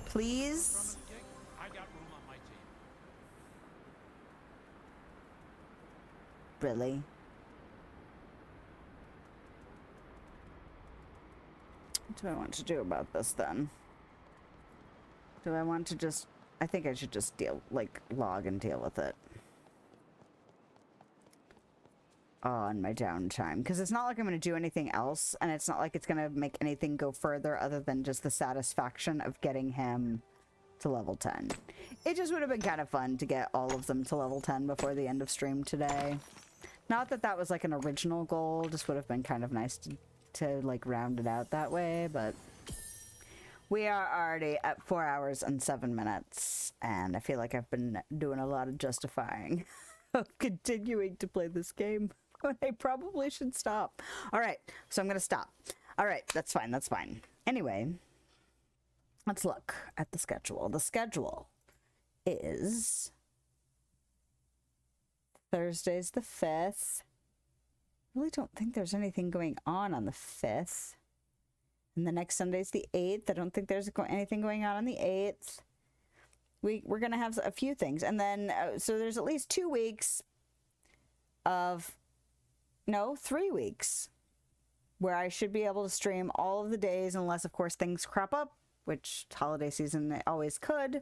Please? from the gig, I got room on my team. Really? What do I want to do about this then? Do I want to just... I think I should just log and deal with it. On my downtime. Because it's not like I'm going to do anything else, and it's not like it's going to make anything go further other than just the satisfaction of getting him to level 10. It just would have been kind of fun to get all of them to level 10 before the end of stream today. Not that that was like an original goal, just would have been kind of nice to like round it out that way, but we are already at 4 hours and 7 minutes, and I feel like I've been doing a lot of justifying of continuing to play this game. I probably should stop. All right, so I'm going to stop. All right, that's fine, that's fine. Anyway, let's look at the schedule. The schedule is Thursday's the 5th. I really don't think there's anything going on the 5th. And the next Sunday's the 8th. I don't think there's anything going on the 8th. We're going to have a few things. And then, so there's at least 2 weeks of, no, 3 weeks where I should be able to stream all of the days unless, of course, things crop up, which holiday season they always could.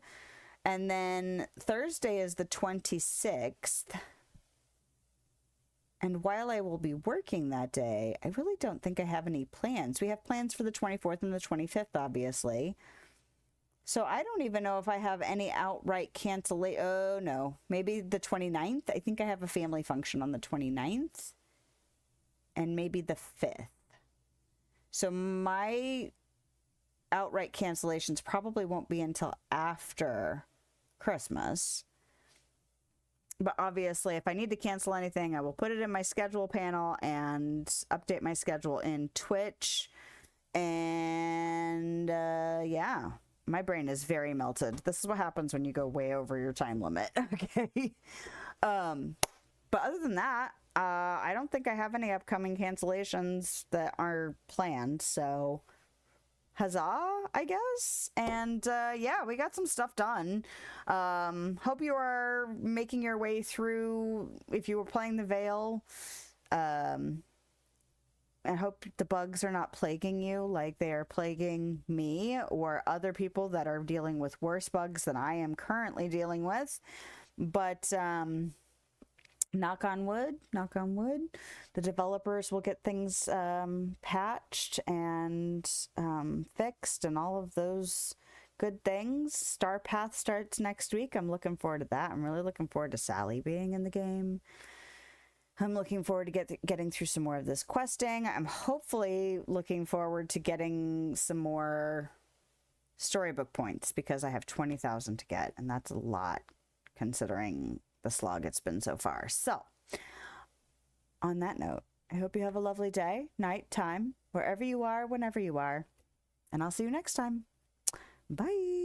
And then Thursday is the 26th. And while I will be working that day, I really don't think I have any plans. We have plans for the 24th and the 25th, obviously. So I don't even know if I have any outright cancellation. Oh, no. Maybe the 29th. I think I have a family function on the 29th. And maybe the 5th. So my outright cancellations probably won't be until after Christmas. But obviously, if I need to cancel anything, I will put it in my schedule panel and update my schedule in Twitch. And yeah, my brain is very melted. This is what happens when you go way over your time limit. Okay. But other than that, I don't think I have any upcoming cancellations that are planned. So huzzah, I guess. And yeah, we got some stuff done. Hope you are making your way through, if you were playing the Vale. I hope the bugs are not plaguing you like they are plaguing me or other people that are dealing with worse bugs than I am currently dealing with. But knock on wood, the developers will get things patched and fixed and all of those good things. Star Path starts next week. I'm looking forward to that. I'm really looking forward to Sally being in the game. I'm looking forward to getting through some more of this questing. I'm hopefully looking forward to getting some more storybook points because I have 20,000 to get, and that's a lot considering the slog it's been so far. So, on that note, I hope you have a lovely day, night, time, wherever you are, whenever you are, and I'll see you next time. Bye!